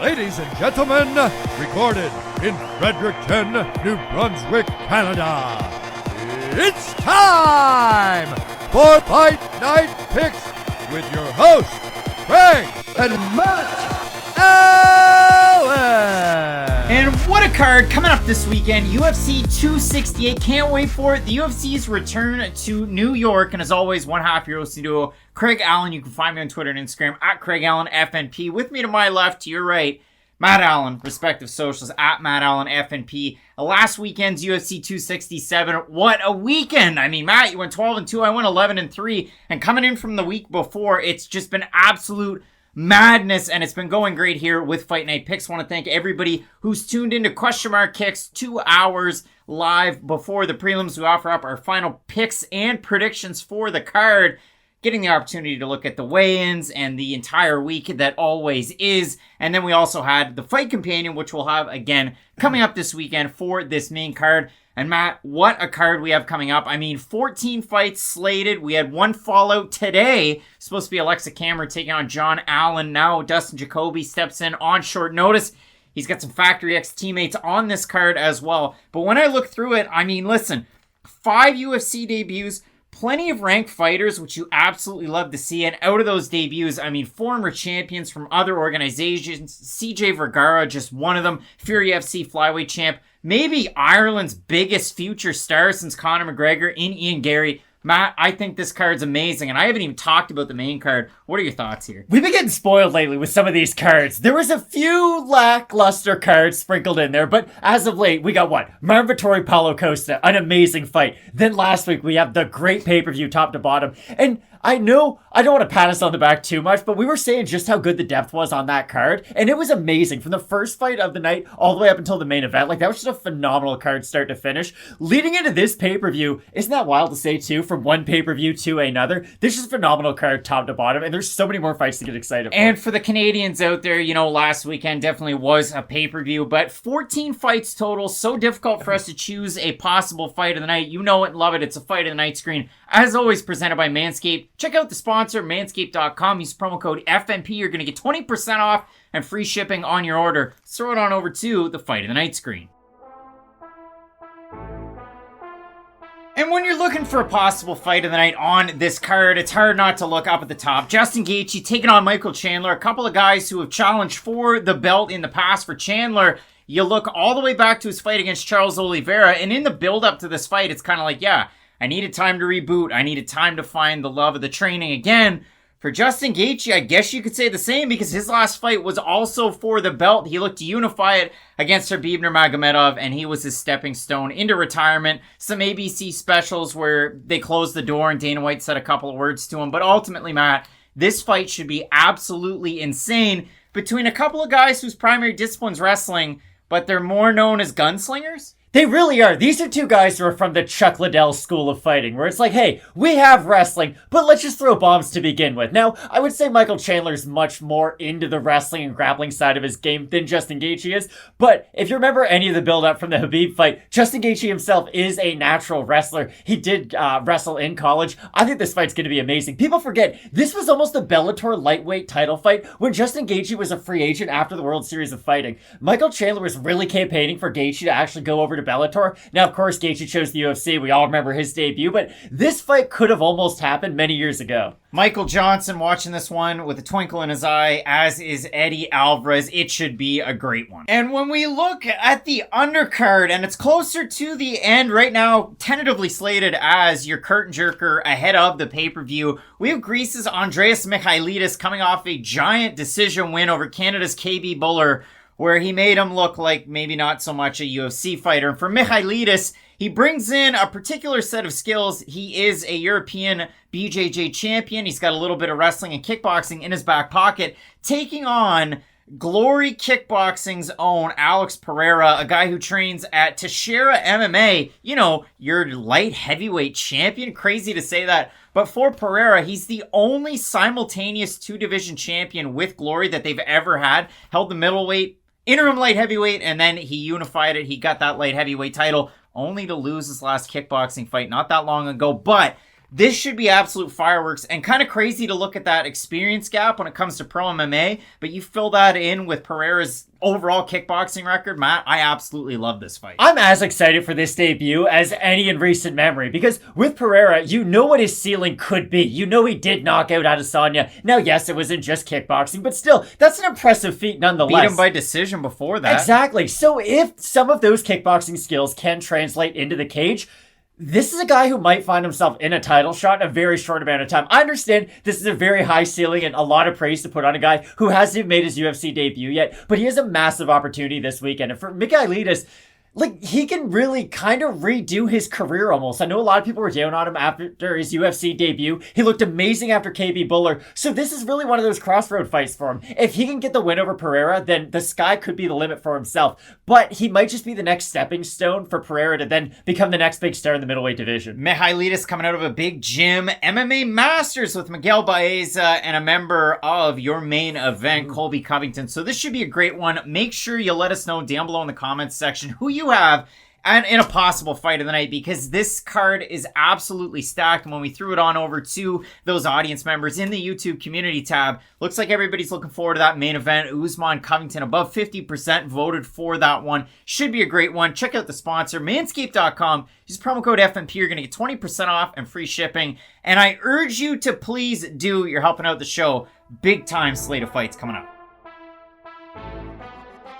Ladies and gentlemen, recorded in Fredericton, New Brunswick, Canada, it's time for Fight Night Picks with your host, Craig and Matt Allan. And what a card coming up this weekend, UFC 268. Can't wait for it. The UFC's return to New York. And as always, one half your UFC duo, Craig Allan. You can find me on Twitter and Instagram at Craig Allan FNP. With me to my left, to your right, Matt Allan, respective socials at Matt Allan FNP. Last weekend's UFC 267. What a weekend! I mean, Matt, you went 12-2. I went 11-3. And coming in from the week before, it's just been absolute madness, and it's been going great here with Fight Night Picks. I want to thank everybody who's tuned into Question Mark Kicks 2 hours live before the prelims. We offer up our final picks and predictions for the card, getting the opportunity to look at the weigh-ins and the entire week that always is. And then we also had the Fight Companion, which we'll have again coming up this weekend for this main card. And Matt, what a card we have coming up. I mean, 14 fights slated. We had one fallout today. Supposed to be Alexa Cameron taking on John Allan. Now Dustin Jacoby steps in on short notice. He's got some Factory X teammates on this card as well. But when I look through it, I mean, listen, 5 UFC debuts, plenty of ranked fighters, which you absolutely love to see. And out of those debuts, I mean, former champions from other organizations. CJ Vergara, just one of them. Fury FC flyweight champ. Maybe Ireland's biggest future star since Conor McGregor in Ian Garry. Matt, I think this card's amazing, and I haven't even talked about the main card. What are your thoughts here? We've been getting spoiled lately with some of these cards. There was a few lackluster cards sprinkled in there, but as of late, we got what? Marvin Vettori, Paulo Costa, an amazing fight. Then last week, we have the great pay-per-view top to bottom. And I know I don't want to pat us on the back too much, but we were saying just how good the depth was on that card, and it was amazing. From the first fight of the night all the way up until the main event, like that was just a phenomenal card start to finish. Leading into this pay-per-view, isn't that wild to say too, from one pay-per-view to another? This is a phenomenal card top to bottom, and there's so many more fights to get excited for. And for the Canadians out there, you know, last weekend definitely was a pay-per-view, but 14 fights total, so difficult for us to choose a possible fight of the night. You know it and love it. It's a fight of the night screen. As always, presented by Manscaped. Check out the sponsor, manscaped.com. Use promo code FNP. You're going to get 20% off and free shipping on your order. Let's throw it on over to the fight of the night screen. And when you're looking for a possible fight of the night on this card, it's hard not to look up at the top. Justin Gaethje taking on Michael Chandler, a couple of guys who have challenged for the belt in the past. For Chandler, you look all the way back to his fight against Charles Oliveira, and in the build-up to this fight, it's kind of like, yeah, I needed time to reboot. I needed time to find the love of the training again. For Justin Gaethje, I guess you could say the same because his last fight was also for the belt. He looked to unify it against Khabib Nurmagomedov, and he was his stepping stone into retirement. Some ABC specials where they closed the door and Dana White said a couple of words to him. But ultimately, Matt, this fight should be absolutely insane between a couple of guys whose primary discipline's wrestling, but they're more known as gunslingers. They really are. These are two guys who are from the Chuck Liddell school of fighting, where it's like, hey, we have wrestling, but let's just throw bombs to begin with. Now, I would say Michael Chandler's much more into the wrestling and grappling side of his game than Justin Gaethje is, but if you remember any of the build-up from the Khabib fight, Justin Gaethje himself is a natural wrestler. He did wrestle in college. I think this fight's going to be amazing. People forget, this was almost a Bellator lightweight title fight when Justin Gaethje was a free agent after the World Series of Fighting. Michael Chandler was really campaigning for Gaethje to actually go over to Bellator. Now, of course, Gaethje chose the UFC. We all remember his debut, but this fight could have almost happened many years ago. Michael Johnson watching this one with a twinkle in his eye, as is Eddie Alvarez. It should be a great one. And when we look at the undercard, and it's closer to the end right now, tentatively slated as your curtain jerker ahead of the pay-per-view, we have Greece's Andreas Michailidis coming off a giant decision win over Canada's KB Buller, where he made him look like maybe not so much a UFC fighter. And for Michailidis, he brings in a particular set of skills. He is a European BJJ champion. He's got a little bit of wrestling and kickboxing in his back pocket, taking on Glory Kickboxing's own Alex Pereira, a guy who trains at Teixeira MMA. You know, your light heavyweight champion. Crazy to say that. But for Pereira, he's the only simultaneous two-division champion with Glory that they've ever had. Held the middleweight, interim light heavyweight, and then he unified it. He got that light heavyweight title, only to lose his last kickboxing fight not that long ago. But This should be absolute fireworks, and kind of crazy to look at that experience gap when it comes to pro MMA, but you fill that in with Pereira's overall kickboxing record. Matt, I absolutely love this fight. I'm as excited for this debut as any in recent memory, because with Pereira, you know what his ceiling could be. You know he did knock out Adesanya. Now, yes, it wasn't just kickboxing, but still, that's an impressive feat nonetheless. Beat him by decision before that. Exactly. So if some of those kickboxing skills can translate into the cage, this is a guy who might find himself in a title shot in a very short amount of time. I understand this is a very high ceiling and a lot of praise to put on a guy who hasn't even made his UFC debut yet, but he has a massive opportunity this weekend. And for Michailidis, like, he can really kind of redo his career almost. I know a lot of people were down on him after his UFC debut. He looked amazing after KB Buller. So this is really one of those crossroad fights for him. If he can get the win over Pereira, then the sky could be the limit for himself. But he might just be the next stepping stone for Pereira to then become the next big star in the middleweight division. Michailidis coming out of a big gym. MMA Masters with Miguel Baeza and a member of your main event, Colby Covington. So this should be a great one. Make sure you let us know down below in the comments section who you have and in a possible fight of the night, because this card is absolutely stacked. And when we threw it on over to those audience members in the YouTube community tab, looks like everybody's looking forward to that main event. Usman Covington, above 50% voted for that one. Should be a great one. Check out the sponsor, manscaped.com. Use promo code FNP. You're going to get 20% off and free shipping. And I urge you to please do. You're helping out the show. Big time slate of fights coming up.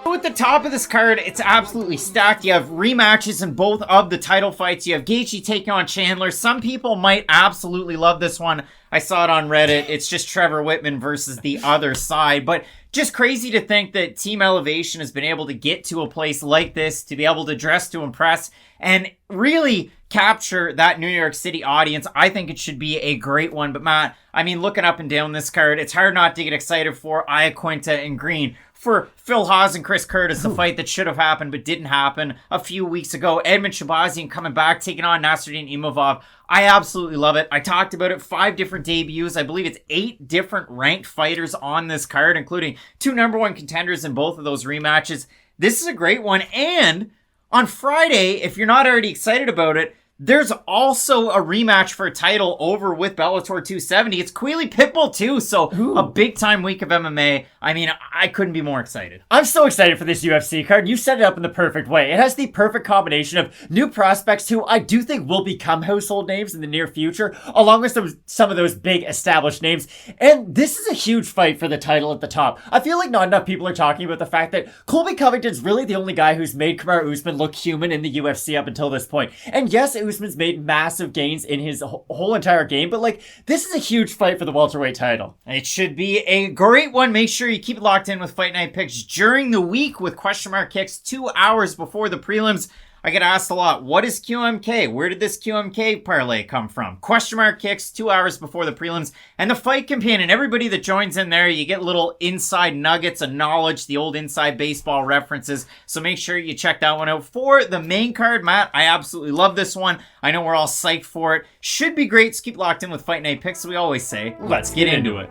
At the top of this card, it's absolutely stacked. You have rematches in both of the title fights. You have Gaethje taking on Chandler. Some people might absolutely love this one. I saw it on Reddit. It's just Trevor Whitman versus the other side. But just crazy to think that Team Elevation has been able to get to a place like this, to be able to dress to impress and really capture that New York City audience. I think it should be a great one. But Matt, I mean, looking up and down this card, it's hard not to get excited for Iaquinta and Green. For Phil Hawes and Chris Curtis, the fight that should have happened but didn't happen a few weeks ago. Edmen Shahbazyan coming back, taking on Nassourdine Imavov. I absolutely love it. I talked about it. 5 different debuts. I believe it's 8 different ranked fighters on this card, including 2 #1 contenders in both of those rematches. This is a great one. And on Friday, if you're not already excited about it, there's also a rematch for a title over with Bellator 270. It's Queally Pitbull 2, so a big-time week of MMA. I mean, I couldn't be more excited. I'm so excited for this UFC card. You set it up in the perfect way. It has the perfect combination of new prospects who I do think will become household names in the near future, along with some of those big established names. And this is a huge fight for the title at the top. I feel like not enough people are talking about the fact that Colby Covington's really the only guy who's made Kamaru Usman look human in the UFC up until this point. And yes, Usman's made massive gains in his whole entire game, but like, this is a huge fight for the welterweight title. It should be a great one. Make sure you keep it locked in with Fight Night Picks during the week with question mark kicks 2 hours before the prelims. I get asked a lot, what is QMK? Where did this QMK parlay come from? Question mark kicks 2 hours before the prelims. And the Fight Companion, everybody that joins in there, you get little inside nuggets of knowledge, the old inside baseball references. So make sure you check that one out. For the main card, Matt, I absolutely love this one. I know we're all psyched for it. Should be great. So keep locked in with Fight Night Picks. We always say, let's get into it.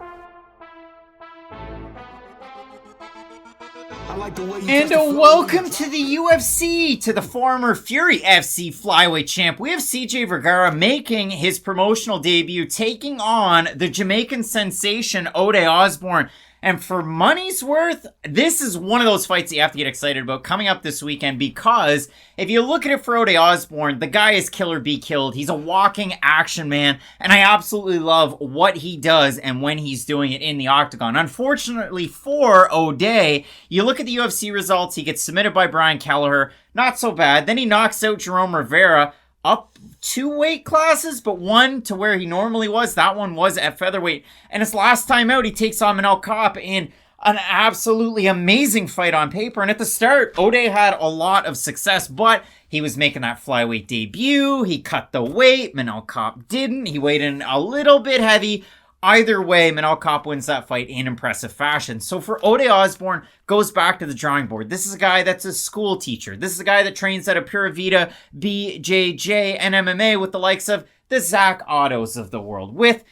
And welcome to the UFC, to the former Fury FC flyweight champ. We have CJ Vergara making his promotional debut, taking on the Jamaican sensation Ode Osbourne. And for money's worth, this is one of those fights that you have to get excited about coming up this weekend, because if you look at it for Ode Osbourne, the guy is kill or be killed. He's a walking action man, and I absolutely love what he does and when he's doing it in the octagon. Unfortunately for Ode, you look at the UFC results, he gets submitted by Brian Kelleher, not so bad. Then he knocks out Jerome Rivera, up 2 weight classes, but 1 to where he normally was. That one was at featherweight. And his last time out, he takes on Manel Kape in an absolutely amazing fight on paper. And at the start, Ode had a lot of success, but he was making that flyweight debut. He cut the weight. Manel Kape didn't. He weighed in a little bit heavy. Either way, Manel Kape wins that fight in impressive fashion. So for Ode Osbourne, goes back to the drawing board. This is a guy that's a school teacher. This is a guy that trains at a Pura Vida, BJJ, and MMA with the likes of the Zach Ottos of the world. With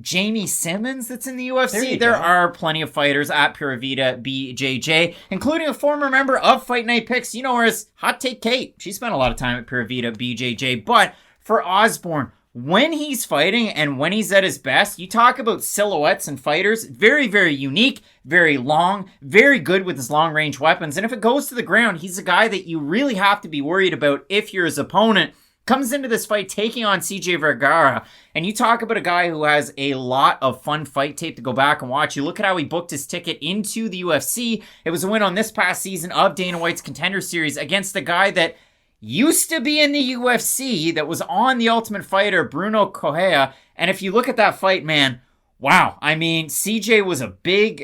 Jamie Simmons that's in the UFC. There are plenty of fighters at Pura Vida, BJJ, including a former member of Fight Night Picks. You know her as Hot Take Kate. She spent a lot of time at Pura Vida, BJJ. But for Osbourne, when he's fighting and when he's at his best, you talk about silhouettes and fighters, very, very unique, very long, very good with his long-range weapons. And if it goes to the ground, he's a guy that you really have to be worried about if you're his opponent. Comes into this fight taking on CJ Vergara, and you talk about a guy who has a lot of fun fight tape to go back and watch. You look at how he booked his ticket into the UFC. It was a win on this past season of Dana White's Contender Series against a guy that used to be in the UFC, that was on The Ultimate Fighter, Bruno Correa. And if you look at that fight, man, wow. I mean, CJ was a big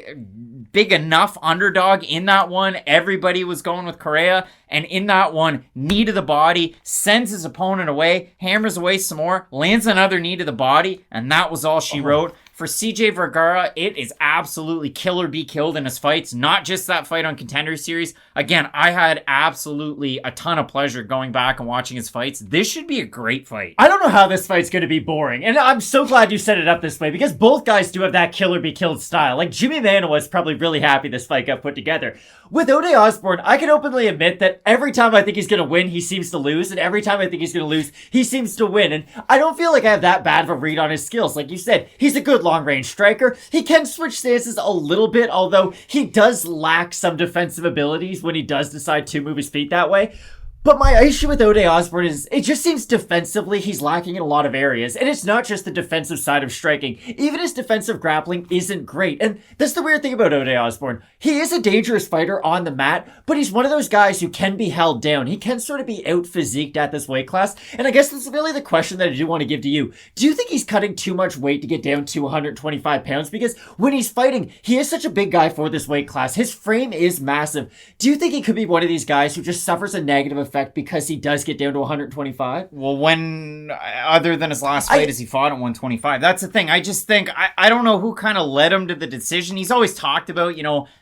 enough underdog in that one. Everybody was going with Correa. And in that one, knee to the body, sends his opponent away, hammers away some more, lands another knee to the body, and that was all she wrote. For CJ Vergara, it is absolutely kill or be killed in his fights, not just that fight on Contender Series. Again, I had absolutely a ton of pleasure going back and watching his fights. This should be a great fight. I don't know how this fight's going to be boring, and I'm so glad you set it up this way, because both guys do have that kill or be killed style. Like, Jimmy Manoa was probably really happy this fight got put together. With Ode Osbourne, I can openly admit that every time I think he's going to win, he seems to lose, and every time I think he's going to lose, he seems to win, and I don't feel like I have that bad of a read on his skills. Like you said, he's a good long-range striker. He can switch stances a little bit, although he does lack some defensive abilities when he does decide to move his feet that way. But my issue with Ode Osbourne is it just seems defensively he's lacking in a lot of areas. And it's not just the defensive side of striking. Even his defensive grappling isn't great. And that's the weird thing about Ode Osbourne. He is a dangerous fighter on the mat, but he's one of those guys who can be held down. He can sort of be out-physiqued at this weight class. And I guess this is really the question that I do want to give to you. Do you think he's cutting too much weight to get down to 125 pounds? Because when he's fighting, he is such a big guy for this weight class. His frame is massive. Do you think he could be one of these guys who just suffers a negative effect because he does get down to 125? Well, when, other than his last fight, has he fought at 125? That's the thing. I just think, I don't know who kind of led him to the decision. He's always talked about,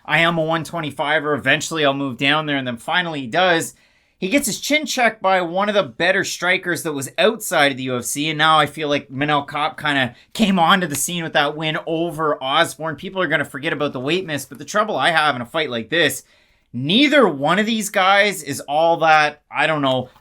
I am a 125er, eventually I'll move down there, and then finally he does. He gets his chin checked by one of the better strikers that was outside of the UFC, and now I feel like Manel Kape kind of came onto the scene with that win over Osbourne. People are going to forget about the weight miss, but the trouble I have in a fight like this, neither one of these guys is all that,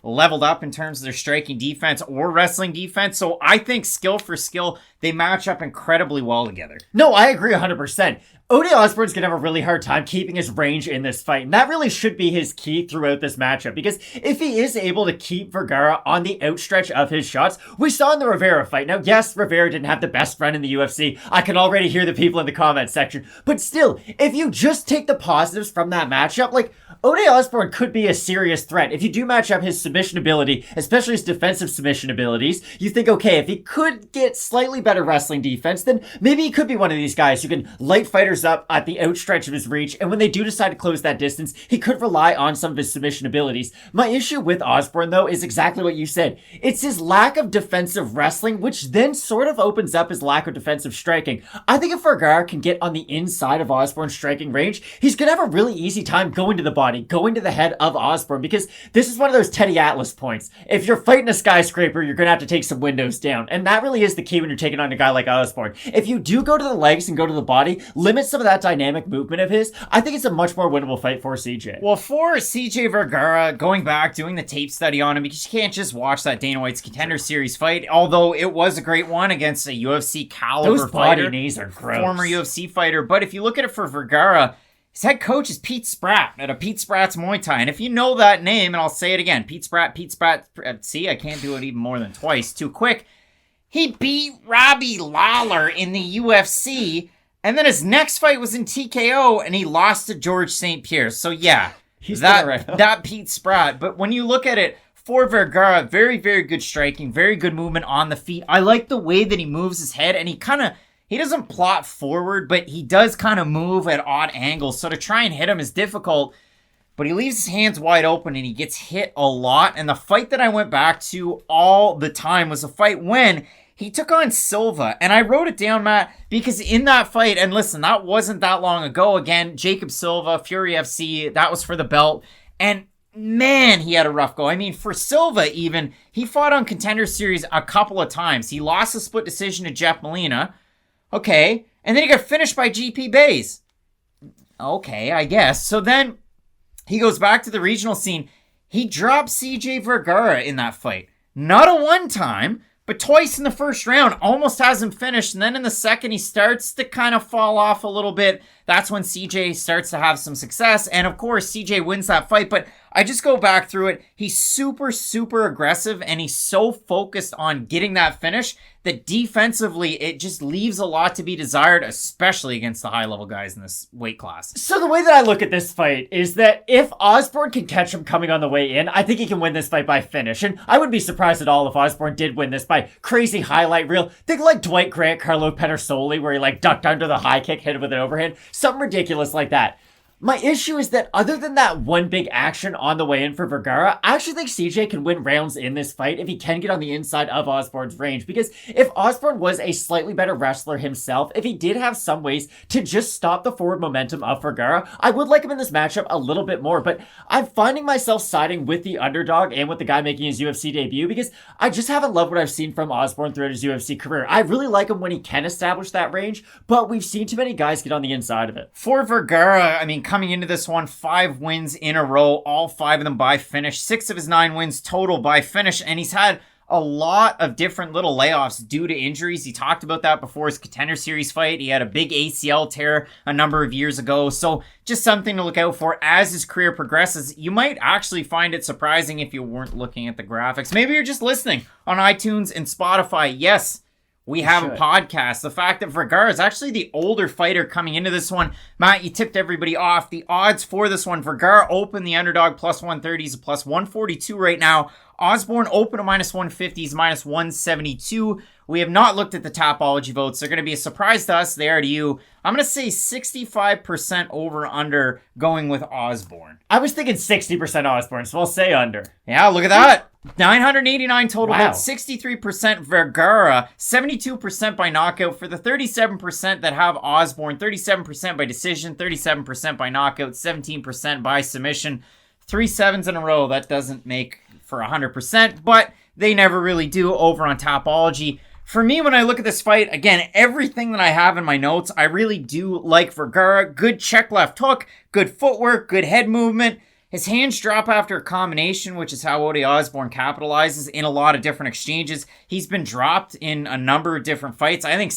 leveled up in terms of their striking defense or wrestling defense. So I think skill for skill, they match up incredibly well together. No, I agree 100%. Ode Osbourne's going to have a really hard time keeping his range in this fight, and that really should be his key throughout this matchup, because if he is able to keep Vergara on the outstretch of his shots, we saw in the Rivera fight. Now, yes, Rivera didn't have the best run in the UFC. I can already hear the people in the comment section, but still, if you just take the positives from that matchup, like, Ode Osbourne could be a serious threat. If you do match up his submission ability, especially his defensive submission abilities, you think, okay, if he could get slightly better wrestling defense, then maybe he could be one of these guys who can light fighters up at the outstretch of his reach, and when they do decide to close that distance, he could rely on some of his submission abilities. My issue with Osbourne, though, is exactly what you said. It's his lack of defensive wrestling, which then sort of opens up his lack of defensive striking. I think if Vergara can get on the inside of Osbourne's striking range, he's going to have a really easy time going to the body, going to the head of Osbourne, because this is one of those Teddy Atlas points. If you're fighting a skyscraper, you're going to have to take some windows down, and that really is the key when you're taking on a guy like Osbourne. If you do go to the legs and go to the body, limit some of that dynamic movement of his, I think it's a much more winnable fight for CJ. Well, for CJ Vergara, going back, doing the tape study on him, because you can't just watch that Dana White's Contender Series fight, although it was a great one against a UFC caliber Those fighter. body knees are gross. Former UFC fighter. But if you look at it for Vergara, his head coach is Pete Spratt at a Pete Spratt's Muay Thai. And if you know that name, and I'll say it again, Pete Spratt, see, I can't do it even more than twice, too quick. He beat Robbie Lawler in the UFC, and then his next fight was in TKO, and he lost to George St. Pierre. So yeah, that Pete Spratt. But when you look at it, for Vergara, very, very good striking, very good movement on the feet. I like the way that he moves his head, and he doesn't plot forward, but he does kind of move at odd angles. So to try and hit him is difficult, but he leaves his hands wide open and he gets hit a lot. And the fight that I went back to all the time was a fight when he took on Silva. And I wrote it down, Matt, because in that fight, and listen, that wasn't that long ago. Again, Jacob Silva, Fury FC, that was for the belt. And man, he had a rough go. I mean, for Silva even, he fought on Contender Series a couple of times. He lost a split decision to Jeff Molina. Okay. And then he got finished by GP Bays. Okay, I guess. So then he goes back to the regional scene. He dropped CJ Vergara in that fight. Not a one time, but twice in the first round, almost hasn't finished. And then in the second, he starts to kind of fall off a little bit. That's when CJ starts to have some success. And of course, CJ wins that fight. But I just go back through it. He's super, super aggressive, and he's so focused on getting that finish that defensively, it just leaves a lot to be desired, especially against the high-level guys in this weight class. So the way that I look at this fight is that if Osbourne can catch him coming on the way in, I think he can win this fight by finish. And I wouldn't be surprised at all if Osbourne did win this by crazy highlight reel. Think like Dwight Grant, Carlo Pedersoli, where he like ducked under the high kick, hit it with an overhand. Something ridiculous like that. My issue is that other than that one big action on the way in for Vergara, I actually think CJ can win rounds in this fight if he can get on the inside of Osbourne's range. Because if Osbourne was a slightly better wrestler himself, if he did have some ways to just stop the forward momentum of Vergara, I would like him in this matchup a little bit more. But I'm finding myself siding with the underdog and with the guy making his UFC debut because I just haven't loved what I've seen from Osbourne throughout his UFC career. I really like him when he can establish that range, but we've seen too many guys get on the inside of it. For Vergara, I mean, coming into this one, 5 wins in a row, all 5 of them by finish, 6 of his 9 wins total by finish, and he's had a lot of different little layoffs due to injuries. He talked about that before his Contender Series fight. He had a big ACL tear a number of years ago, so just something to look out for as his career progresses. You might actually find it surprising if you weren't looking at the graphics. Maybe you're just listening on iTunes and Spotify. Yes, we have a podcast. The fact that Vergara is actually the older fighter coming into this one. Matt, you tipped everybody off. The odds for this one, Vergara open the underdog plus 130 is a plus 142 right now. Osbourne open to minus 150 is minus 172. We have not looked at the Tapology votes. They're going to be a surprise to us. They are to you. I'm going to say 65% over under going with Osbourne. I was thinking 60% Osbourne, so I'll say under. Yeah, look at that. 989 total Wow. votes, 63% Vergara, 72% by knockout. For the 37% that have Osbourne, 37% by decision, 37% by knockout, 17% by submission. 3 sevens in a row. That doesn't make for 100%, but they never really do over on Tapology. For me, when I look at this fight, again, everything that I have in my notes, I really do like Vergara. Good check left hook, good footwork, good head movement. His hands drop after a combination, which is how Ode Osbourne capitalizes in a lot of different exchanges. He's been dropped in a number of different fights. I think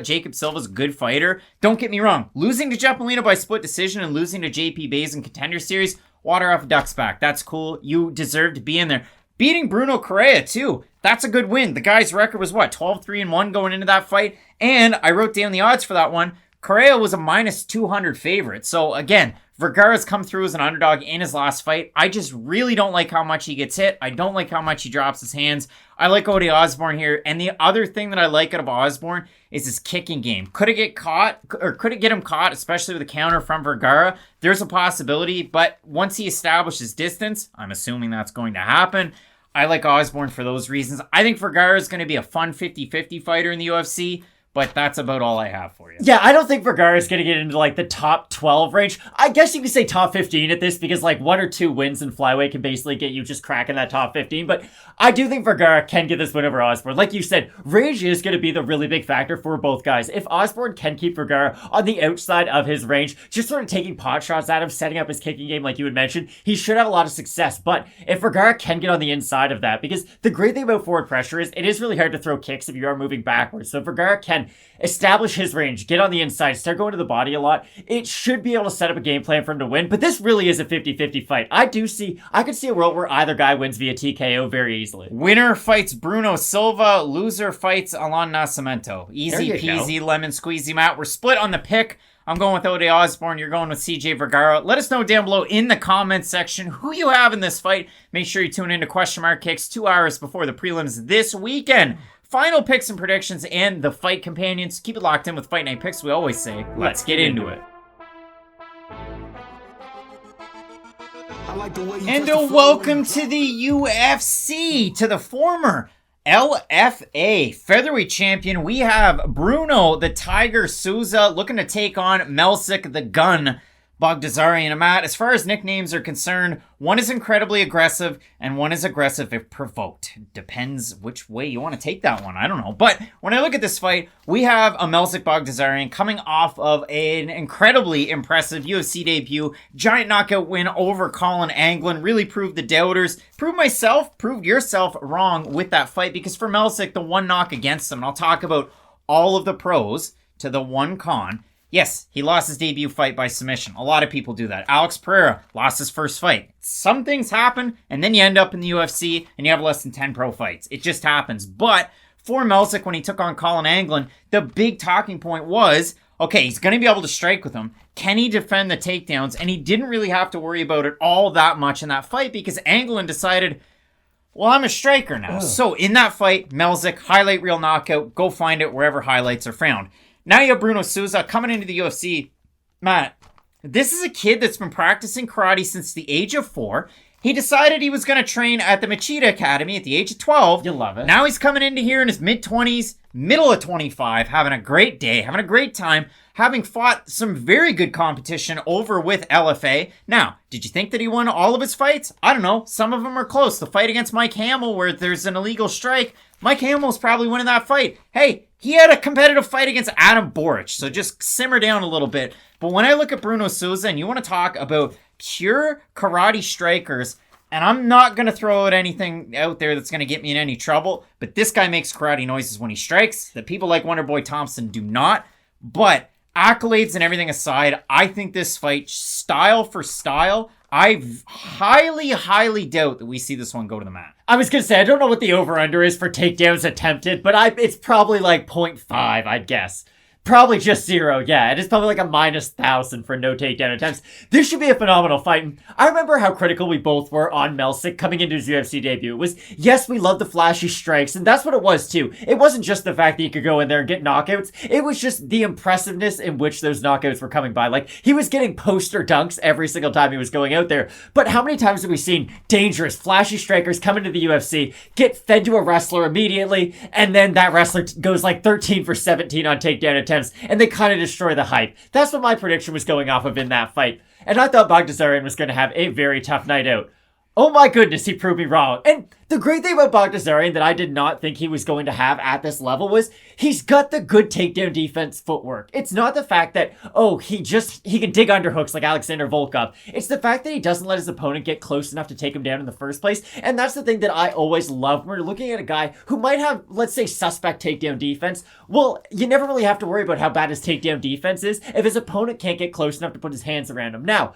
Jacob Silva's a good fighter. Don't get me wrong. Losing to Jeff Molina by split decision and losing to JP Bays in Contender Series, water off a duck's back. That's cool. You deserve to be in there. Beating Bruno Correa, too. That's a good win. The guy's record was, 12-3-1 going into that fight. And I wrote down the odds for that one. Correa was a minus 200 favorite. So, again, Vergara's come through as an underdog in his last fight. I just really don't like how much he gets hit. I don't like how much he drops his hands. I like Ode Osbourne here. And the other thing that I like out of Osbourne is his kicking game. Could it get him caught, especially with a counter from Vergara? There's a possibility. But once he establishes distance, I'm assuming that's going to happen. I like Osbourne for those reasons. I think Vergara is going to be a fun 50-50 fighter in the UFC. But that's about all I have for you. Yeah, I don't think Vergara is going to get into like the top 12 range. I guess you could say top 15 at this because like 1 or 2 wins in flyweight can basically get you just cracking that top 15. But I do think Vergara can get this win over Osbourne. Like you said, range is going to be the really big factor for both guys. If Osbourne can keep Vergara on the outside of his range, just sort of taking pot shots at him, setting up his kicking game like you had mentioned, he should have a lot of success. But if Vergara can get on the inside of that, because the great thing about forward pressure is it is really hard to throw kicks if you are moving backwards. So if Vergara can establish his range, get on the inside, start going to the body a lot, it should be able to set up a game plan for him to win. But this really is a 50-50 fight. I could see a world where either guy wins via TKO very easily. Winner fights Bruno Silva, loser fights Allan Nascimento. Easy peasy, lemon squeezy, Matt. We're split on the pick. I'm going with Ode Osbourne. You're going with CJ Vergara. Let us know down below in the comments section who you have in this fight. Make sure you tune into Question Mark Kicks 2 hours before the prelims this weekend. Final picks and predictions and the fight companions. Keep it locked in with Fight Night Picks. We always say, let's get into it. And welcome to the UFC, to the former LFA featherweight champion. We have Bruno the Tiger Souza looking to take on Melsik the Gun Baghdasaryan. And Matt, as far as nicknames are concerned, one is incredibly aggressive and one is aggressive if provoked. Depends which way you want to take that one. I don't know. But when I look at this fight, we have a Melsik Baghdasaryan coming off of an incredibly impressive UFC debut. Giant knockout win over Colin Anglin. Really proved the doubters. Proved myself, proved yourself wrong with that fight, because for Melsik, the one knock against him, and I'll talk about all of the pros to the one con. Yes, he lost his debut fight by submission. A lot of people do that. Alex Pereira lost his first fight. Some things happen, and then you end up in the UFC, and you have less than 10 pro fights. It just happens. But for Melsik, when he took on Colin Anglin, the big talking point was, okay, he's going to be able to strike with him. Can he defend the takedowns? And he didn't really have to worry about it all that much in that fight, because Anglin decided, well, I'm a striker now. So in that fight, Melsik, highlight reel knockout. Go find it wherever highlights are found. Now you have Bruno Souza coming into the UFC. Matt, this is a kid that's been practicing karate since the age of 4. He decided he was going to train at the Machida Academy at the age of 12. You love it. Now he's coming into here in his mid-20s, middle of 25, having a great day, having a great time, having fought some very good competition over with LFA. Now, did you think that he won all of his fights? I don't know. Some of them are close. The fight against Mike Hamill where there's an illegal strike, Mike Hamill's probably winning that fight. Hey, he had a competitive fight against Adam Boric, so just simmer down a little bit. But when I look at Bruno Souza, and you want to talk about pure karate strikers, and I'm not going to throw out anything out there that's going to get me in any trouble, but this guy makes karate noises when he strikes that people like Wonderboy Thompson do not. But accolades and everything aside, I think this fight, style for style, I highly doubt that we see this one go to the mat. I was going to say, I don't know what the over-under is for takedowns attempted, but it's probably like 0.5, I'd guess. Probably just 0, yeah. It is probably like a -1,000 for no takedown attempts. This should be a phenomenal fight. I remember how critical we both were on Melsik coming into his UFC debut. It was, yes, we love the flashy strikes, and that's what it was too. It wasn't just the fact that he could go in there and get knockouts. It was just the impressiveness in which those knockouts were coming by. Like, he was getting poster dunks every single time he was going out there. But how many times have we seen dangerous, flashy strikers come into the UFC, get fed to a wrestler immediately, and then that wrestler goes like 13 for 17 on takedown attempts, and they kind of destroy the hype. That's what my prediction was going off of in that fight. And I thought Baghdasaryan was going to have a very tough night out. Oh my goodness, he proved me wrong. And the great thing about Baghdasaryan that I did not think he was going to have at this level was he's got the good takedown defense footwork. It's not the fact that, he can dig underhooks like Alexander Volkov. It's the fact that he doesn't let his opponent get close enough to take him down in the first place. And that's the thing that I always love when we're looking at a guy who might have, let's say, suspect takedown defense. Well, you never really have to worry about how bad his takedown defense is if his opponent can't get close enough to put his hands around him. Now,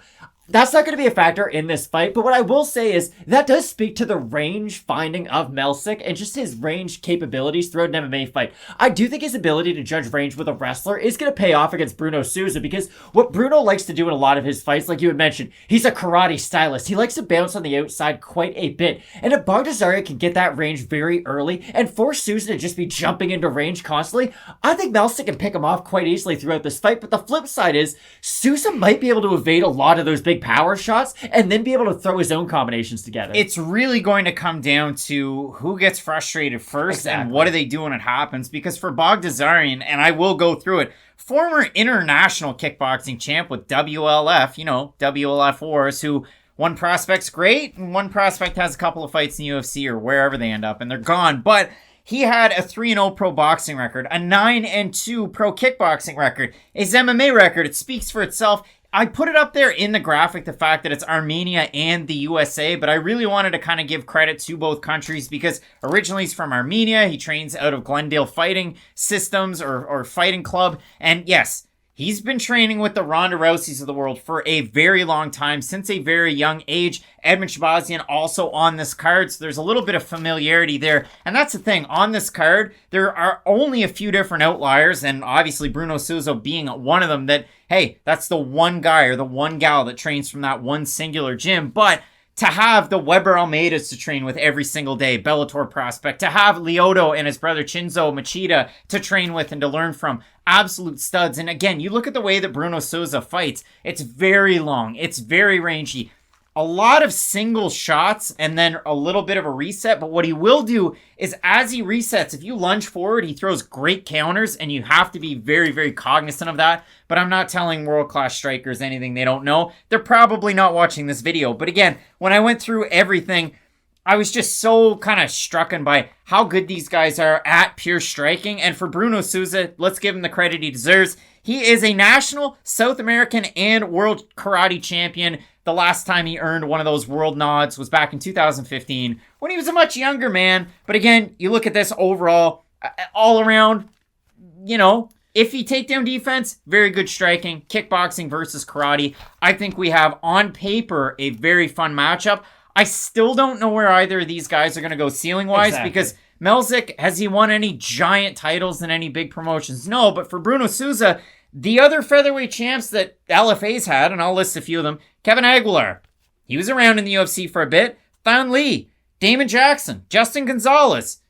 that's not going to be a factor in this fight, but what I will say is that does speak to the range finding of Melsik and just his range capabilities throughout an MMA fight. I do think his ability to judge range with a wrestler is going to pay off against Bruno Souza, because what Bruno likes to do in a lot of his fights, like you had mentioned, he's a karate stylist. He likes to bounce on the outside quite a bit, and if Baghdasaryan can get that range very early and force Souza to just be jumping into range constantly, I think Melsik can pick him off quite easily throughout this fight. But the flip side is Souza might be able to evade a lot of those big power shots and then be able to throw his own combinations together. It's really going to come down to who gets frustrated first and what do they do when it happens. Because for Baghdasaryan, and I will go through it, former international kickboxing champ with WLF, WLF Wars, who one prospect's great and one prospect has a couple of fights in the UFC or wherever they end up and they're gone. But he had a 3-0 pro boxing record, a 9-2 pro kickboxing record, his MMA record. It speaks for itself. I put it up there in the graphic, the fact that it's Armenia and the USA, but I really wanted to kind of give credit to both countries because originally he's from Armenia. He trains out of Glendale Fighting Systems or Fighting Club. And yes, he's been training with the Ronda Rouseys of the world for a very long time, since a very young age. Edmen Shahbazyan also on this card, so there's a little bit of familiarity there. And that's the thing, on this card, there are only a few different outliers, and obviously Bruno Souza being one of them that, hey, that's the one guy or the one gal that trains from that one singular gym. But to have the Weber Almeidas to train with every single day, Bellator prospect, to have Lyoto and his brother Chinzo Machida to train with and to learn from, absolute studs. And again, you look at the way that Bruno Souza fights, it's very long, it's very rangy. a lot of single shots and then a little bit of a reset. But what he will do is as he resets, if you lunge forward, he throws great counters, and you have to be very, very cognizant of that. But I'm not telling world-class strikers anything they don't know. They're probably not watching this video. But again, when I went through everything, I was just so kind of struck by how good these guys are at pure striking. And for Bruno Souza, let's give him the credit he deserves. He is a national, South American, and world karate champion. The last time he earned one of those world nods was back in 2015 when he was a much younger man. But again, you look at this overall, all around, iffy takedown defense, very good striking, kickboxing versus karate. I think we have on paper a very fun matchup. I still don't know where either of these guys are going to go ceiling-wise because Melsik, has he won any giant titles in any big promotions? No, but for Bruno Souza, the other featherweight champs that LFA's had, and I'll list a few of them, Kevin Aguilar, he was around in the UFC for a bit, Thon Lee, Damon Jackson, Justin Gonzalez,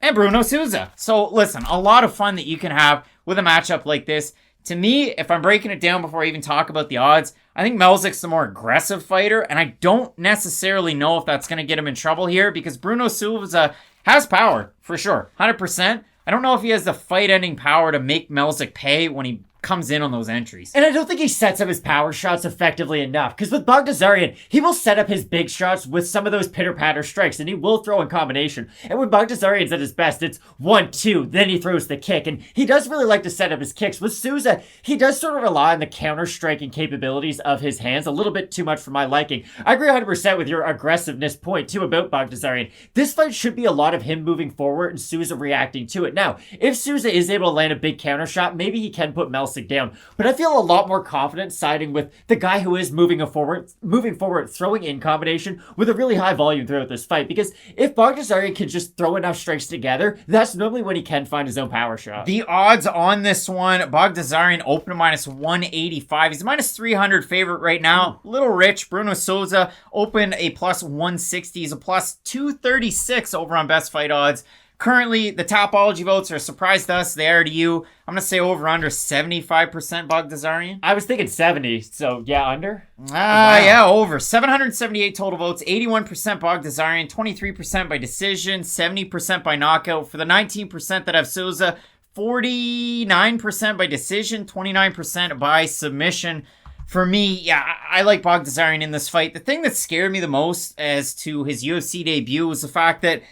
and Bruno Souza. So listen, a lot of fun that you can have with a matchup like this. To me, if I'm breaking it down before I even talk about the odds, I think Melsik's the more aggressive fighter, and I don't necessarily know if that's going to get him in trouble here because Bruno Souza has power, for sure, 100%. I don't know if he has the fight-ending power to make Melsik pay when he comes in on those entries. And I don't think he sets up his power shots effectively enough, because with Baghdasaryan, he will set up his big shots with some of those pitter-patter strikes, and he will throw in combination. And when Baghdasaryan's at his best, it's 1-2, then he throws the kick, and he does really like to set up his kicks. With Souza, he does sort of rely on the counter-striking capabilities of his hands, a little bit too much for my liking. I agree 100% with your aggressiveness point, too, about Baghdasaryan. This fight should be a lot of him moving forward and Souza reacting to it. Now, if Souza is able to land a big counter shot, maybe he can put Melsik down. But I feel a lot more confident siding with the guy who is moving forward, throwing in combination with a really high volume throughout this fight. Because if Baghdasaryan can just throw enough strikes together, that's normally when he can find his own power shot. The odds on this one, Baghdasaryan open to minus 185. He's minus 300 favorite right now. Little rich. Bruno Souza open a plus 160. He's a plus 236 over on best fight odds. Currently, the Topology votes are a surprise to us. They are to you. I'm going to say over under 75% Baghdasaryan. I was thinking 70, so yeah, under? Wow. Yeah, over. 778 total votes, 81% Baghdasaryan, 23% by decision, 70% by knockout. For the 19% that have Souza, 49% by decision, 29% by submission. For me, yeah, I like Baghdasaryan in this fight. The thing that scared me the most as to his UFC debut was the fact that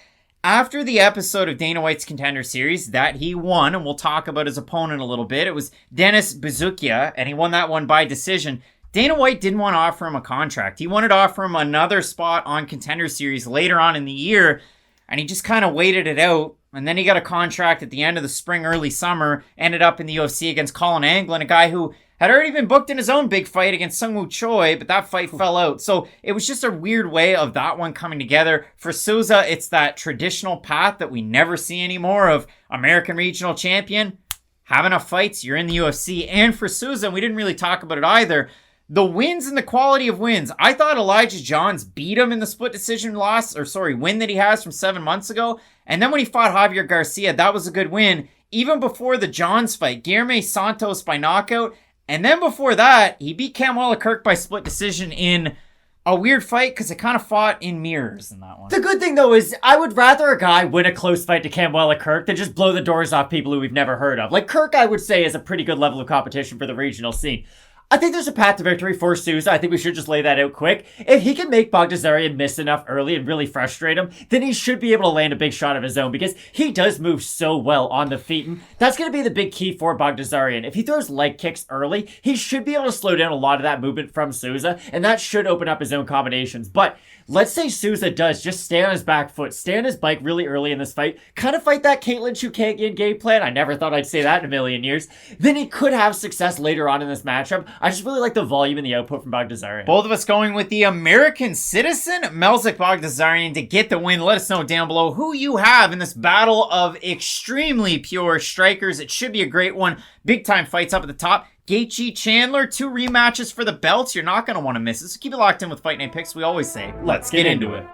after the episode of Dana White's Contender Series that he won, and we'll talk about his opponent a little bit, it was Denis Bezukia, and he won that one by decision. Dana White didn't want to offer him a contract. He wanted to offer him another spot on Contender Series later on in the year, and he just kind of waited it out. And then he got a contract at the end of the spring, early summer, ended up in the UFC against Colin Anglin, a guy who had already been booked in his own big fight against Sungwoo Choi, but that fight fell out. So it was just a weird way of that one coming together. For Souza, it's that traditional path that we never see anymore of American regional champion. Have enough fights, you're in the UFC. And for Souza, we didn't really talk about it either, the wins and the quality of wins. I thought Elijah Johns beat him in the split decision win that he has from 7 months ago. And then when he fought Javier Garcia, that was a good win. Even before the Johns fight, Guilherme Santos by knockout. And then before that, he beat Kamwala Kirk by split decision in a weird fight because it kind of fought in mirrors in that one. The good thing, though, is I would rather a guy win a close fight to Kamwala Kirk than just blow the doors off people who we've never heard of. Like, Kirk, I would say, is a pretty good level of competition for the regional scene. I think there's a path to victory for Souza. I think we should just lay that out quick. If he can make Baghdasaryan miss enough early and really frustrate him, then he should be able to land a big shot of his own because he does move so well on the feet. And that's going to be the big key for Baghdasaryan. If he throws leg kicks early, he should be able to slow down a lot of that movement from Souza, and that should open up his own combinations. But let's say Souza does just stay on his back foot, stay on his bike really early in this fight, kind of fight that Caitlin Chookagian game plan. I never thought I'd say that in a million years. Then he could have success later on in this matchup. I just really like the volume and the output from Baghdasaryan. Both of us going with the American citizen, Melsik Baghdasaryan, to get the win. Let us know down below who you have in this battle of extremely pure strikers. It should be a great one. Big time fights up at the top. Gaethje Chandler, 2 rematches for the belts. You're not going to want to miss it. So keep it locked in with Fight Night Picks. We always say, let's get into it.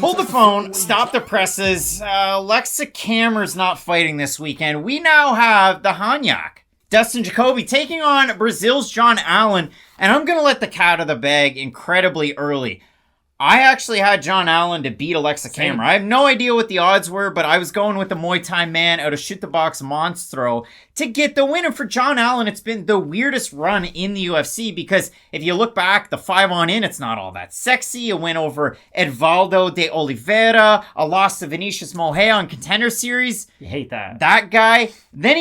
Hold the phone, stop the presses. Lexa Kammer's not fighting this weekend. We now have the Hanyak Dustin Jacoby taking on Brazil's John Allan, and I'm going to let the cat out of the bag incredibly early. I actually had John Allan to beat Alexa Kamara. I have no idea what the odds were, but I was going with the Muay Thai man out of Shoot the Box Monstro to get the win. And for John Allan, it's been the weirdest run in the UFC because if you look back, the 5-on-in, it's not all that sexy. A win over Edvaldo de Oliveira, a loss to Vinicius Moreira on Contender Series. You hate that. That guy. Then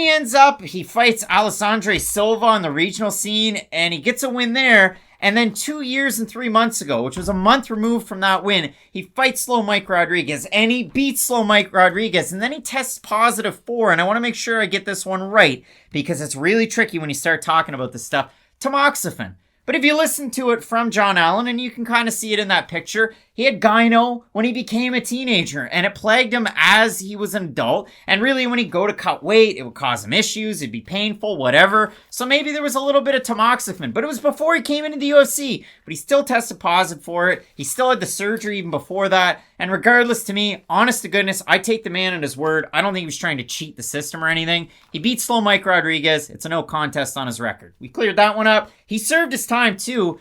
he fights Alessandro Silva on the regional scene, and he gets a win there. And then 2 years and 3 months ago, which was a month removed from that win, he fights Slow Mike Rodriguez, and he beats Slow Mike Rodriguez, and then he tests positive for, and I want to make sure I get this one right, because it's really tricky when you start talking about this stuff, tamoxifen. But if you listen to it from John Allan, and you can kind of see it in that picture, he had gyno when he became a teenager, and it plagued him as he was an adult. And really, when he'd go to cut weight, it would cause him issues, it'd be painful, whatever. So maybe there was a little bit of tamoxifen, but it was before he came into the UFC. But he still tested positive for it. He still had the surgery even before that. And regardless, to me, honest to goodness, I take the man at his word. I don't think he was trying to cheat the system or anything. He beat Slow Mike Rodriguez. It's a no contest on his record. We cleared that one up. He served his time too.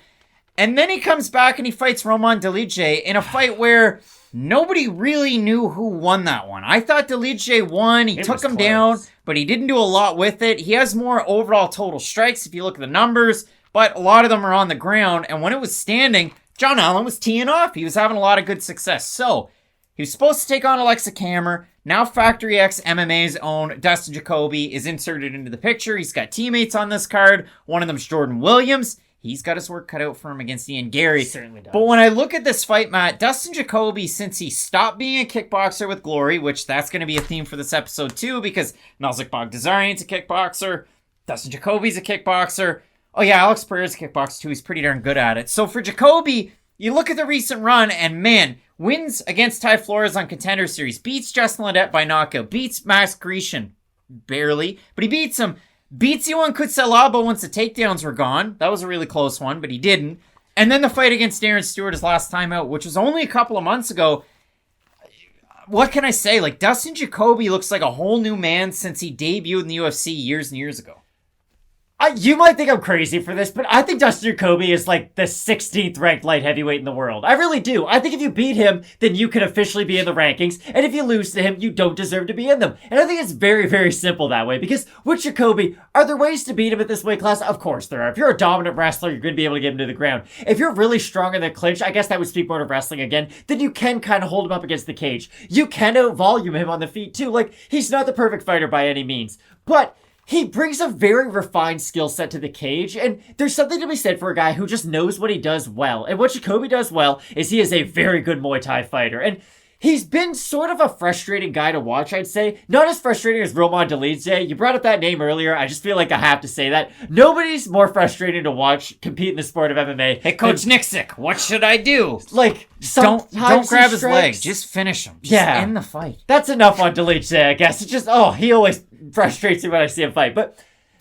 And then he comes back and he fights Roman Dolidze in a fight where nobody really knew who won that one. I thought Dolidze won. He took him down, but he didn't do a lot with it. He has more overall total strikes if you look at the numbers, but a lot of them are on the ground. And when it was standing, John Allan was teeing off. He was having a lot of good success. So he was supposed to take on Alexa Kamara. Now Factory X MMA's own Dustin Jacoby is inserted into the picture. He's got teammates on this card. One of them's Jordan Williams. He's got his work cut out for him against Ian Garry. He certainly does. But when I look at this fight, Matt, Dustin Jacoby, since he stopped being a kickboxer with glory, which that's going to be a theme for this episode too, because Melsik Baghdasaryan's a kickboxer, Dustin Jacoby's a kickboxer. Oh yeah, Alex Pereira's a kickboxer too. He's pretty darn good at it. So for Jacoby, you look at the recent run, and man, wins against Ty Flores on Contender Series, beats Justin Ledette by knockout, beats Max Grecian barely, but he beats him. Beats Ion Kutselaba once the takedowns were gone. That was a really close one, but he didn't. And then the fight against Darren Stewart his last time out, which was only a couple of months ago. What can I say? Like, Dustin Jacoby looks like a whole new man since he debuted in the UFC years and years ago. You might think I'm crazy for this, but I think Dustin Jacoby is like the 16th ranked light heavyweight in the world. I really do. I think if you beat him, then you can officially be in the rankings. And if you lose to him, you don't deserve to be in them. And I think it's very, very simple that way. Because with Jacoby, are there ways to beat him at this weight class? Of course there are. If you're a dominant wrestler, you're going to be able to get him to the ground. If you're really strong in the clinch, I guess that would speak more to wrestling again, then you can kind of hold him up against the cage. You can out-volume him on the feet too. Like, he's not the perfect fighter by any means. But he brings a very refined skill set to the cage, and there's something to be said for a guy who just knows what he does well. And what Jacoby does well is he is a very good Muay Thai fighter. And he's been sort of a frustrating guy to watch, I'd say. Not as frustrating as Roman Dolidze. You brought up that name earlier. I just feel like I have to say that. Nobody's more frustrating to watch compete in the sport of MMA. Hey, Coach Nixick, what should I do? Like, don't grab his leg. Just finish him. Just end the fight. That's enough on Dolidze, I guess. It's just, he always frustrates me when I see him fight. But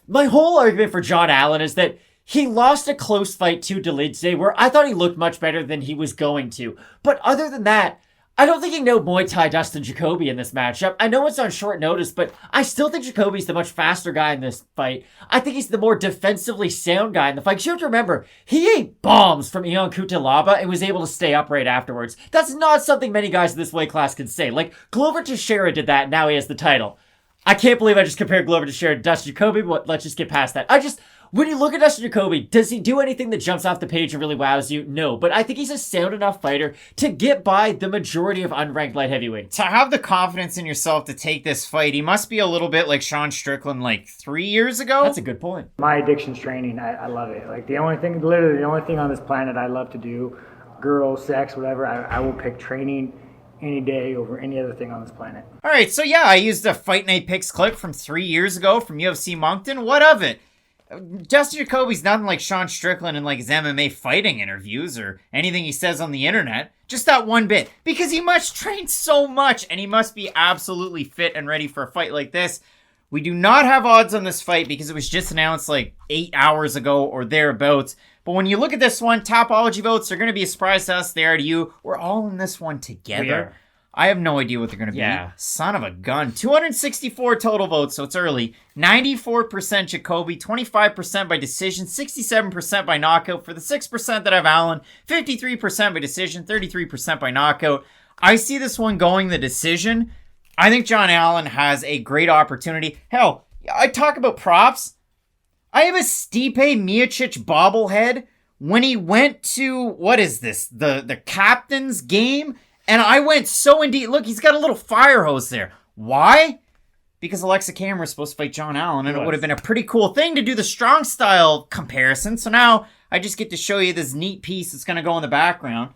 my whole argument for John Allan is that he lost a close fight to Dolidze where I thought he looked much better than he was going to. But other than that, I don't think he know Muay Thai Dustin Jacoby in this matchup. I know it's on short notice, but I still think Jacoby's the much faster guy in this fight. I think he's the more defensively sound guy in the fight. You have to remember, he ate bombs from Ion Kutalaba and was able to stay upright afterwards. That's not something many guys in this weight class can say. Like, Glover Teixeira did that, and now he has the title. I can't believe I just compared Glover Teixeira to Dustin Jacoby, but let's just get past that. When you look at Dustin Jacoby, does he do anything that jumps off the page and really wows you? No, but I think he's a sound enough fighter to get by the majority of unranked light heavyweights. To have the confidence in yourself to take this fight, he must be a little bit like Sean Strickland like 3 years ago. That's a good point. My addiction's training. I love it. Like, literally the only thing on this planet I love to do, girls, sex, whatever, I will pick training any day over any other thing on this planet. All right, so yeah, I used a Fight Night Picks clip from 3 years ago from UFC Moncton. What of it? Dustin Jacoby's nothing like Sean Strickland in like his MMA fighting interviews or anything he says on the internet. Just that one bit. Because he must train so much and he must be absolutely fit and ready for a fight like this. We do not have odds on this fight because it was just announced like 8 hours ago or thereabouts. But when you look at this one, Topology votes are going to be a surprise to us. They are to you. We're all in this one together. I have no idea what they're going to be. Yeah. Son of a gun. 264 total votes, so it's early. 94% Jacoby, 25% by decision, 67% by knockout. For the 6% that have Allan, 53% by decision, 33% by knockout. I see this one going the decision. I think John Allan has a great opportunity. Hell, I talk about props. I have a Stipe Miocic bobblehead when he went to, what is this, the captain's game? And I went so indeed. Look, he's got a little fire hose there. Why? Because Alexa Cameron was supposed to fight John Allan, and it would have been a pretty cool thing to do the strong style comparison. So now I just get to show you this neat piece that's going to go in the background.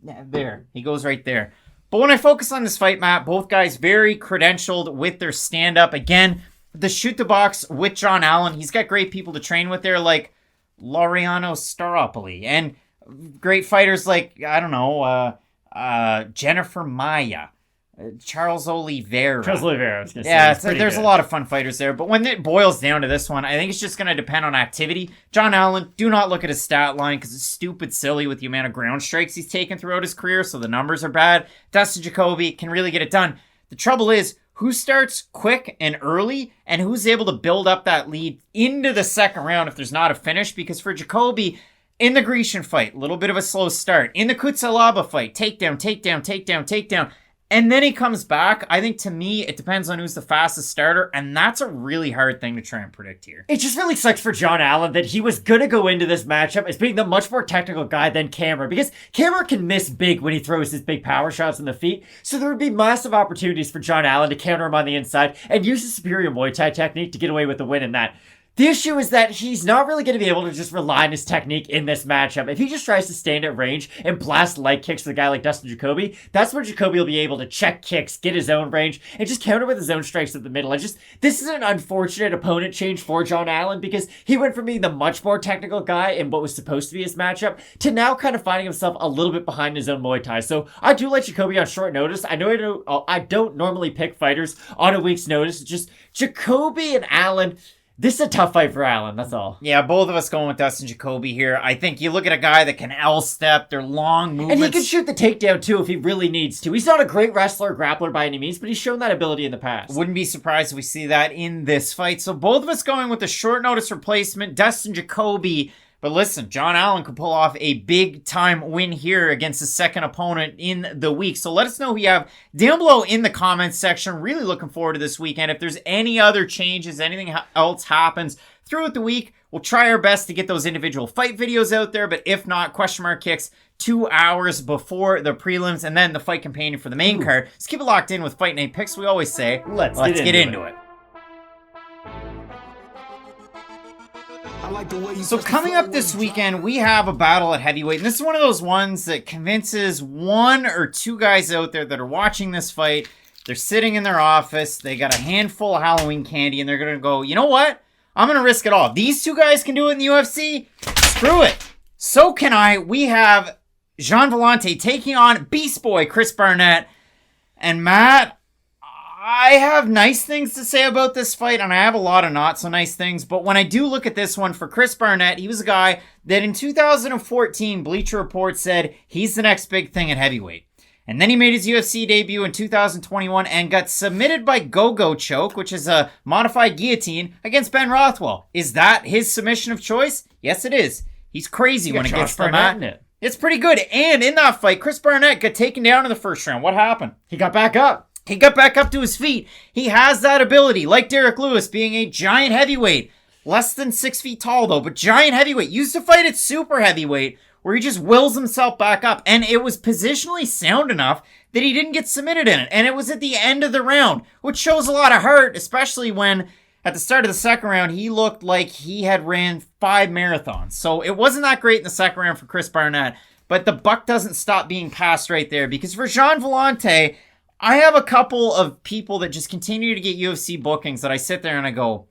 There. He goes right there. But when I focus on this fight, Matt, both guys very credentialed with their stand-up. Again, the shoot the box with John Allan. He's got great people to train with there, like Laureano Staropoli. And great fighters like, I don't know, Jennifer Maya, Charles Oliveira. I was gonna say, Yeah, there's a lot of fun fighters there. But when it boils down to this one, I think it's just going to depend on activity. John Allan, do not look at his stat line because it's stupid silly with the amount of ground strikes he's taken throughout his career, so the numbers are bad. Dustin Jacoby can really get it done. The trouble is, who starts quick and early, and who's able to build up that lead into the second round if there's not a finish? Because for Jacoby, in the Grecian fight, a little bit of a slow start. In the Kutsalaba fight, takedown. And then he comes back. I think, to me, it depends on who's the fastest starter, and that's a really hard thing to try and predict here. It just really sucks for John Allan that he was going to go into this matchup as being the much more technical guy than Cameron, because Cameron can miss big when he throws his big power shots in the feet, so there would be massive opportunities for John Allan to counter him on the inside and use his superior Muay Thai technique to get away with the win in that. The issue is that he's not really going to be able to just rely on his technique in this matchup. If he just tries to stand at range and blast leg kicks to a guy like Dustin Jacoby, that's where Jacoby will be able to check kicks, get his own range, and just counter with his own strikes at the middle. This is an unfortunate opponent change for John Allan because he went from being the much more technical guy in what was supposed to be his matchup to now kind of finding himself a little bit behind his own Muay Thai. So I do like Jacoby on short notice. I don't normally pick fighters on a week's notice. It's just Jacoby and Allan. This is a tough fight for Allan, that's all. Yeah, both of us going with Dustin Jacoby here. I think you look at a guy that can L-step, they're long movements. And he can shoot the takedown, too, if he really needs to. He's not a great wrestler or grappler by any means, but he's shown that ability in the past. Wouldn't be surprised if we see that in this fight. So both of us going with the short notice replacement, Dustin Jacoby. But listen, John Allan could pull off a big-time win here against his second opponent in the week. So let us know who you have down below in the comments section. Really looking forward to this weekend. If there's any other changes, anything else happens throughout the week, we'll try our best to get those individual fight videos out there. But if not, question mark kicks 2 hours before the prelims and then the fight companion for the main card. Just keep it locked in with Fight Night Picks. We always say, let's get into it. So coming up this weekend, we have a battle at heavyweight. And this is one of those ones that convinces one or two guys out there that are watching this fight. They're sitting in their office. They got a handful of Halloween candy. And they're going to go, you know what? I'm going to risk it all. If these two guys can do it in the UFC, screw it. So can I. We have Gian Villante taking on Beast Boy Chris Barnett. And Matt, I have nice things to say about this fight, and I have a lot of not so nice things, but when I do look at this one for Chris Barnett, he was a guy that in 2014, Bleacher Report said he's the next big thing at heavyweight. And then he made his UFC debut in 2021 and got submitted by Go-Go Choke, which is a modified guillotine, against Ben Rothwell. Is that his submission of choice? Yes, it is. He's crazy when it gets to that. It's pretty good. And in that fight, Chris Barnett got taken down in the first round. What happened? He got back up. He got back up to his feet. He has that ability, like Derek Lewis, being a giant heavyweight. Less than 6 feet tall, though, but giant heavyweight. Used to fight at super heavyweight, where he just wills himself back up. And it was positionally sound enough that he didn't get submitted in it. And it was at the end of the round, which shows a lot of heart, especially when at the start of the second round, he looked like he had ran 5 marathons. So it wasn't that great in the second round for Chris Barnett. But the buck doesn't stop being passed right there. Because for Gian Villante, I have a couple of people that just continue to get UFC bookings that I sit there and I go,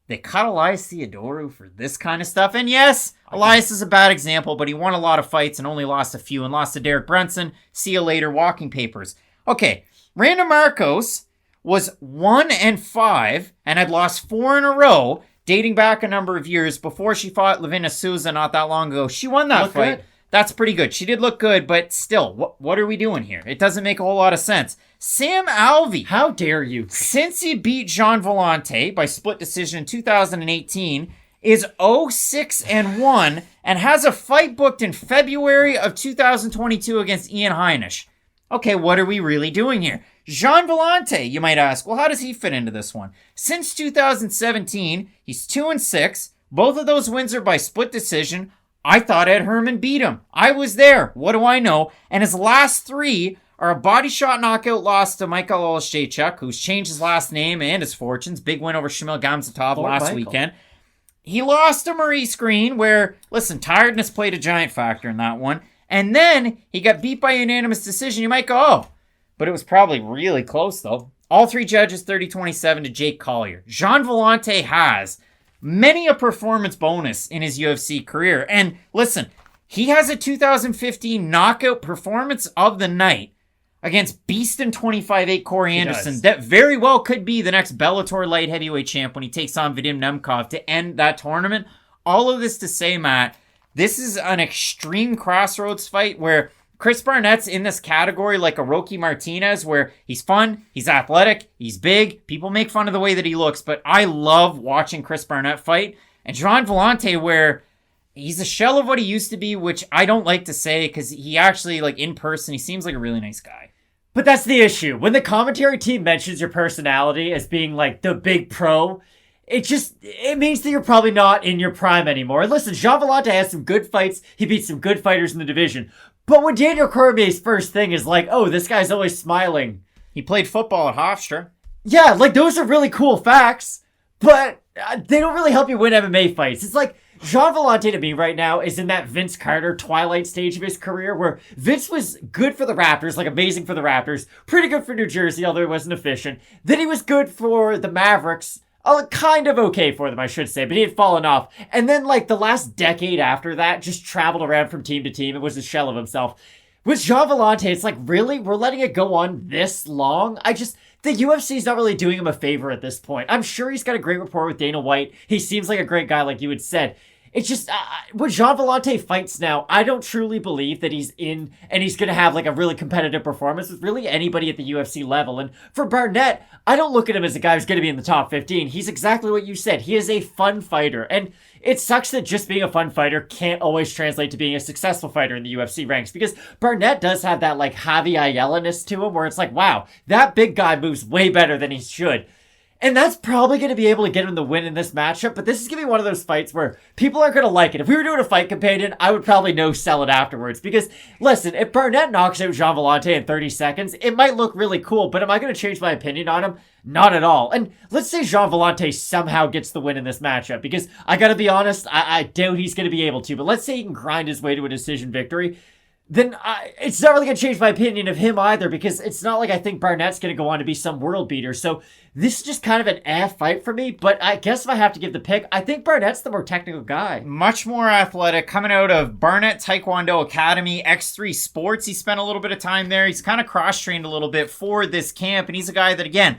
they cut Elias Theodorou for this kind of stuff. And yes, Elias is a bad example, but he won a lot of fights and only lost a few and lost to Derek Brunson. See you later, walking papers. Okay, Randa Marcos was 1-5 and had lost 4 in a row, dating back a number of years before she fought Lavina Souza not that long ago. She won that fight. Good. That's pretty good. She did look good, but still, what are we doing here? It doesn't make a whole lot of sense. Sam Alvey. How dare you? Since he beat Jean Villante by split decision in 2018, is 0-6-1 and has a fight booked in February of 2022 against Ian Heinisch. Okay, what are we really doing here? Jean Villante, you might ask, well, how does he fit into this one? Since 2017, he's 2-6. Both of those wins are by split decision. I thought Ed Herman beat him. I was there. What do I know? And his last 3 are a body shot knockout loss to Michael Olszewczuk, who's changed his last name and his fortunes. Big win over Shamil Gamzatov last weekend. He lost to Maurice Green, where, listen, tiredness played a giant factor in that one. And then he got beat by unanimous decision. You might go, oh, but it was probably really close, though. All 3 judges, 30-27 to Jake Collier. Jean Villante has many a performance bonus in his UFC career. And listen, he has a 2015 knockout performance of the night against Beastin 25-8 Corey Anderson. That very well could be the next Bellator light heavyweight champ when he takes on Vadim Nemkov to end that tournament. All of this to say, Matt, this is an extreme crossroads fight where Chris Barnett's in this category like a Rocky Martinez, where he's fun, he's athletic, he's big. People make fun of the way that he looks, but I love watching Chris Barnett fight. And Jean Villante, where he's a shell of what he used to be, which I don't like to say because he actually, like, in person, he seems like a really nice guy. But that's the issue. When the commentary team mentions your personality as being like the big pro, it means that you're probably not in your prime anymore. Listen, Jean Villante has some good fights. He beat some good fighters in the division. But when Daniel Cormier's first thing is like, oh, this guy's always smiling. He played football at Hofstra. Yeah, like those are really cool facts, but they don't really help you win MMA fights. It's like Jean Villante to me right now is in that Vince Carter twilight stage of his career where Vince was good for the Raptors, like amazing for the Raptors, pretty good for New Jersey, although he wasn't efficient. Then he was good for the Mavericks. Kind of okay for them, I should say, but he had fallen off. And then, like, the last decade after that, just traveled around from team to team. It was a shell of himself. With Jean Villante, it's like, really? We're letting it go on this long? The UFC's not really doing him a favor at this point. I'm sure he's got a great rapport with Dana White. He seems like a great guy, like you had said. It's just, when Jean Villante fights now, I don't truly believe that he's in and he's going to have like a really competitive performance with really anybody at the UFC level. And for Barnett, I don't look at him as a guy who's going to be in the top 15. He's exactly what you said. He is a fun fighter. And it sucks that just being a fun fighter can't always translate to being a successful fighter in the UFC ranks, because Barnett does have that like Javi Ayala-ness to him where it's like, wow, that big guy moves way better than he should. And that's probably going to be able to get him the win in this matchup, but this is going to be one of those fights where people aren't going to like it. If we were doing a fight companion, I would probably no-sell it afterwards, because, listen, if Barnett knocks out Jean Villante in 30 seconds, it might look really cool, but am I going to change my opinion on him? Not at all. And let's say Jean Villante somehow gets the win in this matchup, because I got to be honest, I doubt he's going to be able to, but let's say he can grind his way to a decision victory. Then it's not really going to change my opinion of him either, because it's not like I think Barnett's going to go on to be some world beater. So this is just kind of an fight for me, but I guess if I have to give the pick, I think Barnett's the more technical guy. Much more athletic, coming out of Barnett Taekwondo Academy, X3 Sports. He spent a little bit of time there. He's kind of cross-trained a little bit for this camp, and he's a guy that, again,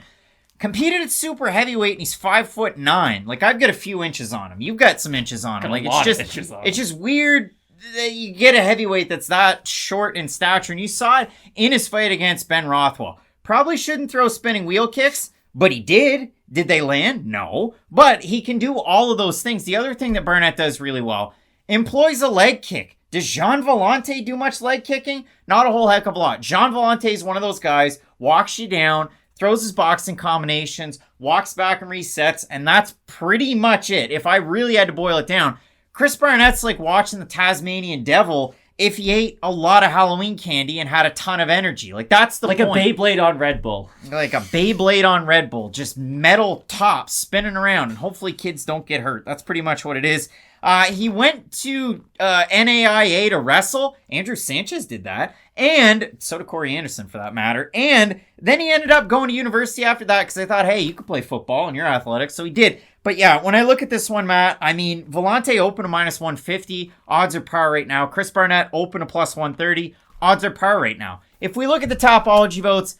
competed at super heavyweight, and he's 5'9". Like, I've got a few inches on him. You've got some inches on him. Like, it's just weird that you get a heavyweight that's that short in stature, and you saw it in his fight against Ben Rothwell. Probably shouldn't throw spinning wheel kicks, but he did. Did they land? No. But he can do all of those things. The other thing that Barnett does really well, employs a leg kick. Does Jean Villante do much leg kicking? Not a whole heck of a lot. Jean Villante is one of those guys, walks you down, throws his boxing combinations, walks back and resets, and that's pretty much it. If I really had to boil it down, Chris Barnett's like watching the Tasmanian Devil if he ate a lot of Halloween candy and had a ton of energy. Like, that's the point. Like a Beyblade on Red Bull. Like a Beyblade on Red Bull. Just metal tops spinning around, and hopefully kids don't get hurt. That's pretty much what it is. He went to NAIA to wrestle. Andrew Sanchez did that. And so did Corey Anderson, for that matter. And then he ended up going to university after that because they thought, hey, you could play football and you're athletic. So he did. But yeah, when I look at this one, Matt, I mean, Villante open to -150. Odds are par right now. Chris Barnett open to +130. Odds are par right now. If we look at the Topology votes,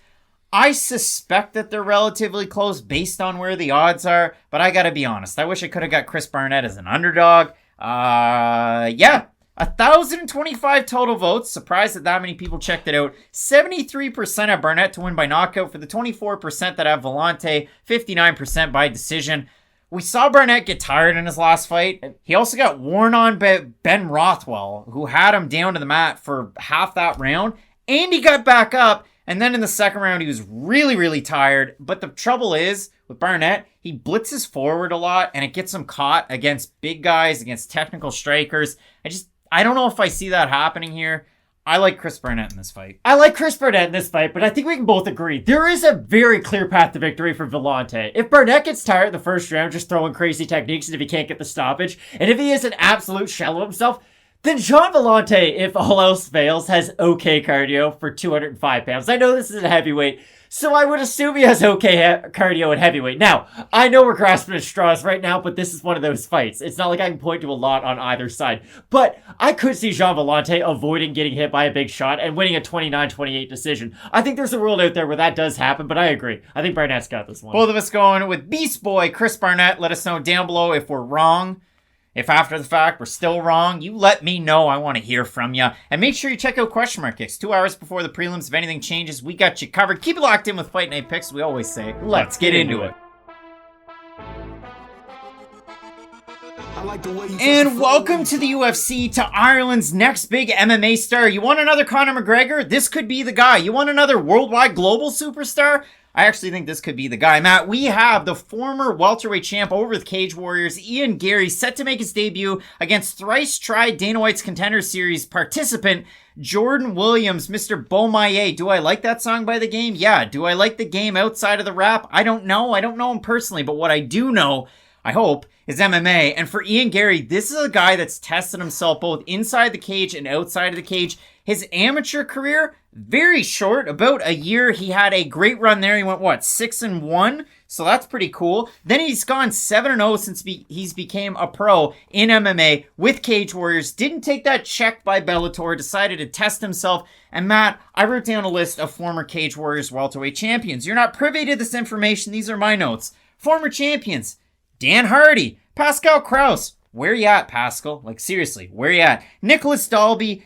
I suspect that they're relatively close based on where the odds are. But I got to be honest. I wish I could have got Chris Barnett as an underdog. Yeah. 1,025 total votes. Surprised that many people checked it out. 73% have Barnett to win by knockout. For the 24% that have Villante, 59% by decision. We saw Barnett get tired in his last fight. He also got worn on by Ben Rothwell, who had him down to the mat for half that round. And he got back up. And then in the second round, he was really, really tired. But the trouble is, with Barnett, he blitzes forward a lot, and it gets him caught against big guys, against technical strikers. I don't know if I see that happening here. I like Chris Barnett in this fight. I like Chris Barnett in this fight, but I think we can both agree there is a very clear path to victory for Villante. If Barnett gets tired in the first round just throwing crazy techniques and if he can't get the stoppage, and if he is an absolute shell of himself, then Jean Villante, if all else fails, has okay cardio for 205 pounds. I know this is a heavyweight, so I would assume he has okay cardio at heavyweight. Now, I know we're grasping at straws right now, but this is one of those fights. It's not like I can point to a lot on either side. But I could see Jean Villante avoiding getting hit by a big shot and winning a 29-28 decision. I think there's a world out there where that does happen, but I agree. I think Barnett's got this one. Both of us going with Beast Boy Chris Barnett. Let us know down below if we're wrong. If after the fact we're still wrong, you let me know. I want to hear from you. And make sure you check out Question Mark Kicks 2 hours before the prelims. If anything changes, we got you covered. Keep it locked in with Fight Night Picks. We always say, let's get into it. And welcome to the UFC, to Ireland's next big MMA star. You want another Conor McGregor? This could be the guy. You want another worldwide global superstar? I actually think this could be the guy. Matt, we have the former welterweight champ over with Cage Warriors, Ian Garry, set to make his debut against thrice-tried Dana White's Contender Series participant, Jordan Williams, Mr. Beaumaye. Do I like that song by The Game? Yeah. Do I like The Game outside of the rap? I don't know. I don't know him personally, but what I do know, I hope, is MMA. And for Ian Garry, this is a guy that's tested himself both inside the cage and outside of the cage. His amateur career, very short, about a year. He had a great run there. He went, 6-1? So that's pretty cool. Then he's gone 7-0 since he's became a pro in MMA with Cage Warriors. Didn't take that check by Bellator, decided to test himself. And Matt, I wrote down a list of former Cage Warriors welterweight champions. You're not privy to this information. These are my notes. Former champions: Dan Hardy, Pascal Kraus. Where you at, Pascal? Like, seriously, where you at? Nicholas Dalby,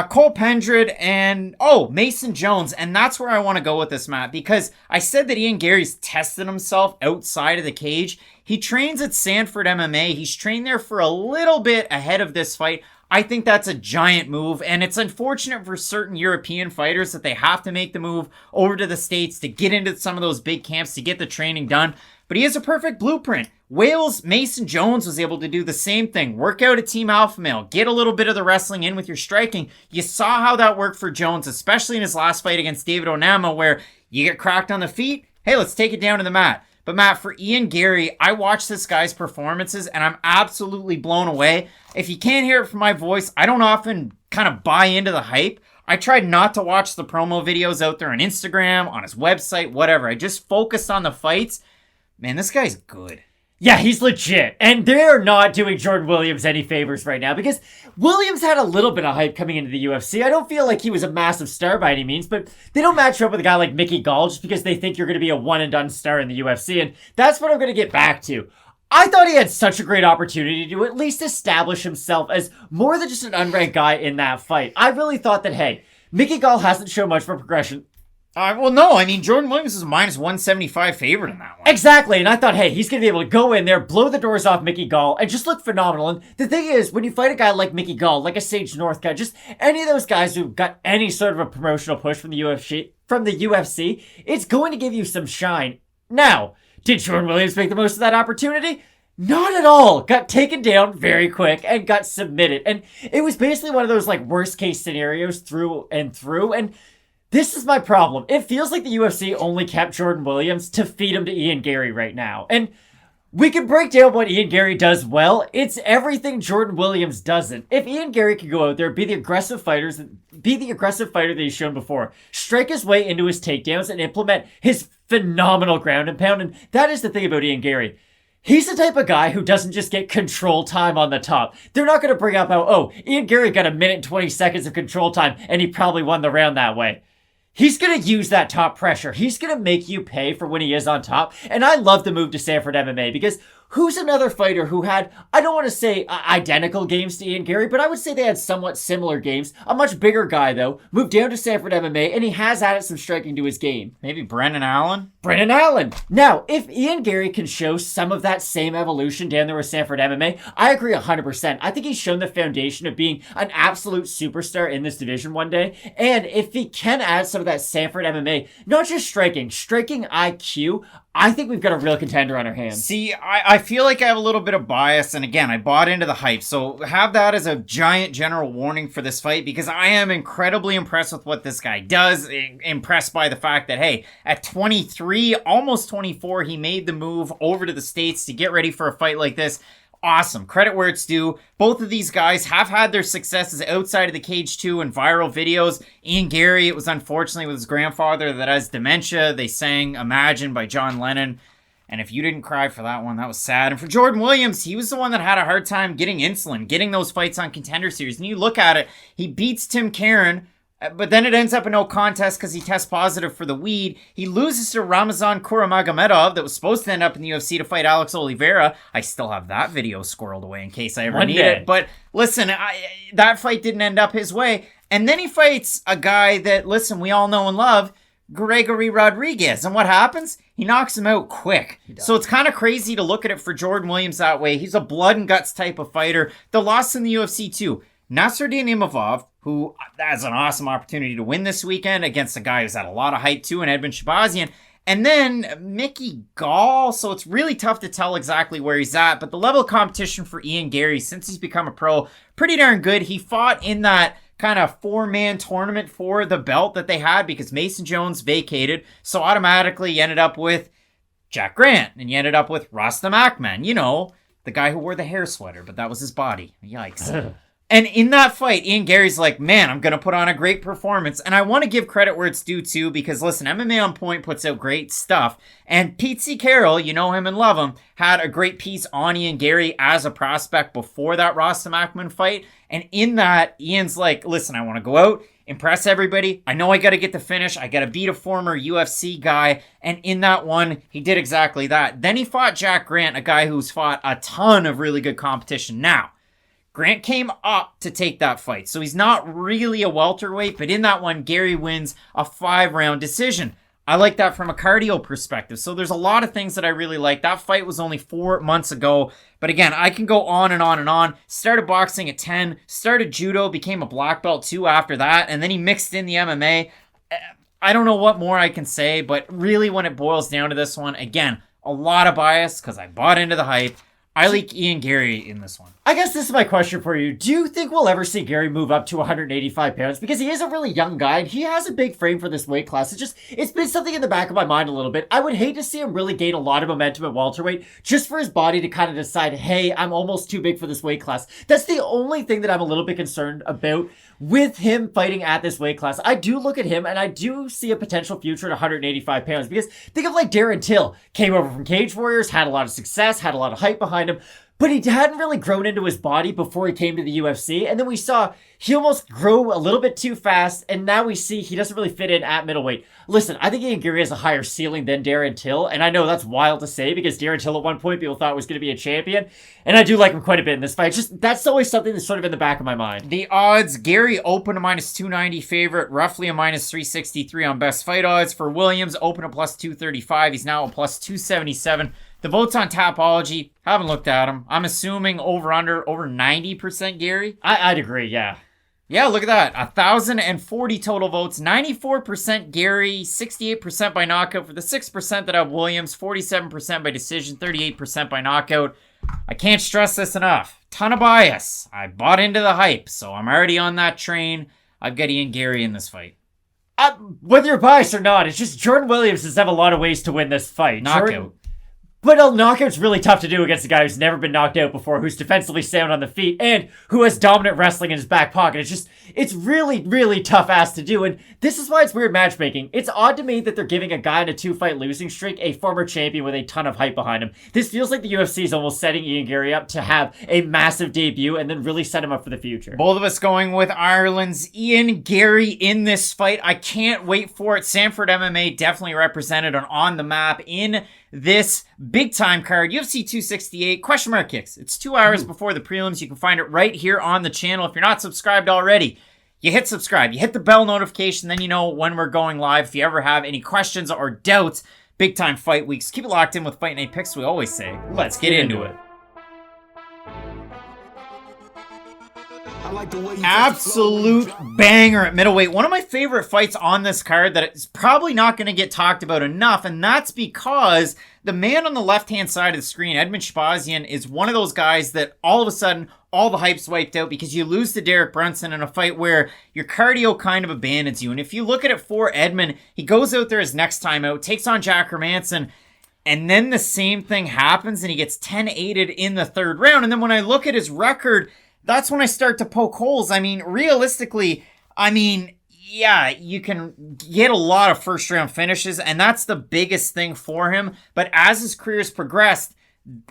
Cole Pendred, and, Mason Jones. And that's where I want to go with this, Matt, because I said that Ian Garry's tested himself outside of the cage. He trains at Sanford MMA. He's trained there for a little bit ahead of this fight. I think that's a giant move, and it's unfortunate for certain European fighters that they have to make the move over to the States to get into some of those big camps to get the training done. But he has a perfect blueprint. Wales Mason Jones was able to do the same thing. Work out a Team Alpha Male. Get a little bit of the wrestling in with your striking. You saw how that worked for Jones, especially in his last fight against David Onama, where you get cracked on the feet. Hey, let's take it down to the mat. But Matt, for Ian Garry, I watched this guy's performances and I'm absolutely blown away. If you can't hear it from my voice, I don't often kind of buy into the hype. I tried not to watch the promo videos out there on Instagram, on his website, whatever. I just focused on the fights. Man, this guy's good. Yeah, he's legit. And they're not doing Jordan Williams any favors right now because Williams had a little bit of hype coming into the UFC. I don't feel like he was a massive star by any means, but they don't match up with a guy like Mickey Gall just because they think you're going to be a one-and-done star in the UFC, and that's what I'm going to get back to. I thought he had such a great opportunity to at least establish himself as more than just an unranked guy in that fight. I really thought that, hey, Mickey Gall hasn't shown much for progression. Jordan Williams is a minus 175 favorite in that one. Exactly, and I thought, hey, he's going to be able to go in there, blow the doors off Mickey Gall, and just look phenomenal. And the thing is, when you fight a guy like Mickey Gall, like a Sage North guy, just any of those guys who got any sort of a promotional push from the UFC, it's going to give you some shine. Now, did Jordan Williams make the most of that opportunity? Not at all. Got taken down very quick and got submitted. And it was basically one of those like worst case scenarios through and through. And this is my problem. It feels like the UFC only kept Jordan Williams to feed him to Ian Garry right now. And we can break down what Ian Garry does well. It's everything Jordan Williams doesn't. If Ian Garry could go out there, be the aggressive fighter that he's shown before, strike his way into his takedowns and implement his phenomenal ground and pound. And that is the thing about Ian Garry. He's the type of guy who doesn't just get control time on the top. They're not going to bring up how, Ian Garry got 1 minute and 20 seconds of control time and he probably won the round that way. He's going to use that top pressure. He's going to make you pay for when he is on top. And I love the move to Sanford MMA because Who's another fighter who had, I don't want to say identical games to Ian Garry, but I would say they had somewhat similar games. A much bigger guy, though, moved down to Sanford MMA, and he has added some striking to his game. Maybe Brendan Allan? Brendan Allan. Now, if Ian Garry can show some of that same evolution down there with Sanford MMA, I agree 100%. I think he's shown the foundation of being an absolute superstar in this division one day. And if he can add some of that Sanford MMA, not just striking IQ, I think we've got a real contender on our hands. See, I feel like I have a little bit of bias, and again, I bought into the hype, so have that as a giant general warning for this fight, because I am incredibly impressed with what this guy does, impressed by the fact that, hey, at 23, almost 24, he made the move over to the States to get ready for a fight like this. Awesome. Credit where it's due. Both of these guys have had their successes outside of the cage too in viral videos. Ian Garry, it was unfortunately with his grandfather that has dementia. They sang Imagine by John Lennon. And if you didn't cry for that one, that was sad. And for Jordan Williams, he was the one that had a hard time getting insulin, getting those fights on Contender Series. And you look at it, he beats Tim Karen, but then it ends up a no contest because he tests positive for the weed. He loses to Ramazan Kuramagomedov that was supposed to end up in the UFC to fight Alex Oliveira. I still have that video squirreled away in case I ever need it. But listen, that fight didn't end up his way. And then he fights a guy that, listen, we all know and love, Gregory Rodriguez. And what happens? He knocks him out quick. So it's kind of crazy to look at it for Jordan Williams that way. He's a blood and guts type of fighter. The loss in the UFC too. Nassourdine Imavov, who has an awesome opportunity to win this weekend against a guy who's had a lot of hype too, in Edmen Shahbazyan. And then Mickey Gall, so it's really tough to tell exactly where he's at, but the level of competition for Ian Garry since he's become a pro, pretty darn good. He fought in that kind of 4-man tournament for the belt that they had because Mason Jones vacated, so automatically you ended up with Jack Grant, and you ended up with Rostam Akman, you know, the guy who wore the hair sweater, but that was his body. Yikes. And in that fight, Ian Garry's like, man, I'm going to put on a great performance. And I want to give credit where it's due, too, because, listen, MMA On Point puts out great stuff. And Pete C. Carroll, you know him and love him, had a great piece on Ian Garry as a prospect before that Rostam Akman fight. And in that, Ian's like, listen, I want to go out, impress everybody. I know I got to get the finish. I got to beat a former UFC guy. And in that one, he did exactly that. Then he fought Jack Grant, a guy who's fought a ton of really good competition. Now, Grant came up to take that fight, so he's not really a welterweight, but in that one, Garry wins a 5-round decision. I like that from a cardio perspective, so there's a lot of things that I really like. That fight was only 4 months ago, but again, I can go on and on and on. Started boxing at 10, started judo, became a black belt too after that, and then he mixed in the MMA. I don't know what more I can say, but really when it boils down to this one, again, a lot of bias because I bought into the hype. I like Ian Garry in this one. I guess this is my question for you. Do you think we'll ever see Garry move up to 185 pounds? Because he is a really young guy, and he has a big frame for this weight class. It's been something in the back of my mind a little bit. I would hate to see him really gain a lot of momentum at welterweight, just for his body to kind of decide, hey, I'm almost too big for this weight class. That's the only thing that I'm a little bit concerned about with him fighting at this weight class. I do look at him, and I do see a potential future at 185 pounds, because think of like Darren Till, came over from Cage Warriors, had a lot of success, had a lot of hype behind him, but he hadn't really grown into his body before he came to the UFC. And then we saw he almost grew a little bit too fast. And now we see he doesn't really fit in at middleweight. Listen, I think Ian Garry has a higher ceiling than Darren Till. And I know that's wild to say because Darren Till at one point people thought was going to be a champion. And I do like him quite a bit in this fight. Just that's always something that's sort of in the back of my mind. The odds, Garry open a -290 favorite, roughly a -363 on best fight odds. For Williams, open a +235. He's now a +277. The votes on Tapology, haven't looked at them. I'm assuming over 90% Garry. I'd agree, yeah. Yeah, look at that. 1,040 total votes. 94% Garry, 68% by knockout for the 6% that have Williams, 47% by decision, 38% by knockout. I can't stress this enough. Ton of bias. I bought into the hype, so I'm already on that train. I've got Ian Garry in this fight. Whether you're biased or not, it's just Jordan Williams does have a lot of ways to win this fight. Knockout. But a knockout's really tough to do against a guy who's never been knocked out before, who's defensively sound on the feet, and who has dominant wrestling in his back pocket. It's really, really tough ass to do, and this is why it's weird matchmaking. It's odd to me that they're giving a guy in a 2-fight losing streak a former champion with a ton of hype behind him. This feels like the UFC is almost setting Ian Garry up to have a massive debut and then really set him up for the future. Both of us going with Ireland's Ian Garry in this fight. I can't wait for it. Sanford MMA definitely represented on the map in this big-time card, UFC 268, question mark kicks. It's 2 hours before the prelims. You can find it right here on the channel. If you're not subscribed already, you hit subscribe. You hit the bell notification, then you know when we're going live. If you ever have any questions or doubts, big-time fight weeks, keep it locked in with Fight Night Picks. We always say, let's get into it. Absolute banger at middleweight. One of my favorite fights on this card that is probably not going to get talked about enough, and that's because the man on the left-hand side of the screen, Edmen Shahbazyan, is one of those guys that all of a sudden all the hype's wiped out because you lose to Derek Brunson in a fight where your cardio kind of abandons you. And if you look at it for Edmen, he goes out there his next time out, takes on Jack Hermansson, and then the same thing happens and he gets 10-8'd in the third round. And then when I look at his record, that's when I start to poke holes. I mean, realistically, yeah, you can get a lot of first round finishes, and that's the biggest thing for him. But as his career has progressed,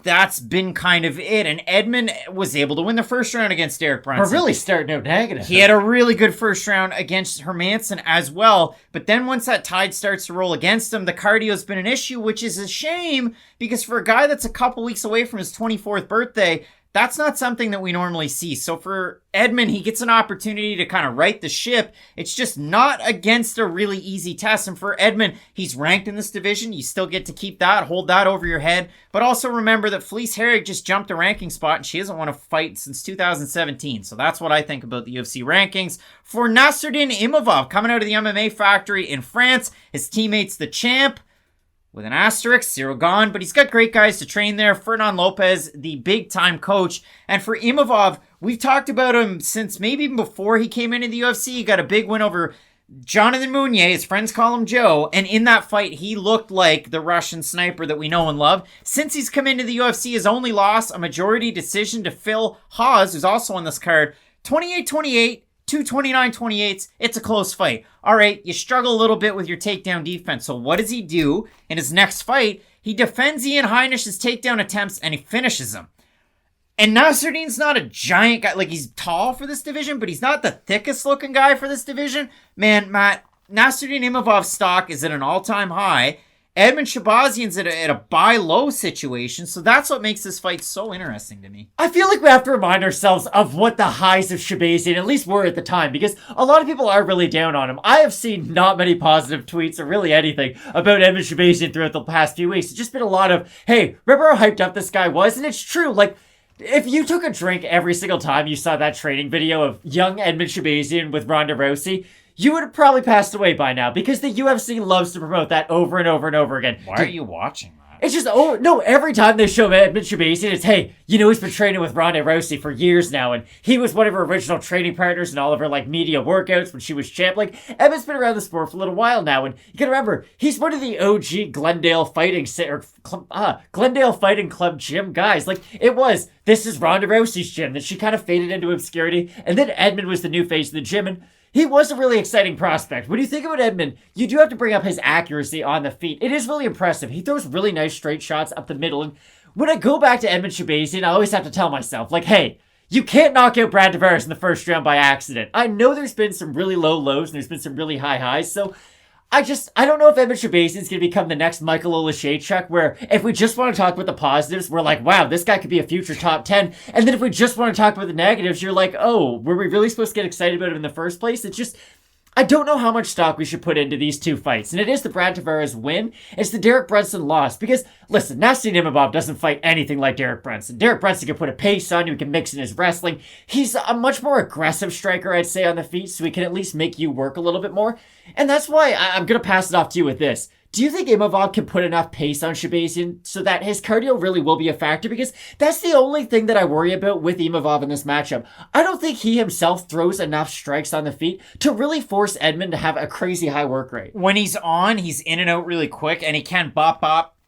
that's been kind of it. And Edmen was able to win the first round against Derek Brunson. But really starting out negative. He had a really good first round against Hermansson as well. But then once that tide starts to roll against him, the cardio's been an issue, which is a shame because for a guy that's a couple weeks away from his 24th birthday, that's not something that we normally see. So for Edmen, he gets an opportunity to kind of right the ship. It's just not against a really easy test. And for Edmen, he's ranked in this division. You still get to keep that, hold that over your head. But also remember that Felice Herrig just jumped a ranking spot and she hasn't won a fight since 2017. So that's what I think about the UFC rankings. For Nassourdine Imavov, coming out of the MMA factory in France, his teammate's the champ. With an asterisk, Cyril gone, but he's got great guys to train there. Fernand Lopez, the big-time coach. And for Imavov, we've talked about him since maybe even before he came into the UFC. He got a big win over Jonathan Mounier. His friends call him Joe. And in that fight, he looked like the Russian sniper that we know and love. Since he's come into the UFC, his only loss, a majority decision to Phil Hawes, who's also on this card. 28-28. 229-28. It's a close fight. All right, you struggle a little bit with your takedown defense. So what does he do in his next fight? He defends Ian Heinish's takedown attempts and he finishes him. And Nassourdine's not a giant guy. Like, he's tall for this division, but he's not the thickest looking guy for this division. Man, Matt, Nassourdine Imavov's stock is at an all-time high. Edmen Shahbazyan's at a buy low situation, so that's what makes this fight so interesting to me. I feel like we have to remind ourselves of what the highs of Shahbazyan at least were at the time, because a lot of people are really down on him. I have seen not many positive tweets or really anything about Edmen Shahbazyan throughout the past few weeks. It's just been a lot of, hey, remember how hyped up this guy was? And it's true, like, if you took a drink every single time you saw that training video of young Edmen Shahbazyan with Ronda Rousey, you would have probably passed away by now because the UFC loves to promote that over and over and over again. Why are you watching that? It's just, oh, no, every time they show Edmen Shahbazyan, it's, hey, you know, he's been training with Ronda Rousey for years now, and he was one of her original training partners in all of her, like, media workouts when she was champ. Like, Edmen's been around the sport for a little while now, and you gotta remember, he's one of the OG Glendale Fighting Club gym guys. Like, this is Ronda Rousey's gym, then she kind of faded into obscurity, and then Edmen was the new face of the gym, and he was a really exciting prospect. When you think about Edmen, you do have to bring up his accuracy on the feet. It is really impressive. He throws really nice straight shots up the middle. And when I go back to Edmen Shahbazyan, I always have to tell myself, like, hey, you can't knock out Brad Tavares in the first round by accident. I know there's been some really low lows and there's been some really high highs. So I don't know if Edmen Shahbazyan is going to become the next Michael Olashechuk, where if we just want to talk about the positives, we're like, wow, this guy could be a future top 10. And then if we just want to talk about the negatives, you're like, oh, were we really supposed to get excited about him in the first place? It's just, I don't know how much stock we should put into these two fights. And it is the Brad Tavares win. It's the Derek Brunson loss. Because, listen, Nassourdine Imavov doesn't fight anything like Derek Brunson. Derek Brunson can put a pace on you. He can mix in his wrestling. He's a much more aggressive striker, I'd say, on the feet. So he can at least make you work a little bit more. And that's why I'm going to pass it off to you with this. Do you think Imavov can put enough pace on Shahbazyan so that his cardio really will be a factor? Because that's the only thing that I worry about with Imavov in this matchup. I don't think he himself throws enough strikes on the feet to really force Edmen to have a crazy high work rate. When he's on, he's in and out really quick, and he can bop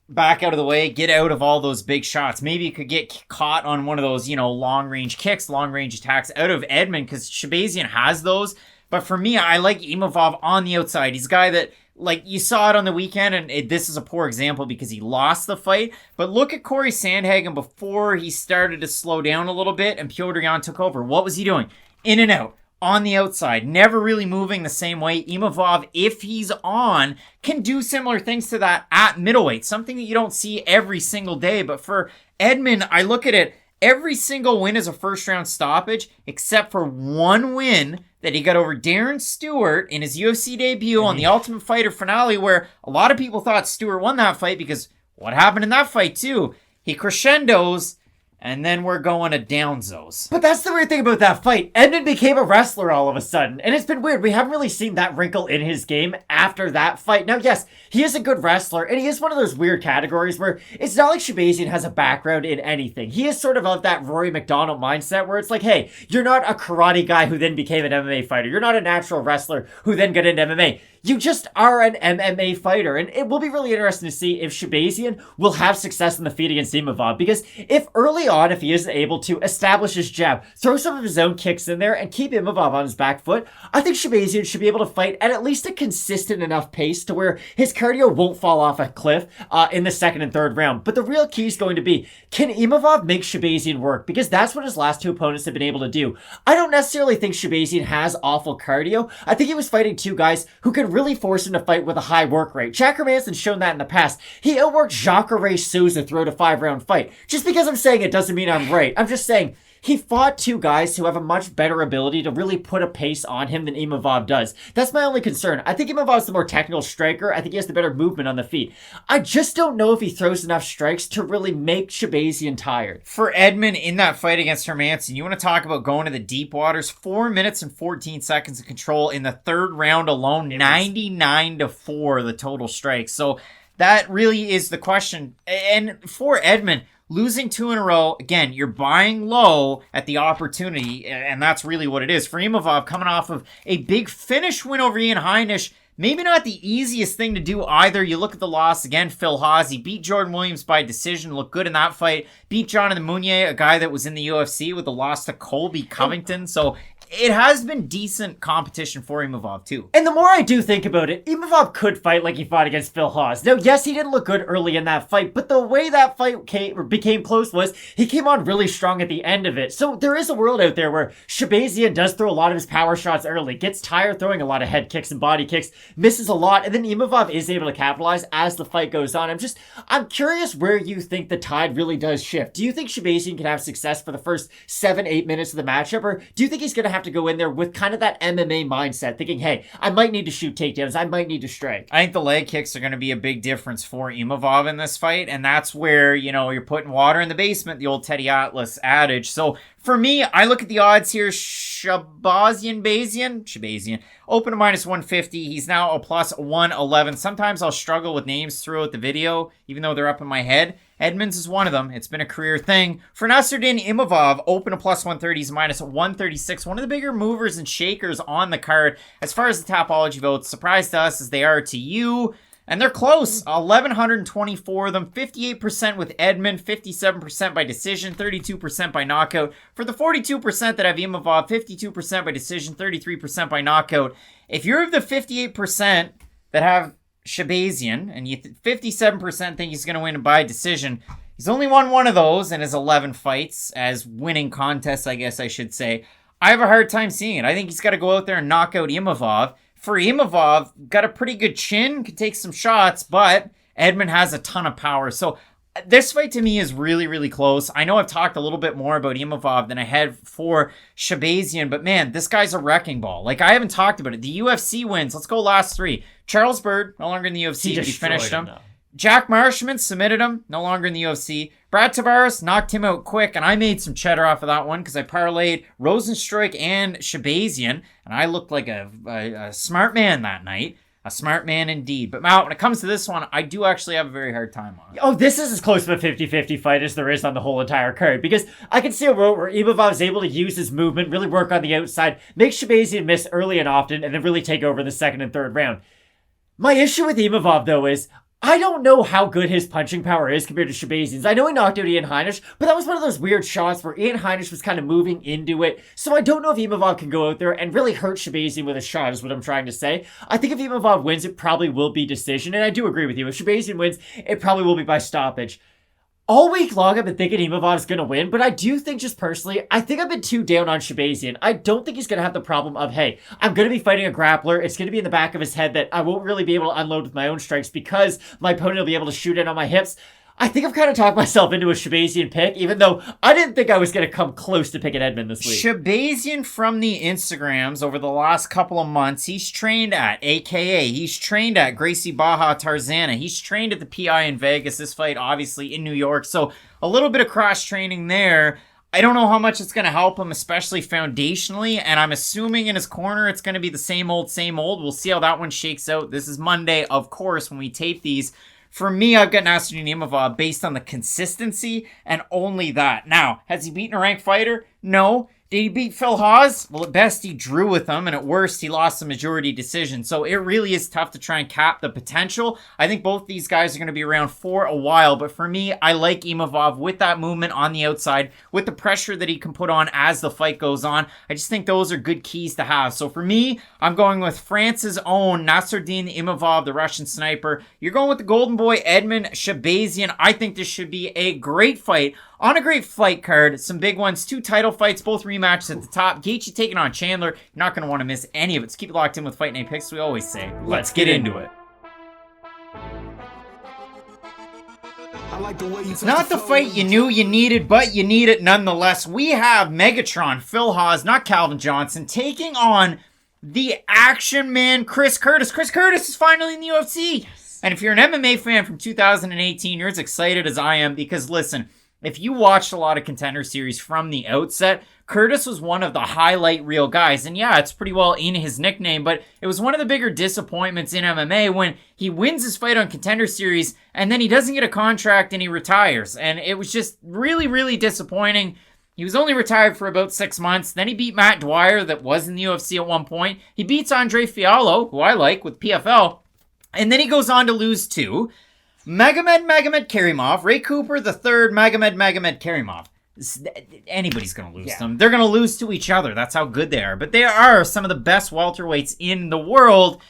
back out of the way, get out of all those big shots. Maybe you could get caught on one of those, long-range kicks, long-range attacks out of Edmen, because Shahbazyan has those. But for me, I like Imavov on the outside. He's a guy that, like, you saw it on the weekend, and this is a poor example because he lost the fight. But look at Corey Sandhagen before he started to slow down a little bit and Petr Yan took over. What was he doing? In and out. on the outside, never really moving the same way. Imavov, if he's on, can do similar things to that at middleweight, something that you don't see every single day. But for Edmen, I look at it, every single win is a first-round stoppage, except for one win that he got over Darren Stewart in his UFC debut on the Ultimate Fighter finale, where a lot of people thought Stewart won that fight because what happened in that fight, too? He crescendos, and then we're going to downzos. But that's the weird thing about that fight. Edmen became a wrestler all of a sudden. And it's been weird. We haven't really seen that wrinkle in his game after that fight. Now, yes, he is a good wrestler. And he is one of those weird categories where it's not like Shahbazyan has a background in anything. He is sort of that Rory McDonald mindset where it's like, hey, you're not a karate guy who then became an MMA fighter. You're not a natural wrestler who then got into MMA. You just are an MMA fighter, and it will be really interesting to see if Shahbazyan will have success in the feed against Imavov, because if early on, if he isn't able to establish his jab, throw some of his own kicks in there, and keep Imavov on his back foot, I think Shahbazyan should be able to fight at least a consistent enough pace to where his cardio won't fall off a cliff in the second and third round. But the real key is going to be, can Imavov make Shahbazyan work? Because that's what his last two opponents have been able to do. I don't necessarily think Shahbazyan has awful cardio. I think he was fighting two guys who could really force him to fight with a high work rate. Jack Hermansson's shown that in the past. He outworked Jacare Souza throughout a 5-round fight. Just because I'm saying it doesn't mean I'm right. I'm just saying he fought two guys who have a much better ability to really put a pace on him than Imavov does. That's my only concern. I think Imavov's the more technical striker. I think he has the better movement on the feet. I just don't know if he throws enough strikes to really make Shahbazyan tired. For Edmen in that fight against Hermansson, you want to talk about going to the deep waters? 4 minutes and 14 seconds of control in the third round alone, 99-4 the total strikes. So that really is the question. And for Edmen, losing 2 in a row, again, you're buying low at the opportunity, and that's really what it is. For Imavov, coming off of a big finish win over Ian Heinisch, maybe not the easiest thing to do either. You look at the loss, again, Phil Hawes, he beat Jordan Williams by decision, looked good in that fight, beat Jonathan Mounier, a guy that was in the UFC with a loss to Colby Covington, so it has been decent competition for Imavov, too. And the more I do think about it, Imavov could fight like he fought against Phil Hawes. Now, yes, he didn't look good early in that fight, but the way that fight became close was he came on really strong at the end of it. So there is a world out there where Shahbazyan does throw a lot of his power shots early, gets tired throwing a lot of head kicks and body kicks, misses a lot, and then Imavov is able to capitalize as the fight goes on. I'm curious where you think the tide really does shift. Do you think Shahbazyan can have success for the first 7-8 minutes of the matchup, or do you think he's going to have to go in there with kind of that MMA mindset, thinking, hey, I might need to shoot takedowns, I might need to strike? I think the leg kicks are going to be a big difference for Imavov in this fight, and that's where, you're putting water in the basement, the old Teddy Atlas adage. So for me, I look at the odds here. Shahbazyan, open to -150. He's now a +111. Sometimes I'll struggle with names throughout the video, even though they're up in my head. Edmonds is one of them. It's been a career thing. For Nassourdine Imavov, open to +130. He's -136. One of the bigger movers and shakers on the card. As far as the Tapology votes, surprise to us as they are to you. And they're close. 1,124 of them. 58% with Edmen, 57% by decision, 32% by knockout. For the 42% that have Imavov, 52% by decision, 33% by knockout. If you're of the 58% that have Shahbazyan, and you 57% think he's going to win by decision, he's only won one of those in his 11 fights as winning contests, I guess I should say. I have a hard time seeing it. I think he's got to go out there and knock out Imavov. For Imavov, got a pretty good chin, can take some shots, but Edmen has a ton of power. So this fight to me is really, really close. I know I've talked a little bit more about Imavov than I had for Shahbazyan, but man, this guy's a wrecking ball. Like, I haven't talked about it. The UFC wins. Let's go last 3. Charles Byrd, no longer in the UFC, but he finished him. Jack Marshman submitted him, no longer in the UFC. Brad Tavares knocked him out quick, and I made some cheddar off of that one because I parlayed Rosenstruik and Shahbazyan, and I looked like a smart man that night. A smart man indeed. But Mal, when it comes to this one, I do actually have a very hard time on it. Oh, this is as close of a 50-50 fight as there is on the whole entire card, because I can see a world where Imavov is able to use his movement, really work on the outside, make Shahbazyan miss early and often, and then really take over the second and third round. My issue with Imavov, though, is I don't know how good his punching power is compared to Shahbazyan's. I know he knocked out Ian Heinisch, but that was one of those weird shots where Ian Heinisch was kind of moving into it. So I don't know if Imavov can go out there and really hurt Shahbazyan with a shot, is what I'm trying to say. I think if Imavov wins, it probably will be decision, and I do agree with you. If Shahbazyan wins, it probably will be by stoppage. All week long, I've been thinking Imavov's going to win, but I do think just personally, I think I've been too down on Shahbazyan. I don't think he's going to have the problem of, hey, I'm going to be fighting a grappler. It's going to be in the back of his head that I won't really be able to unload with my own strikes because my opponent will be able to shoot in on my hips. I think I've kind of talked myself into a Shahbazyan pick, even though I didn't think I was going to come close to picking Edmen this week. Shahbazyan from the Instagrams over the last couple of months, he's trained at AKA, he's trained at Gracie Baja Tarzana, he's trained at the PI in Vegas, this fight obviously in New York, so a little bit of cross-training there. I don't know how much it's going to help him, especially foundationally, and I'm assuming in his corner it's going to be the same old, same old. We'll see how that one shakes out. This is Monday, of course, when we tape these. For me, I've got Nassourdine Imavov based on the consistency and only that. Now, has he beaten a ranked fighter? No. Did he beat Phil Hawes? Well, at best, he drew with him, and at worst, he lost the majority decision. So it really is tough to try and cap the potential. I think both these guys are going to be around for a while, but for me, I like Imavov with that movement on the outside, with the pressure that he can put on as the fight goes on. I just think those are good keys to have. So for me, I'm going with France's own Nassourdine Imavov, the Russian sniper. You're going with the golden boy, Edmen Shahbazyan. I think this should be a great fight. On a great fight card, some big ones, 2 title fights, both rematches at the top. Gaethje taking on Chandler. You're not going to want to miss any of it. So keep it locked in with Fight Night Picks. We always say, let's get into it. It's not the fight you knew you needed, but you need it nonetheless. We have Megatron, Phil Hawes, not Calvin Johnson, taking on the action man, Chris Curtis. Chris Curtis is finally in the UFC. Yes. And if you're an MMA fan from 2018, you're as excited as I am because, listen, if you watched a lot of Contender Series from the outset, Curtis was one of the highlight reel guys. And yeah, it's pretty well in his nickname, but it was one of the bigger disappointments in MMA when he wins his fight on Contender Series and then he doesn't get a contract and he retires. And it was just really, really disappointing. He was only retired for about 6 months. Then he beat Matt Dwyer, that was in the UFC at one point. He beats Andre Fiallo, who I like, with PFL. And then he goes on to lose to Magomed Karimov, Ray Cooper the third, Magomed Karimov. Anybody's going to lose them. They're going to lose to each other. That's how good they are. But they are some of the best welterweights in the world.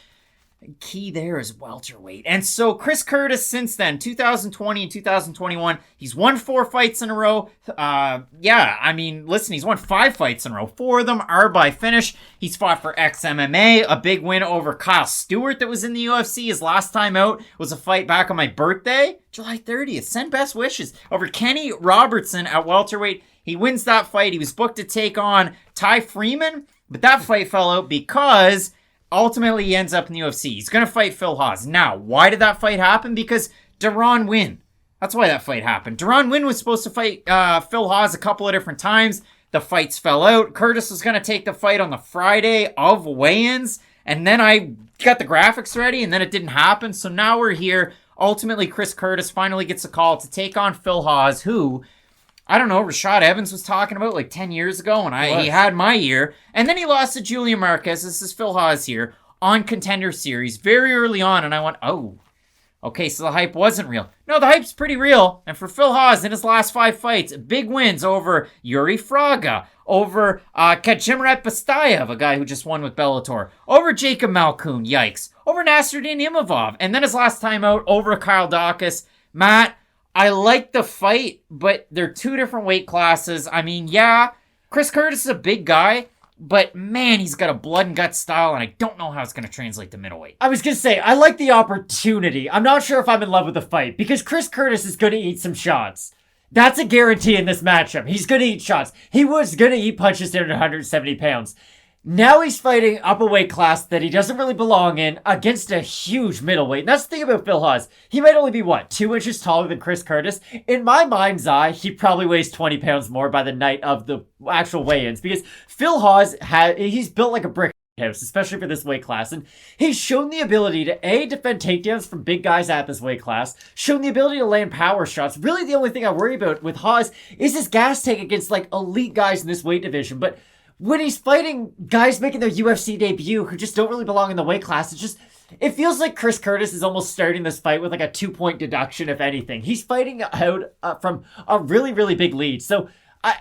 Key there is welterweight. And so Chris Curtis, since then, 2020 and 2021, he's won 4 fights in a row. Listen, he's won 5 fights in a row. 4 of them are by finish. He's fought for ex-MMA, a big win over Kyle Stewart that was in the UFC. His last time out was a fight back on my birthday, July 30th. Send best wishes. Over Kenny Robertson at welterweight. He wins that fight. He was booked to take on Ty Freeman, but that fight fell out because ultimately, he ends up in the UFC. He's going to fight Phil Hawes. Now, why did that fight happen? Because Deron Winn. That's why that fight happened. Deron Winn was supposed to fight Phil Hawes a couple of different times. The fights fell out. Curtis was going to take the fight on the Friday of weigh-ins. And then I got the graphics ready, and then it didn't happen. So now we're here. Ultimately, Chris Curtis finally gets a call to take on Phil Hawes, who, I don't know, Rashad Evans was talking about like 10 years ago, and he had my ear. And then he lost to Julian Marquez. This is Phil Hawes here on Contender Series very early on, and I went, oh, okay, so the hype wasn't real. No, the hype's pretty real. And for Phil Hawes in his last 5 fights, big wins over Yuri Fraga, over Kachimrat Bastayev, a guy who just won with Bellator, over Jacob Malkoun, yikes, over Nassourdine Imavov, and then his last time out over Kyle Dawkins. Matt, I like the fight, but they're 2 different weight classes. I mean, yeah, Chris Curtis is a big guy, but man, he's got a blood and guts style, and I don't know how it's going to translate to middleweight. I was going to say, I like the opportunity. I'm not sure if I'm in love with the fight, because Chris Curtis is going to eat some shots. That's a guarantee in this matchup. He's going to eat shots. He was going to eat punches down at 170 pounds. Now he's fighting up a weight class that he doesn't really belong in against a huge middleweight. And that's the thing about Phil Hawes. He might only be, 2 inches taller than Chris Curtis. In my mind's eye, he probably weighs 20 pounds more by the night of the actual weigh-ins. Because Phil Hawes, he's built like a brick house, especially for this weight class. And he's shown the ability to, defend takedowns from big guys at this weight class. Shown the ability to land power shots. Really, the only thing I worry about with Hawes is his gas tank against, elite guys in this weight division. But when he's fighting guys making their UFC debut who just don't really belong in the weight class, it feels like Chris Curtis is almost starting this fight with a 2-point deduction, if anything. He's fighting out from a really, really big lead. So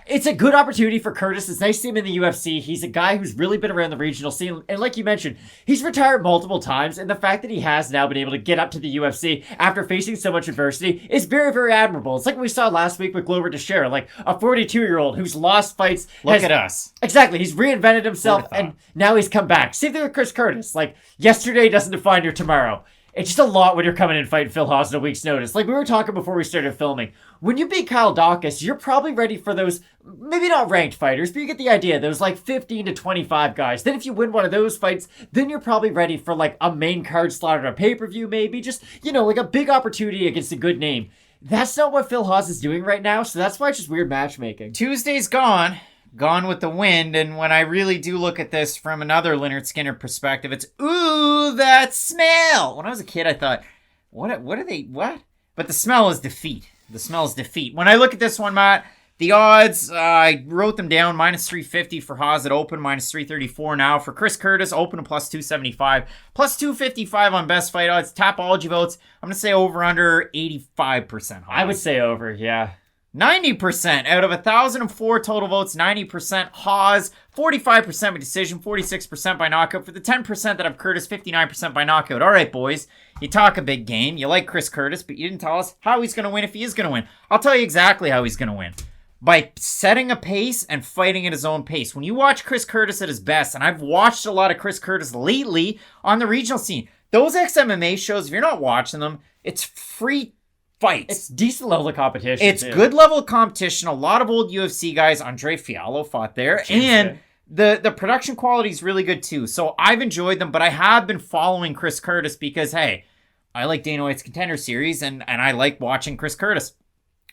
It's a good opportunity for Curtis. It's nice to see him in the UFC. He's a guy who's really been around the regional scene. And like you mentioned, he's retired multiple times. And the fact that he has now been able to get up to the UFC after facing so much adversity is very, very admirable. It's like what we saw last week with Glover Teixeira, like a 42-year-old who's lost fights. Look at us. Exactly. He's reinvented himself and now he's come back. Same thing with Chris Curtis. Like, yesterday doesn't define your tomorrow. It's just a lot when you're coming in fighting Phil Hawes in a week's notice. Like we were talking before we started filming. When you beat Kyle Dawkins, you're probably ready for those, maybe not ranked fighters, but you get the idea. Those like 15 to 25 guys. Then if you win one of those fights, then you're probably ready for like a main card slot or a pay-per-view maybe. Just, like a big opportunity against a good name. That's not what Phil Hawes is doing right now, so that's why it's just weird matchmaking. Tuesday's gone with the wind, and when I really do look at this from another Leonard Skinner perspective, it's, ooh, that smell! When I was a kid, I thought, what are they? But the smell is defeat. The smell is defeat. When I look at this one, Matt, the odds, I wrote them down, minus 350 for Hawes at open, minus 334 now. For Chris Curtis, open to plus 275, plus 255 on best fight odds. Tapology votes, I'm going to say over under 85% Hawes. I would say over, yeah. 90% out of 1,004 total votes, 90% Hawes, 45% by decision, 46% by knockout. For the 10% that have Curtis, 59% by knockout. All right, boys, you talk a big game. You like Chris Curtis, but you didn't tell us how he's going to win if he is going to win. I'll tell you exactly how he's going to win. By setting a pace and fighting at his own pace. When you watch Chris Curtis at his best, and I've watched a lot of Chris Curtis lately on the regional scene, those ex-MMA shows, if you're not watching them, it's free fights. It's decent level of competition. It's good level of competition. A lot of old UFC guys. Andre Fiallo fought there. And the production quality is really good too. So I've enjoyed them, but I have been following Chris Curtis because, hey, I like Dana White's Contender Series and I like watching Chris Curtis.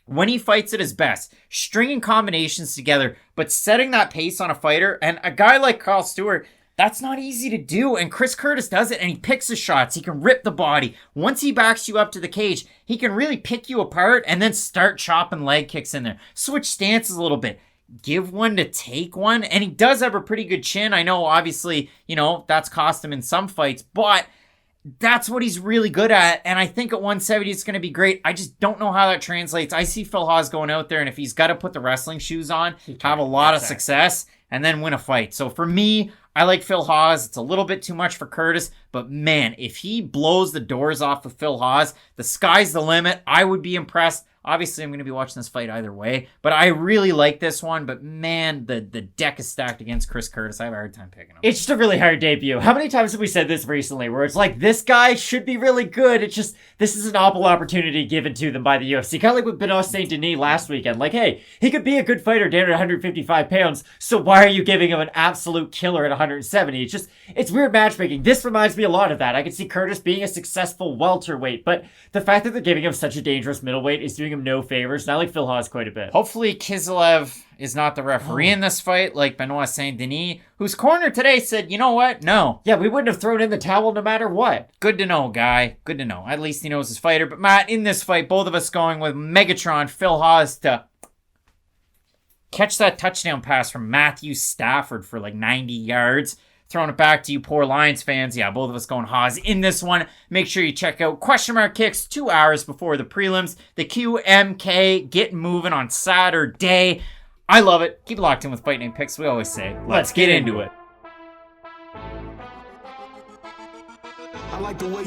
When he fights at his best, stringing combinations together, but setting that pace on a fighter, and a guy like Carl Stewart, that's not easy to do, and Chris Curtis does it, and he picks his shots. He can rip the body. Once he backs you up to the cage, he can really pick you apart and then start chopping leg kicks in there. Switch stances a little bit. Give one to take one, and he does have a pretty good chin. I know, obviously, that's cost him in some fights, but that's what he's really good at, and I think at 170 it's going to be great. I just don't know how that translates. I see Phil Hawes going out there, and if he's got to put the wrestling shoes on, have a lot of success, and then win a fight. So for me, I like Phil Hawes. It's a little bit too much for Curtis, but man, if he blows the doors off of Phil Hawes, the sky's the limit. I would be impressed. Obviously, I'm going to be watching this fight either way, but I really like this one. But man, the deck is stacked against Chris Curtis. I have a hard time picking him. It's just a really hard debut. How many times have we said this recently where it's like, this guy should be really good. It's just, this is an awful opportunity given to them by the UFC. Kind of like with Benoit Saint Denis last weekend. Like, hey, he could be a good fighter down at 155 pounds, so why are you giving him an absolute killer at 170? It's weird matchmaking. This reminds me a lot of that. I could see Curtis being a successful welterweight, but the fact that they're giving him such a dangerous middleweight is doing him no favors. And I like Phil Hawes quite a bit. Hopefully Kiselev is not the referee in this fight, like Benoit Saint Denis, whose corner today said, you know what? No. Yeah, we wouldn't have thrown in the towel no matter what. Good to know, guy. Good to know. At least he knows his fighter. But Matt, in this fight, both of us going with Megatron Phil Hawes to catch that touchdown pass from Matthew Stafford for like 90 yards. Throwing it back to you poor Lions fans. Yeah, both of us going Hawes in this one. Make sure you check out Question Mark Kicks 2 hours before the prelims. The QMK get moving on Saturday. I love it. Keep locked in with Fight Night Picks. We always say, let's get into it.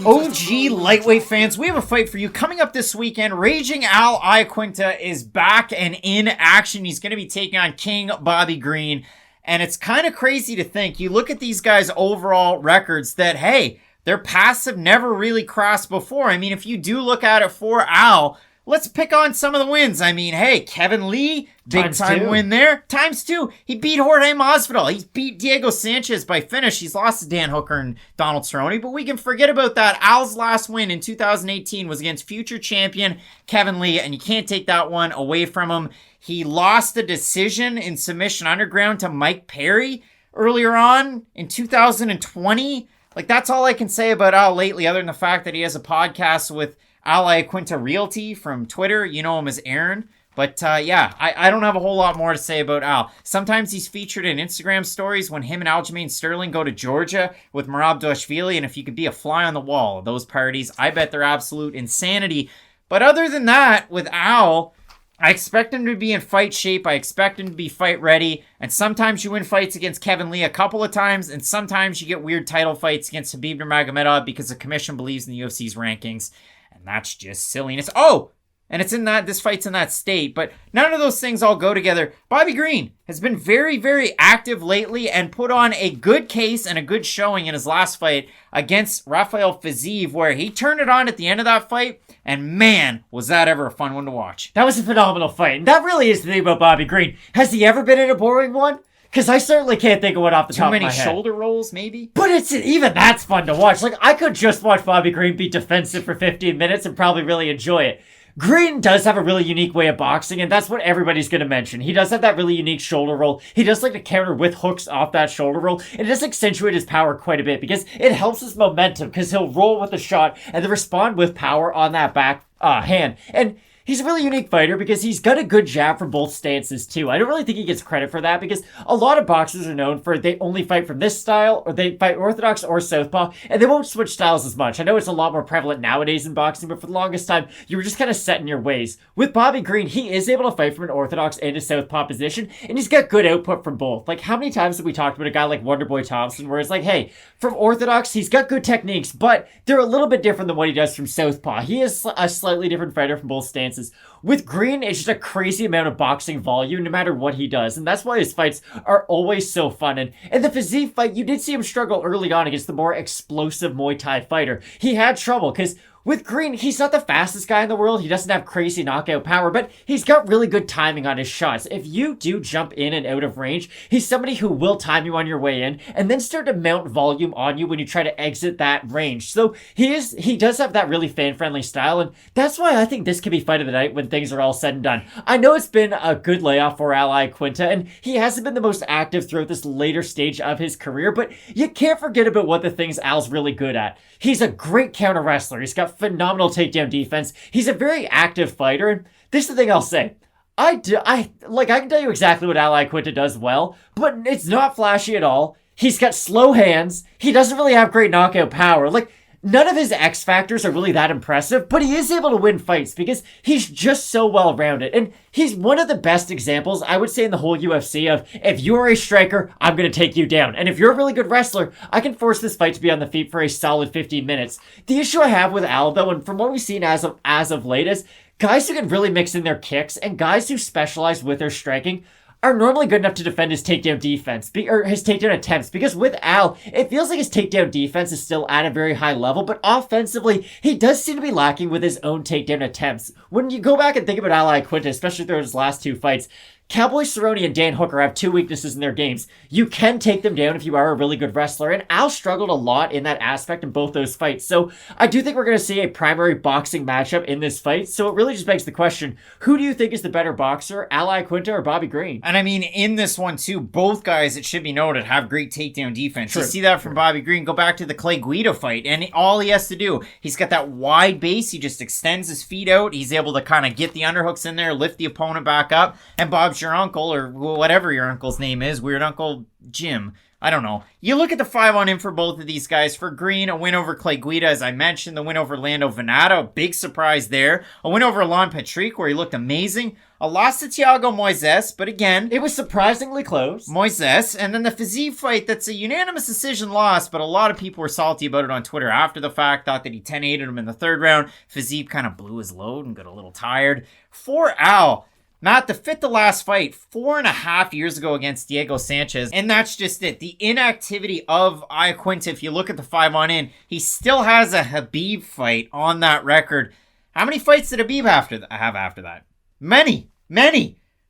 OG lightweight fans, we have a fight for you coming up this weekend. Raging Al Iaquinta is back and in action. He's going to be taking on King Bobby Green. And it's kind of crazy to think, you look at these guys' overall records that, hey, their paths have never really crossed before. I mean, if you do look at it for Al, let's pick on some of the wins. I mean, hey, Kevin Lee, big time win there. ×2. He beat Jorge Masvidal. He's beat Diego Sanchez by finish. He's lost to Dan Hooker and Donald Cerrone, but we can forget about that. Al's last win in 2018 was against future champion Kevin Lee, and you can't take that one away from him. He lost a decision in Submission Underground to Mike Perry earlier on in 2020. Like, that's all I can say about Al lately, other than the fact that he has a podcast with Al Iaquinta Realty from Twitter. You know him as Aaron. But yeah, I don't have a whole lot more to say about Al. Sometimes he's featured in Instagram stories when him and Aljamain Sterling go to Georgia with Merab Dvalishvili. And if you could be a fly on the wall of those parties, I bet they're absolute insanity. But other than that, with Al, I expect him to be in fight shape. I expect him to be fight ready. And sometimes you win fights against Kevin Lee a couple of times, and sometimes you get weird title fights against Khabib Nurmagomedov because the commission believes in the UFC's rankings. And that's just silliness. Oh! And it's in that, this fight's in that state, but none of those things all go together. Bobby Green has been very, very active lately and put on a good case and a good showing in his last fight against Rafael Fiziev, where he turned it on at the end of that fight, and man, was that ever a fun one to watch. That was a phenomenal fight, and that really is the thing about Bobby Green. Has he ever been in a boring one? Because I certainly can't think of one off the top of my head. Too many shoulder rolls, maybe? But it's even that's fun to watch. Like, I could just watch Bobby Green be defensive for 15 minutes and probably really enjoy it. Green does have a really unique way of boxing, and that's what everybody's going to mention. He does have that really unique shoulder roll. He does like to counter with hooks off that shoulder roll, and it does accentuate his power quite a bit because it helps his momentum because he'll roll with a shot and then respond with power on that back hand. And he's a really unique fighter because he's got a good jab from both stances too. I don't really think he gets credit for that because a lot of boxers are known for they only fight from this style or they fight orthodox or southpaw and they won't switch styles as much. I know it's a lot more prevalent nowadays in boxing, but for the longest time, you were just kind of set in your ways. With Bobby Green, he is able to fight from an orthodox and a southpaw position and he's got good output from both. Like how many times have we talked about a guy like Wonderboy Thompson where it's like, hey, from orthodox, he's got good techniques, but they're a little bit different than what he does from southpaw. He is a slightly different fighter from both stances. With Green, it's just a crazy amount of boxing volume no matter what he does, and that's why his fights are always so fun. And in the Fiziev fight, you did see him struggle early on against the more explosive Muay Thai fighter. He had trouble, because with Green, he's not the fastest guy in the world. He doesn't have crazy knockout power, but he's got really good timing on his shots. If you do jump in and out of range, he's somebody who will time you on your way in and then start to mount volume on you when you try to exit that range. So he does have that really fan-friendly style, and that's why I think this could be fight of the night when things are all said and done. I know it's been a good layoff for Al Iaquinta, and he hasn't been the most active throughout this later stage of his career, but you can't forget about what the things Al's really good at. He's a great counter wrestler. He's got phenomenal takedown defense. He's a very active fighter, and this is the thing I'll say. I can tell you exactly what Al Iaquinta does well, but it's not flashy at all. He's got slow hands. He doesn't really have great knockout power. Like, none of his X factors are really that impressive, but he is able to win fights because he's just so well-rounded. And he's one of the best examples, I would say, in the whole UFC of, if you are a striker, I'm going to take you down. And if you're a really good wrestler, I can force this fight to be on the feet for a solid 15 minutes. The issue I have with Al, though, and from what we've seen as of late, is guys who can really mix in their kicks and guys who specialize with their striking are normally good enough to defend his takedown defense, or his takedown attempts, because with Al, it feels like his takedown defense is still at a very high level, but offensively, he does seem to be lacking with his own takedown attempts. When you go back and think about Al Iaquinta, especially through his last two fights, Cowboy Cerrone and Dan Hooker have two weaknesses in their games. You can take them down if you are a really good wrestler, and Al struggled a lot in that aspect in both those fights. So I do think we're going to see a primary boxing matchup in this fight. So it really just begs the question, who do you think is the better boxer, Al Iaquinta or Bobby Green? And I mean, in this one too, both guys, it should be noted, have great takedown defense. True. You see that from Bobby Green. Go back to the Clay Guida fight, and all he has to do, he's got that wide base, he just extends his feet out, he's able to kind of get the underhooks in there, lift the opponent back up, and Bob's your uncle, or whatever your uncle's name is, Weird Uncle Jim. I don't know. You look at the 5-on-in for both of these guys. For Green, a win over Clay Guida, as I mentioned. The win over Lando Venata, a big surprise there. A win over Allan Patrick, where he looked amazing. A loss to Thiago Moises, but again, It was surprisingly close. Moises. And then the Fiziev fight, that's a unanimous decision loss, but a lot of people were salty about it on Twitter after the fact, thought that he 10-8'd him in the third round. Fiziev kind of blew his load and got a little tired. For Al, Matt, the fit the last fight 4.5 years ago against Diego Sanchez, and that's just it. The inactivity of Iaquinta, if you look at the 5-on-in, he still has a Khabib fight on that record. How many fights did Khabib have after that? Many,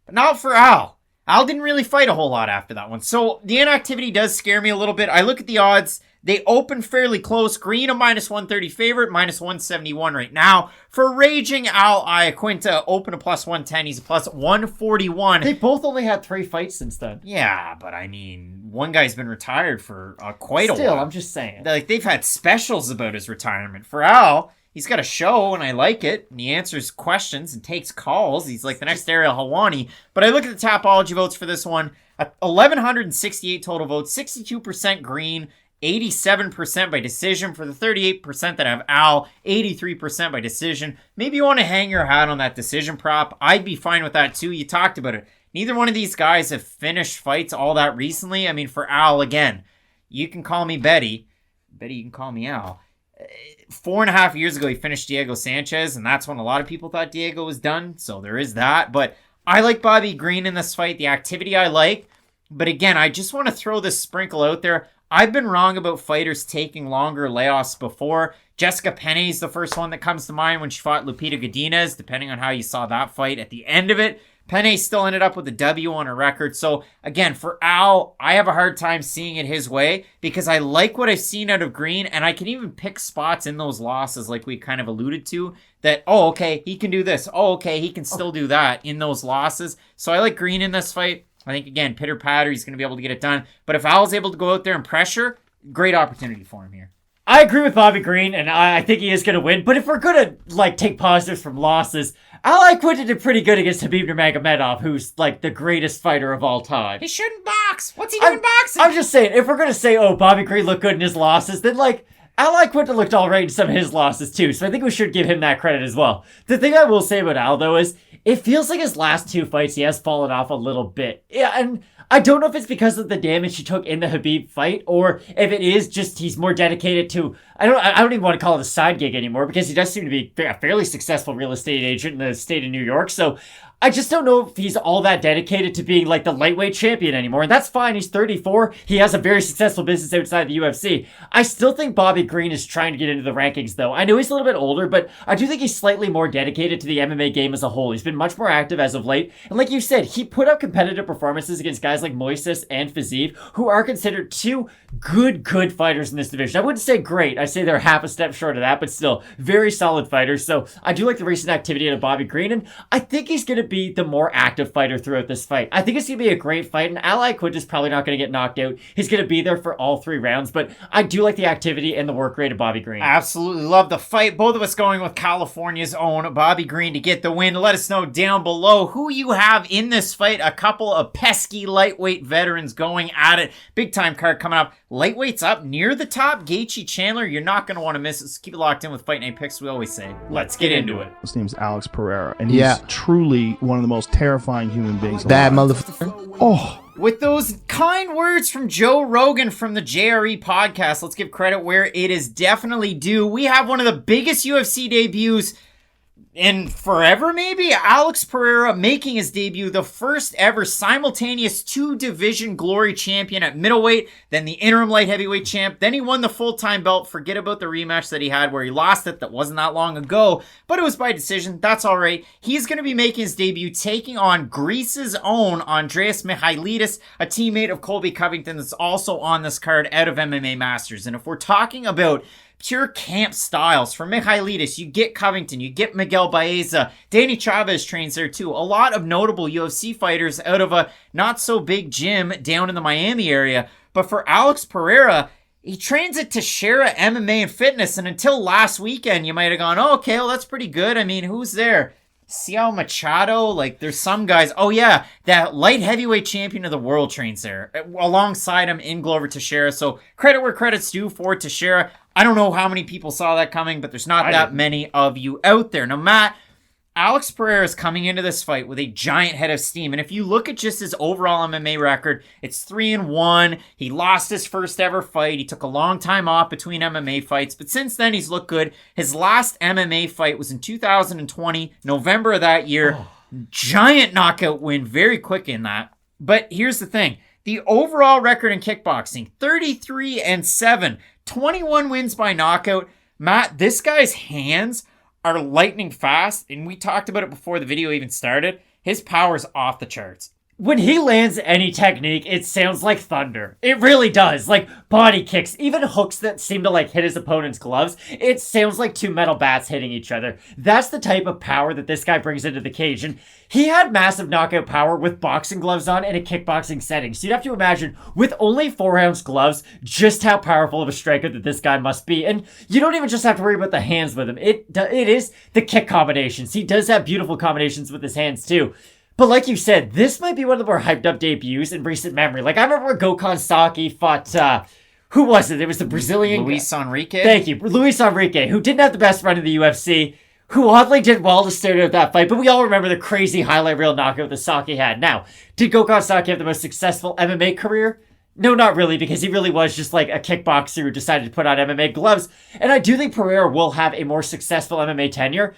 but not for Al. Al didn't really fight a whole lot after that one, so the inactivity does scare me a little bit. I look at the odds. They open fairly close. Green a -130 favorite, -171 right now. For raging Al Iaquinta, open a +110. He's a +141. They both only had 3 fights since then. Yeah, but I mean, one guy's been retired for quite a while. Still, I'm just saying. Like, they've had specials about his retirement. For Al, he's got a show, and I like it. And he answers questions and takes calls. He's like the next Ariel Helwani. But I look at the Tapology votes for this one. 1,168 total votes, 62% Green, 87% by decision. For the 38% that have Al, 83% by decision. Maybe you want to hang your hat on that decision prop. I'd be fine with that too. You talked about it. Neither one of these guys have finished fights all that recently. I mean, for Al, again, you can call me Betty. Betty, you can call me Al. 4.5 years ago, he finished Diego Sanchez, and that's when a lot of people thought Diego was done, so there is that. But I like Bobby Green in this fight. The activity I like. But again, I just want to throw this sprinkle out there. I've been wrong about fighters taking longer layoffs before. Jessica Penne is the first one that comes to mind when she fought Lupita Godinez, depending on how you saw that fight. At the end of it, Penne still ended up with a W on her record. So again, for Al, I have a hard time seeing it his way because I like what I've seen out of Green, and I can even pick spots in those losses like we kind of alluded to that, oh, okay, he can do this. Oh, okay, he can still do that in those losses. So I like Green in this fight. I think, again, pitter-patter, he's going to be able to get it done. But if Al's able to go out there and pressure, great opportunity for him here. I agree with Bobby Green, and I think he is going to win. But if we're going to take positives from losses, Iaquinta did pretty good against Khabib Nurmagomedov, who's the greatest fighter of all time. He shouldn't box. What's he doing boxing? I'm just saying, if we're going to say, oh, Bobby Green looked good in his losses, then Iaquinta looked all right in some of his losses too. So I think we should give him that credit as well. The thing I will say about Al, though, is it feels like his last 2 fights, he has fallen off a little bit. Yeah, and I don't know if it's because of the damage he took in the Khabib fight, or if it is just he's more dedicated to, I don't even want to call it a side gig anymore, because he does seem to be a fairly successful real estate agent in the state of New York. So I just don't know if he's all that dedicated to being the lightweight champion anymore. And that's fine. He's 34. He has a very successful business outside the UFC. I still think Bobby Green is trying to get into the rankings, though. I know he's a little bit older, but I do think he's slightly more dedicated to the MMA game as a whole. He's been much more active as of late. And like you said, he put up competitive performances against guys like Moises and Fiziev, who are considered 2 good fighters in this division. I wouldn't say great. I say they're half a step short of that, but still very solid fighters. So I do like the recent activity out of Bobby Green, and I think he's going to be the more active fighter throughout this fight. I think it's going to be a great fight, and Iaquinta is probably not going to get knocked out. He's going to be there for all 3 rounds, but I do like the activity and the work rate of Bobby Green. Absolutely love the fight. Both of us going with California's own Bobby Green to get the win. Let us know down below who you have in this fight. A couple of pesky lightweight veterans going at it. Big time card coming up. Lightweights up near the top. Gaethje, Chandler, you're not going to want to miss it. So keep it locked in with Fight Night Picks. We always say, let's get into it. His name's Alex Pereira, and he's truly one of the most terrifying human beings alive. Bad motherfucker. Oh. With those kind words from Joe Rogan from the JRE podcast, let's give credit where it is definitely due. We have one of the biggest UFC debuts in forever, maybe? Alex Pereira making his debut, the first ever simultaneous 2-division glory champion at middleweight, then the interim light heavyweight champ, then he won the full-time belt. Forget about the rematch that he had where he lost it. That wasn't that long ago, but it was by decision. That's all right. He's going to be making his debut, taking on Greece's own Andreas Michailidis, a teammate of Colby Covington that's also on this card out of MMA Masters. And if we're talking about pure camp styles, for Michailidis, you get Covington, you get Miguel Baeza, Danny Chavez trains there too. A lot of notable UFC fighters out of a not so big gym down in the Miami area. But for Alex Pereira, he trains at Teixeira MMA and Fitness, and until last weekend, you might have gone, oh, okay, well, that's pretty good. I mean, who's there? Ciel Machado, there's some guys. Oh yeah, that light heavyweight champion of the world trains there alongside him in Glover Teixeira. So credit where credit's due for Teixeira. I don't know how many people saw that coming, but there's not that many of you out there. Now, Matt, Alex Pereira is coming into this fight with a giant head of steam. And if you look at just his overall MMA record, it's 3-1. He lost his first ever fight. He took a long time off between MMA fights, but since then he's looked good. His last MMA fight was in 2020, November of that year. Giant knockout win, very quick in that. But here's the thing. The overall record in kickboxing, 33-7, 21 wins by knockout. Matt, this guy's hands are lightning fast, and we talked about it before the video even started. His power's off the charts. When he lands any technique, it sounds like thunder. It really does. Body kicks, even hooks that seem to hit his opponent's gloves. It sounds like 2 metal bats hitting each other. That's the type of power that this guy brings into the cage. And he had massive knockout power with boxing gloves on in a kickboxing setting. So you'd have to imagine, with only 4-ounce gloves, just how powerful of a striker that this guy must be. And you don't even just have to worry about the hands with him. It is the kick combinations. He does have beautiful combinations with his hands too. But like you said, this might be one of the more hyped up debuts in recent memory. I remember when Gokhan Saki fought, who was it? It was the Brazilian Luis Enrique. Thank you, Luis Enrique, who didn't have the best run in the UFC, who oddly did well to start out that fight, but we all remember the crazy highlight reel knockout that Saki had. Now, did Gokhan Saki have the most successful MMA career? No, not really, because he really was just like a kickboxer who decided to put on MMA gloves. And I do think Pereira will have a more successful MMA tenure.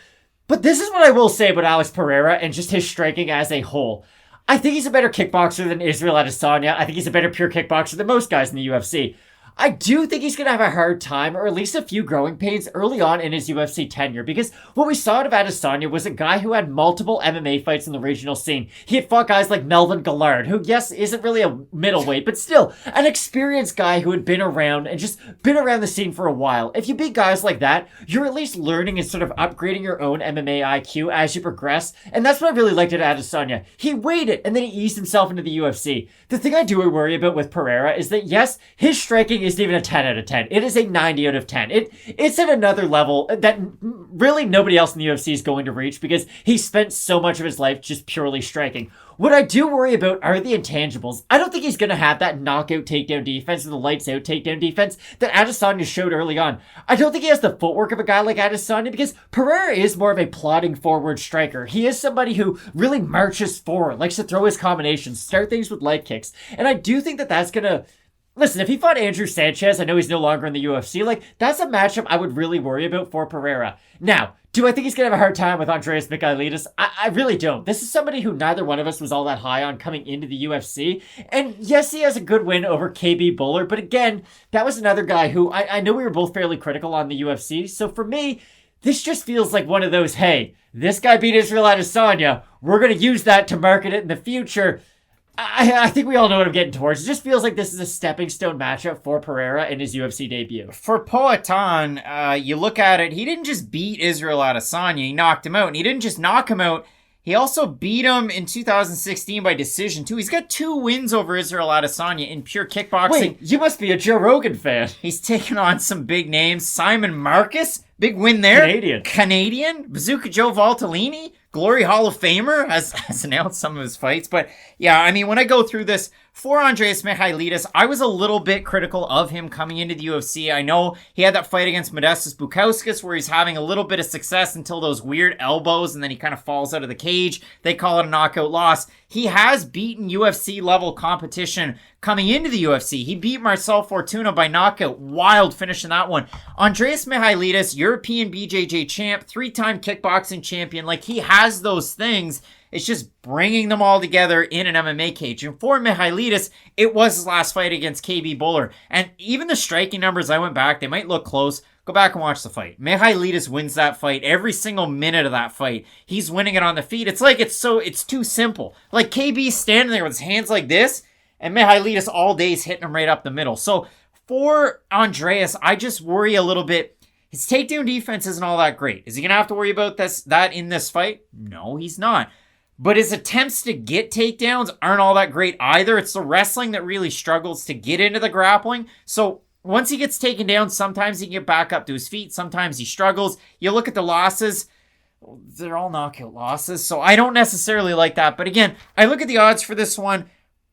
But this is what I will say about Alex Pereira and just his striking as a whole. I think he's a better kickboxer than Israel Adesanya. I think he's a better pure kickboxer than most guys in the UFC. I do think he's going to have a hard time, or at least a few growing pains early on in his UFC tenure, because what we saw out of Adesanya was a guy who had multiple MMA fights in the regional scene. He had fought guys like Melvin Gillard, who, yes, isn't really a middleweight, but still an experienced guy who had been around and just been around the scene for a while. If you beat guys like that, you're at least learning and sort of upgrading your own MMA IQ as you progress, and that's what I really liked at Adesanya. He waited, and then he eased himself into the UFC. The thing I do worry about with Pereira is that, yes, his striking isn't even a 10 out of 10. It is a 90 out of 10. It's at another level that really nobody else in the UFC is going to reach because he spent so much of his life just purely striking. What I do worry about are the intangibles. I don't think he's going to have that knockout takedown defense or the lights out takedown defense that Adesanya showed early on. I don't think he has the footwork of a guy like Adesanya because Pereira is more of a plodding forward striker. He is somebody who really marches forward, likes to throw his combinations, start things with leg kicks. And I do think that that's going to... Listen, if he fought Andrew Sanchez, I know he's no longer in the UFC, that's a matchup I would really worry about for Pereira. Now, do I think he's going to have a hard time with Andreas Michailidis? I really don't. This is somebody who neither one of us was all that high on coming into the UFC. And yes, he has a good win over KB Buller, but again, that was another guy who I know we were both fairly critical on the UFC. So for me, this just feels like one of those, hey, this guy beat Israel Adesanya. We're going to use that to market it in the future. I think we all know what I'm getting towards. It just feels like this is a stepping stone matchup for Pereira in his UFC debut. For Poatan, you look at it, he didn't just beat Israel Adesanya, he knocked him out. And he didn't just knock him out, he also beat him in 2016 by decision, too. He's got 2 wins over Israel Adesanya in pure kickboxing. Wait, you must be a Joe Rogan fan. He's taken on some big names. Simon Marcus, big win there. Canadian. Bazooka Joe Valtellini, Glory Hall of Famer, has announced some of his fights. But yeah, I mean, when I go through this, for Andreas Michailidis, I was a little bit critical of him coming into the UFC. I know he had that fight against Modestas Bukauskas where he's having a little bit of success until those weird elbows and then he kind of falls out of the cage. They call it a knockout loss. He has beaten UFC level competition coming into the UFC. He beat Marcel Fortuna by knockout. Wild finish in that one. Andreas Michailidis, European BJJ champ, 3-time kickboxing champion. He has those things. It's just bringing them all together in an MMA cage. And for Michailidis, it was his last fight against KB Buller. And even the striking numbers, I went back, they might look close. Go back and watch the fight. Michailidis wins that fight every single minute of that fight. He's winning it on the feet. It's too simple. KB's standing there with his hands like this, and Michailidis all day is hitting him right up the middle. So for Andreas, I just worry a little bit. His takedown defense isn't all that great. Is he going to have to worry about that in this fight? No, he's not. But his attempts to get takedowns aren't all that great either. It's the wrestling that really struggles to get into the grappling. So once he gets taken down, sometimes he can get back up to his feet. Sometimes he struggles. You look at the losses, they're all knockout losses. So I don't necessarily like that. But again, I look at the odds for this one.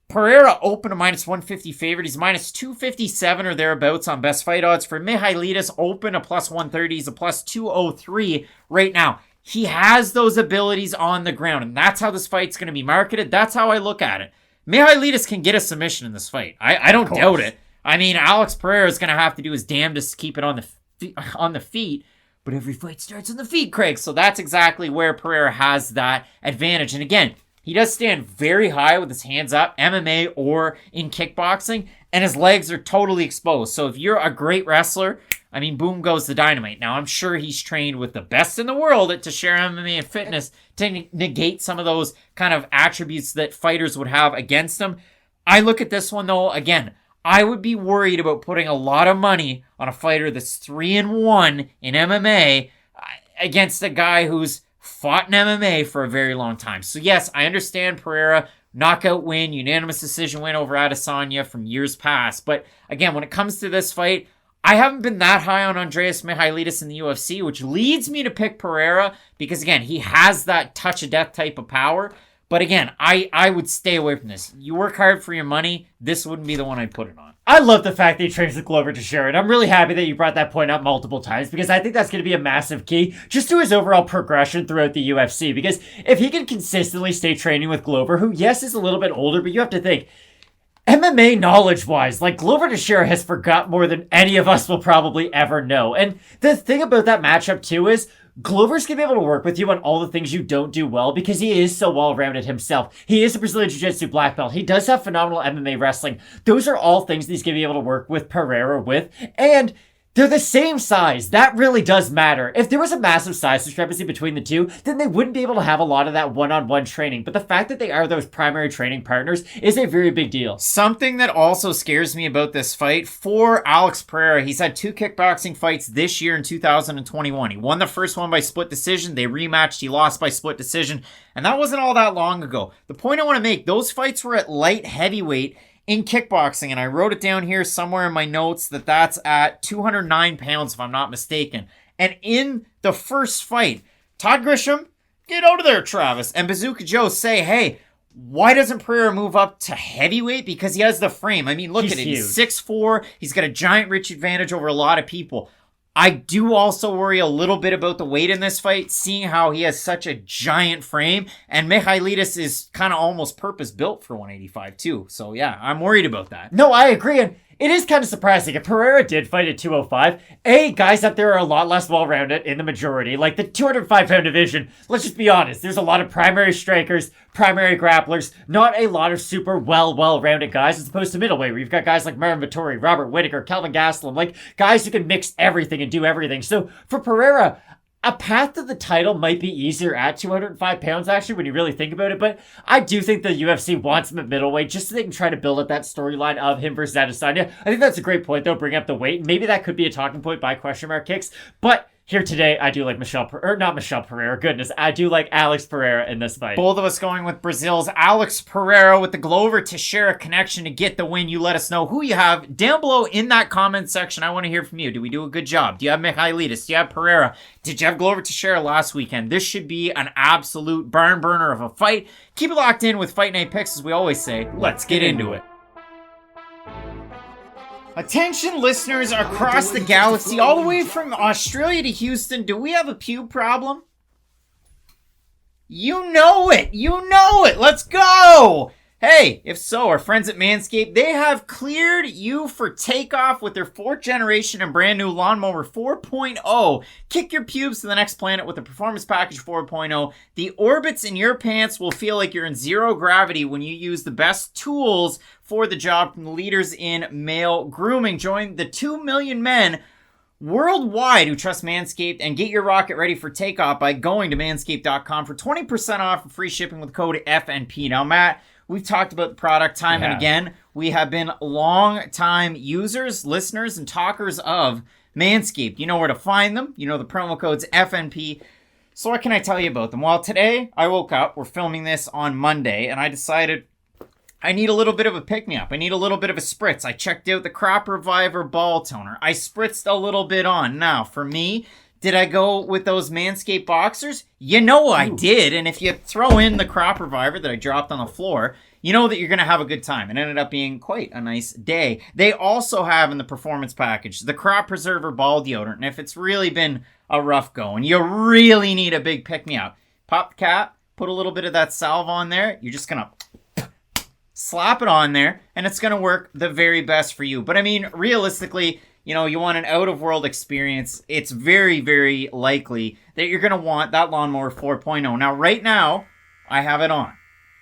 Pereira open a -150 favorite. He's -257 or thereabouts on best fight odds. For Michailidis, open a +130. He's a +203 right now. He has those abilities on the ground, and that's how this fight's going to be marketed. That's how I look at it. Michailidis can get a submission in this fight. I don't doubt it. I mean, Alex Pereira is going to have to do his damnedest to keep it on the feet, but every fight starts on the feet, Craig. So that's exactly where Pereira has that advantage. And again, he does stand very high with his hands up, MMA or in kickboxing, and his legs are totally exposed. So if you're a great wrestler, I mean, boom goes the dynamite. Now, I'm sure he's trained with the best in the world at Teixeira MMA and Fitness to negate some of those kind of attributes that fighters would have against him. I look at this one, though, again, I would be worried about putting a lot of money on a fighter that's 3-1 in MMA against a guy who's fought in MMA for a very long time. So, yes, I understand Pereira, knockout win, unanimous decision win over Adesanya from years past. But, again, when it comes to this fight, I haven't been that high on Andreas Michailidis in the UFC, which leads me to pick Pereira because, again, he has that touch of death type of power. But again, I would stay away from this. You work hard for your money. This wouldn't be the one I'd put it on. I love the fact that he trains with Glover Teixeira, and I'm really happy that you brought that point up multiple times because I think that's going to be a massive key just to his overall progression throughout the UFC. Because if he can consistently stay training with Glover, who, yes, is a little bit older, but you have to think, MMA knowledge-wise, like, Glover Teixeira has forgot more than any of us will probably ever know. And the thing about that matchup, too, is Glover's going to be able to work with you on all the things you don't do well because he is so well-rounded himself. He is a Brazilian Jiu-Jitsu black belt. He does have phenomenal MMA wrestling. Those are all things that he's going to be able to work with Pereira with. And they're the same size. That really does matter. If there was a massive size discrepancy between the two, then they wouldn't be able to have a lot of that one-on-one training. But the fact that they are those primary training partners is a very big deal. Something that also scares me about this fight, for Alex Pereira, he's had 2 kickboxing fights this year in 2021. He won the first one by split decision. They rematched. He lost by split decision. And that wasn't all that long ago. The point I want to make, those fights were at light heavyweight in kickboxing, and I wrote it down here somewhere in my notes that that's at 209 pounds, if I'm not mistaken. And in the first fight, Todd Grisham, get out of there, Travis, and Bazooka Joe say, hey, why doesn't Pereira move up to heavyweight? Because he has the frame. I mean, look at it. He's 6'4". He's got a giant reach advantage over a lot of people. I do also worry a little bit about the weight in this fight, seeing how he has such a giant frame, and Michailidis is kind of almost purpose-built for 185 too. So yeah, I'm worried about that. No, I agree, and it is kind of surprising. If Pereira did fight at 205, guys up there are a lot less well-rounded in the majority. Like the 205-pound division, let's just be honest, there's a lot of primary strikers, primary grapplers, not a lot of super well-rounded guys as opposed to middleweight, where you've got guys like Marvin Vettori, Robert Whittaker, Kelvin Gastelum, like guys who can mix everything and do everything. So for Pereira, a path to the title might be easier at 205 pounds, actually, when you really think about it. But I do think the UFC wants him at middleweight just so they can try to build up that storyline of him versus Adesanya. I think that's a great point, though, bring up the weight. Maybe that could be a talking point by question mark kicks. But here today, I do like not Pereira, goodness. I do like Alex Pereira in this fight. Both of us going with Brazil's Alex Pereira with the Glover Teixeira connection to get the win. You let us know who you have down below in that comment section. I want to hear from you. Do we do a good job? Do you have Michailidis? Do you have Pereira? Did you have Glover Teixeira last weekend? This should be an absolute barn burner of a fight. Keep it locked in with Fight Night Picks, as we always say. Let's get into it. Attention listeners across the galaxy, all the way from Australia to Houston, do we have a pube problem? You know it! You know it! Let's go! Hey, if so, our friends at Manscaped, they have cleared you for takeoff with their 4th generation and brand new Lawnmower 4.0. Kick your pubes to the next planet with the Performance Package 4.0. The orbits in your pants will feel like you're in zero gravity when you use the best tools for the job from the leaders in male grooming. Join the 2 million men worldwide who trust Manscaped and get your rocket ready for takeoff by going to manscaped.com for 20% off and free shipping with code FNP. Now, Matt, we've talked about the product time and again. We have been long-time users, listeners, and talkers of Manscaped. You know where to find them. You know the promo code's FNP. So what can I tell you about them? Well, today I woke up, we're filming this on Monday, and I decided I need a little bit of a pick-me-up. I need a little bit of a spritz. I checked out the Crop Reviver Ball Toner. I spritzed a little bit on. Now, for me, did I go with those Manscaped boxers? You know I did. And if you throw in the Crop Reviver that I dropped on the floor, you know that you're going to have a good time. It ended up being quite a nice day. They also have in the Performance Package the Crop Preserver Ball Deodorant. And if it's really been a rough go and you really need a big pick-me-up, pop the cap, put a little bit of that salve on there. You're just going to slap it on there, and it's going to work the very best for you. But I mean, realistically, you know, you want an out-of-world experience. It's very, very likely that you're going to want that Lawnmower 4.0. Now, right now, I have it on.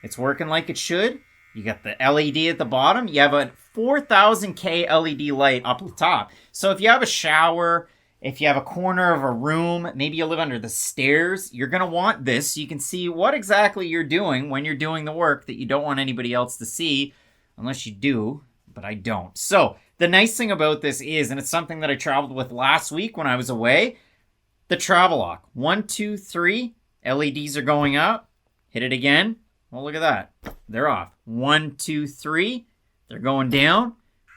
It's working like it should. You got the LED at the bottom. You have a 4000K LED light up the top. So if you have a shower, if you have a corner of a room, maybe you live under the stairs, you're going to want this so you can see what exactly you're doing when you're doing the work that you don't want anybody else to see, unless you do, but I don't. So the nice thing about this is, and it's something that I traveled with last week when I was away, the travel lock. 1, 2, 3, LEDs are going up. Hit it again. Well, look at that. They're off. 1, 2, 3, they're going down.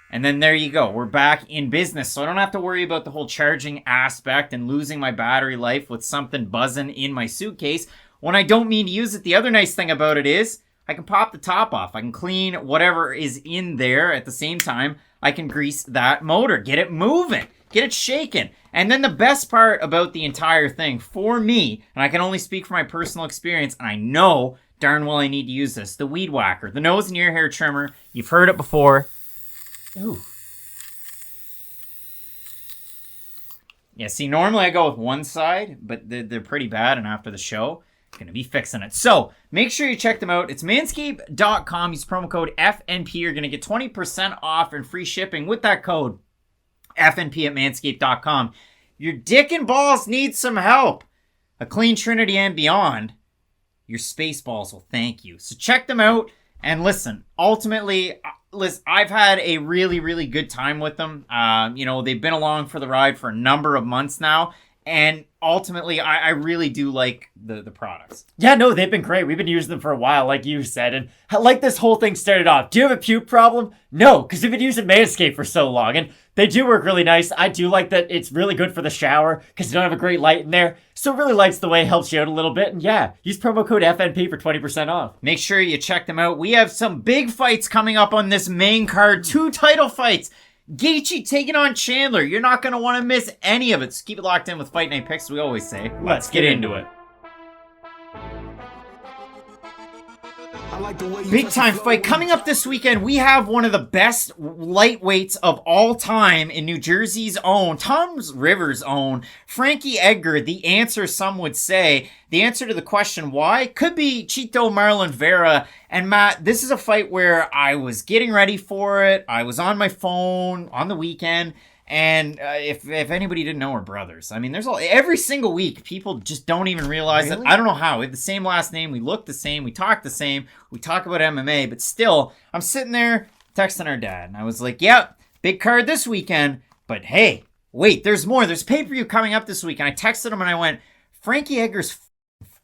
And then there you go. We're back in business. So I don't have to worry about the whole charging aspect and losing my battery life with something buzzing in my suitcase when I don't mean to use it. The other nice thing about it is I can pop the top off. I can clean whatever is in there at the same time. I can grease that motor, get it moving, get it shaking. And then the best part about the entire thing for me, and I can only speak from my personal experience, and I know darn well I need to use this, the weed whacker, the nose and ear hair trimmer. You've heard it before. Ooh. Yeah, see, normally I go with one side, but they're pretty bad, and after the show, I'm going to be fixing it. So, make sure you check them out. It's manscaped.com. Use promo code FNP. You're going to get 20% off and free shipping with that code FNP at manscaped.com. Your dick and balls need some help. A clean trinity and beyond. Your space balls will thank you. So check them out. And listen, ultimately, I've had a really, really good time with them. They've been along for the ride for a number of months now. And ultimately, I really do like the products. Yeah, no, they've been great. We've been using them for a while, like you said. And like this whole thing started off, do you have a puke problem? No, because we've been using Manscaped for so long. And they do work really nice. I do like that it's really good for the shower because you don't have a great light in there. So it really lights the way, helps you out a little bit. And yeah, use promo code FNP for 20% off. Make sure you check them out. We have some big fights coming up on this main card. 2 title fights. Gaethje taking on Chandler. You're not going to want to miss any of it. So keep it locked in with Fight Night Picks, we always say. Let's get into it. Big time fight coming up this weekend. We have one of the best lightweights of all time in New Jersey's own, Tom's River's own, Frankie Edgar. The answer, some would say, the answer to the question why could be Chito Marlon Vera. And Matt, this is a fight where I was getting ready for it. I was on my phone on the weekend. And if anybody didn't know, we're brothers. I mean, every single week, people just don't even realize it. I don't know how. We have the same last name. We look the same. We talk the same. We talk about MMA. But still, I'm sitting there texting our dad. And I was like, yep, big card this weekend. But hey, wait, there's more. There's pay-per-view coming up this week. And I texted him and I went, Frankie Edgar's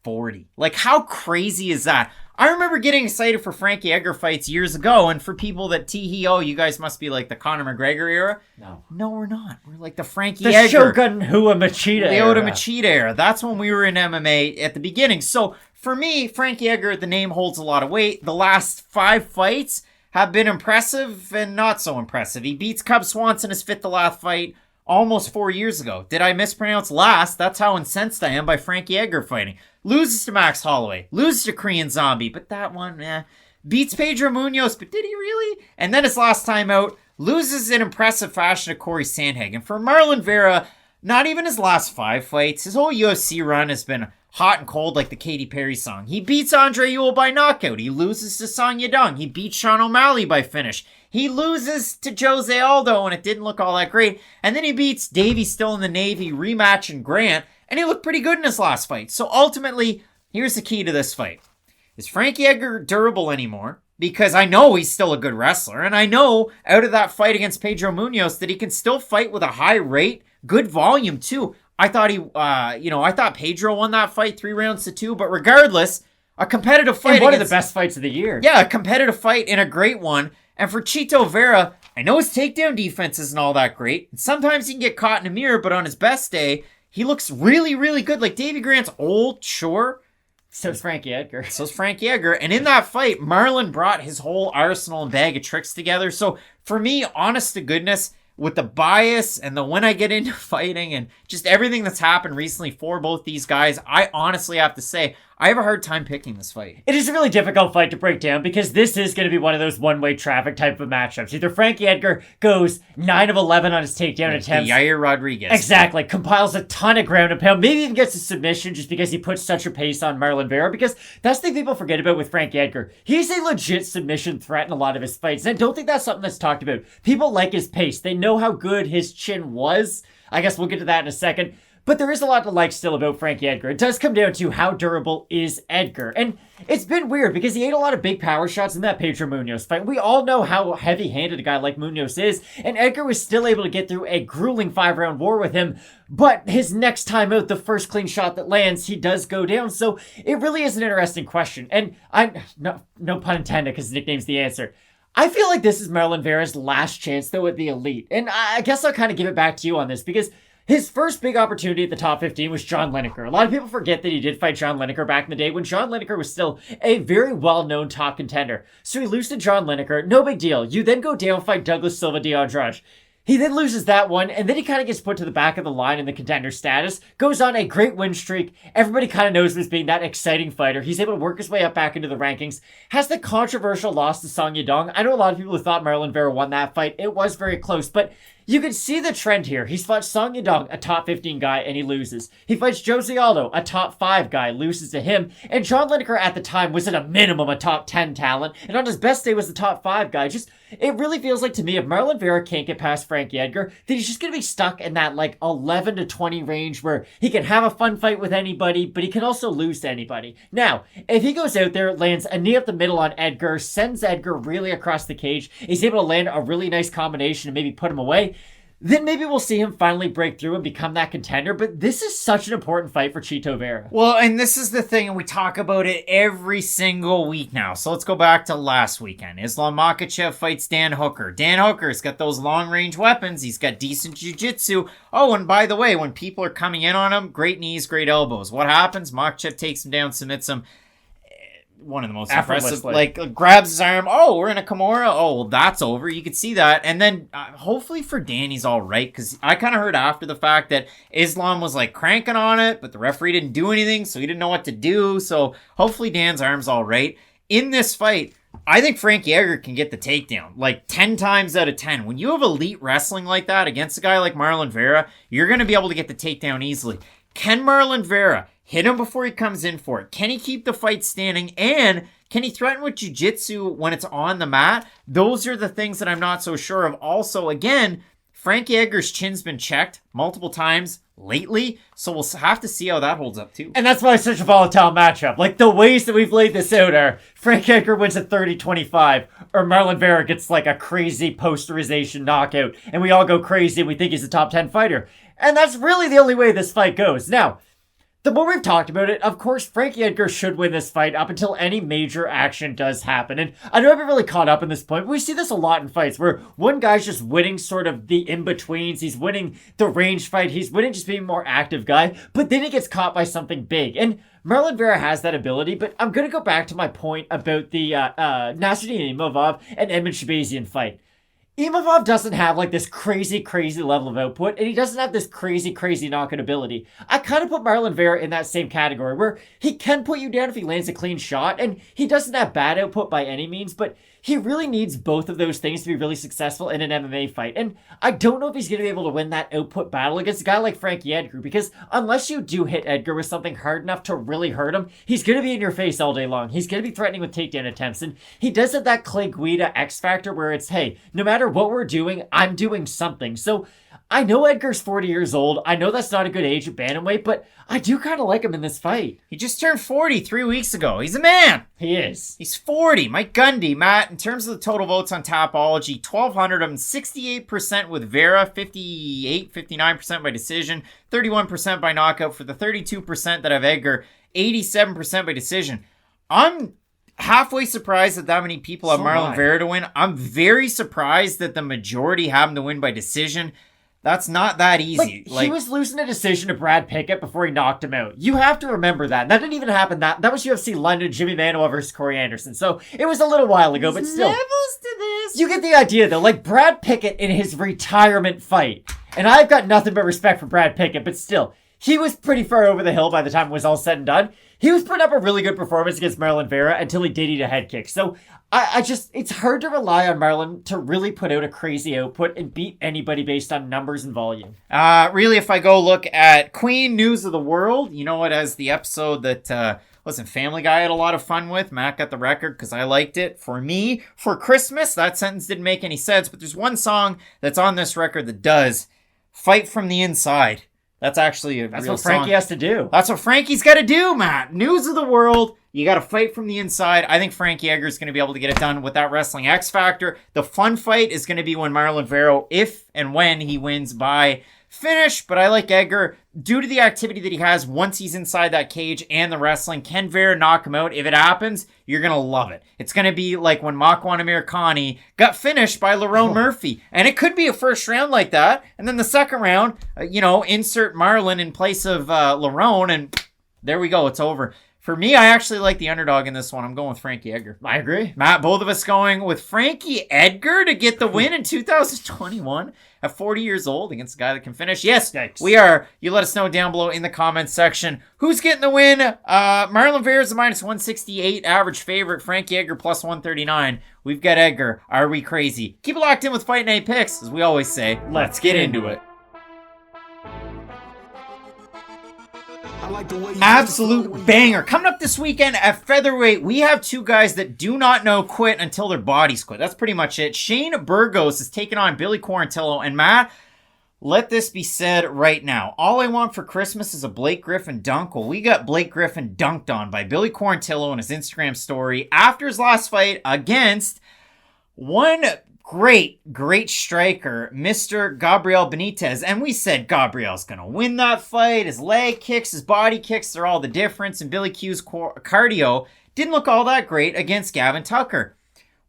40. Like, how crazy is that? I remember getting excited for Frankie Edgar fights years ago, and for people that you guys must be like the Conor McGregor era. No, we're not. We're like the Frankie Edgar. The Shogun Hua Machida era. The Ode Machida era. That's when we were in MMA at the beginning. So, for me, Frankie Edgar, the name holds a lot of weight. The last 5 fights have been impressive and not so impressive. He beats Cub Swanson his 5th to last fight almost 4 years ago. Did I mispronounce last? That's how incensed I am by Frankie Edgar fighting. Loses to Max Holloway. Loses to Korean Zombie. But that one, beats Pedro Munoz. But did he really? And then his last time out, loses in impressive fashion to Corey Sandhagen. For Marlon Vera, not even his last 5 fights. His whole UFC run has been hot and cold like the Katy Perry song. He beats Andre Ewell by knockout. He loses to Song Yadong. He beats Sean O'Malley by finish. He loses to Jose Aldo, and it didn't look all that great. And then he beats Davey Still in the Navy, rematch, and Grant, and he looked pretty good in his last fight. So ultimately, here's the key to this fight. Is Frankie Edgar durable anymore? Because I know he's still a good wrestler, and I know out of that fight against Pedro Munoz that he can still fight with a high rate, good volume too. I thought I thought Pedro won that fight 3 rounds to 2, but regardless, a competitive fight. And one of the best fights of the year. Yeah, a competitive fight and a great one. And for Chito Vera, I know his takedown defense isn't all that great. And sometimes he can get caught in a mirror, but on his best day, he looks really, really good. Like Davey Grant's old, sure. So's Frankie Edgar. So's Frankie Edgar. And in that fight, Marlon brought his whole arsenal and bag of tricks together. So for me, honest to goodness, with the bias and the when I get into fighting and just everything that's happened recently for both these guys, I honestly have to say, I have a hard time picking this fight. It is a really difficult fight to break down because this is going to be one of those one-way traffic type of matchups. Either Frankie Edgar goes 9 of 11 on his takedown attempts. Yair Rodriguez. Exactly. Compiles a ton of ground and pound. Maybe even gets a submission just because he puts such a pace on Marlon Vera, because that's the thing people forget about with Frankie Edgar. He's a legit submission threat in a lot of his fights. And I don't think that's something that's talked about. People like his pace. They know how good his chin was. I guess we'll get to that in a second. But there is a lot to like still about Frankie Edgar. It does come down to how durable is Edgar. And it's been weird because he ate a lot of big power shots in that Pedro Munoz fight. We all know how heavy-handed a guy like Munoz is, and Edgar was still able to get through a grueling 5-round war with him. But his next time out, the first clean shot that lands, he does go down. So it really is an interesting question. And no pun intended, because his nickname's the answer. I feel like this is Marlon Vera's last chance, though, at the elite. And I guess I'll kind of give it back to you on this, because His first big opportunity at the top 15 was John Lineker. A lot of people forget that he did fight John Lineker back in the day when John Lineker was still a very well-known top contender. So he loses to John Lineker, no big deal. You then go down and fight Douglas Silva de Andrade. He then loses that one, and then he kind of gets put to the back of the line in the contender status, goes on a great win streak. Everybody kind of knows him as being that exciting fighter. He's able to work his way up back into the rankings. Has the controversial loss to Song Yadong. I know a lot of people who thought Marlon Vera won that fight. It was very close, but you can see the trend here. He's fought Song Yadong, a top 15 guy, and he loses. He fights Jose Aldo, a top 5 guy, loses to him. And John Lineker at the time was at a minimum a top 10 talent, and on his best day was the top 5 guy. It really feels like to me, if Marlon Vera can't get past Frankie Edgar, then he's just going to be stuck in that 11 to 20 range where he can have a fun fight with anybody, but he can also lose to anybody. Now, if he goes out there, lands a knee up the middle on Edgar, sends Edgar really across the cage, is able to land a really nice combination and maybe put him away, then maybe we'll see him finally break through and become that contender. But this is such an important fight for Chito Vera. Well, and this is the thing, and we talk about it every single week now. So let's go back to last weekend. Islam Makhachev fights Dan Hooker. Dan Hooker's got those long-range weapons. He's got decent jiu-jitsu. Oh, and by the way, when people are coming in on him, great knees, great elbows. What happens? Makhachev takes him down, submits him. One of the most impressive, grabs his arm. Oh, we're in a Kimura. Oh, well, that's over. You could see that. And then hopefully for Danny's all right, because I kind of heard after the fact that Islam was cranking on it, but the referee didn't do anything, so he didn't know what to do. So hopefully Dan's arm's all right. In this fight, I think Frankie Edgar can get the takedown 10 times out of 10. When you have elite wrestling like that against a guy like Marlon Vera, you're going to be able to get the takedown easily. Can Marlon Vera hit him before he comes in for it? Can he keep the fight standing? And can he threaten with jiu-jitsu when it's on the mat? Those are the things that I'm not so sure of. Also, again, Frankie Edgar's chin's been checked multiple times lately, so we'll have to see how that holds up too. And that's why it's such a volatile matchup. The ways that we've laid this out are Frank Edgar wins at 30-25, or Marlon Vera gets a crazy posterization knockout, and we all go crazy and we think he's a top 10 fighter. And that's really the only way this fight goes. Now, the more we've talked about it, of course, Frankie Edgar should win this fight up until any major action does happen. And I know I've been really caught up in this point, but we see this a lot in fights where one guy's just winning sort of the in-betweens. He's winning the range fight. He's winning just being a more active guy, but then he gets caught by something big. And Marlon Vera has that ability, but I'm going to go back to my point about the Nassourdine Imavov and Edmen Shahbazyan fight. Imavov doesn't have this crazy level of output, and he doesn't have this crazy knockout ability. I kind of put Marlon Vera in that same category where he can put you down if he lands a clean shot, and he doesn't have bad output by any means, but he really needs both of those things to be really successful in an MMA fight. And I don't know if he's going to be able to win that output battle against a guy like Frankie Edgar, because unless you do hit Edgar with something hard enough to really hurt him, he's going to be in your face all day long. He's going to be threatening with takedown attempts. And he does have that Clay Guida X factor where it's, hey, no matter what we're doing, I'm doing something. So I know Edgar's 40 years old. I know that's not a good age at bantamweight, but I do kind of like him in this fight. He just turned 40 3 weeks ago. He's a man. He is. He's 40. Mike Gundy, Matt, in terms of the total votes on Tapology, 1,200 of them, 68% with Vera, 59% by decision, 31% by knockout. For the 32% that have Edgar, 87% by decision. I'm halfway surprised that many people have Marlon Vera to win. I'm very surprised that the majority have him to win by decision. That's not that easy. He was losing a decision to Brad Pickett before he knocked him out. You have to remember that. That didn't even happen. That was UFC London, Jimmy Manuel versus Corey Anderson. So it was a little while ago, but still. Levels to this. You get the idea, though. Brad Pickett in his retirement fight. And I've got nothing but respect for Brad Pickett, but still. He was pretty far over the hill by the time it was all said and done. He was putting up a really good performance against Marlon Vera until he did eat a head kick. So it's hard to rely on Marlon to really put out a crazy output and beat anybody based on numbers and volume. Really, if I go look at Queen News of the World, you know it as the episode that, Family Guy had a lot of fun with. Matt got the record because I liked it. For me, for Christmas, that sentence didn't make any sense, but there's one song that's on this record that does. Fight from the Inside. That's actually a real what Frankie song. has to do. That's what Frankie's got to do, Matt. News of the World. You got to fight from the inside. I think Frankie Edgar is going to be able to get it done with that wrestling X factor. The fun fight is going to be when Marlon Vera, if and when he wins by finish, but I like Edgar due to the activity that he has once he's inside that cage and the wrestling. Can Vera knock him out? If it happens, you're going to love it. It's going to be like when Makwan Amirkhani got finished by Lerone Murphy, and it could be a first round like that, and then the second round, insert Marlon in place of Lerone, and there we go, it's over. For me, I actually like the underdog in this one. I'm going with Frankie Edgar. I agree. Matt, both of us going with Frankie Edgar to get the win in 2021 at 40 years old against a guy that can finish. Yes, Yikes. we are. You let us know down below in the comments section who's getting the win. Marlon Vera is a minus 168 average favorite. Frankie Edgar plus 139. We've got Edgar. Are we crazy? Keep it locked in with Fight Night Picks, as we always say. Let's get into it. Absolute banger. Coming up this weekend at featherweight, we have two guys that do not know quit until their bodies quit. That's pretty much it. Shane Burgos is taking on Billy Quarantillo. And Matt, let this be said right now. All I want for Christmas is a Blake Griffin dunk. Well, we got Blake Griffin dunked on by Billy Quarantillo in his Instagram story after his last fight against one great striker, Mr. Gabriel Benitez. And we said Gabriel's going to win that fight. His leg kicks, his body kicks, they're all the difference. And Billy Q's cardio didn't look all that great against Gavin Tucker.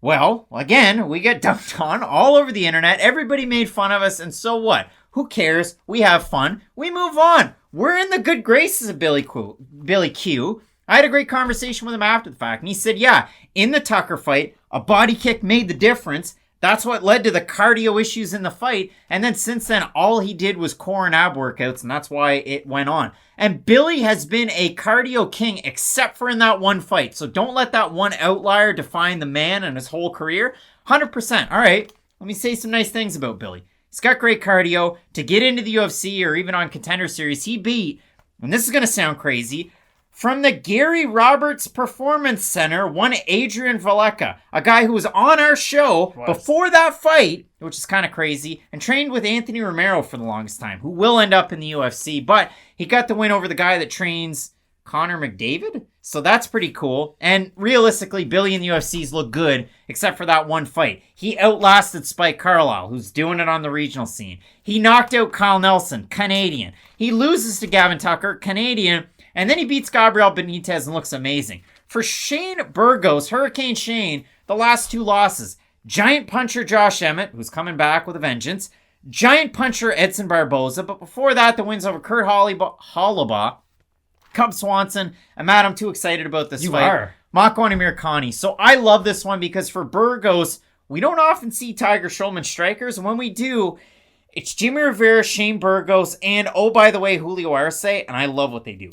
Well, again, we get dunked on all over the internet. Everybody made fun of us. And so what? Who cares? We have fun. We move on. We're in the good graces of Billy Q. I had a great conversation with him after the fact. And he said, yeah, in the Tucker fight, a body kick made the difference. That's what led to the cardio issues in the fight. And then since then, all he did was core and ab workouts, and that's why it went on. And Billy has been a cardio king except for in that one fight. So don't let that one outlier define the man and his whole career. 100%. All right, let me say some nice things about Billy. He's got great cardio. To get into the UFC or even on Contender Series, he beat, and this is going to sound crazy, from the Gary Roberts Performance Center, one Adrian Valleca, a guy who was on our show before that fight, which is kind of crazy, and trained with Anthony Romero for the longest time, who will end up in the UFC, but he got the win over the guy that trains Connor McDavid, so that's pretty cool. And realistically, Billy in the UFCs look good, except for that one fight. He outlasted Spike Carlisle, who's doing it on the regional scene. He knocked out Kyle Nelson, Canadian. He loses to Gavin Tucker, Canadian, and then he beats Gabriel Benitez and looks amazing. For Shane Burgos, Hurricane Shane, the last two losses. Giant puncher Josh Emmett, who's coming back with a vengeance. Giant puncher Edson Barboza. But before that, the wins over Kurt Hollabaugh, Cub Swanson. And Matt, I'm too excited about this fight. You are. Makwan Amirkhani. So I love this one because for Burgos, we don't often see Tiger Schulman strikers. And when we do, it's Jimmy Rivera, Shane Burgos, and oh, by the way, Julio Arce. And I love what they do.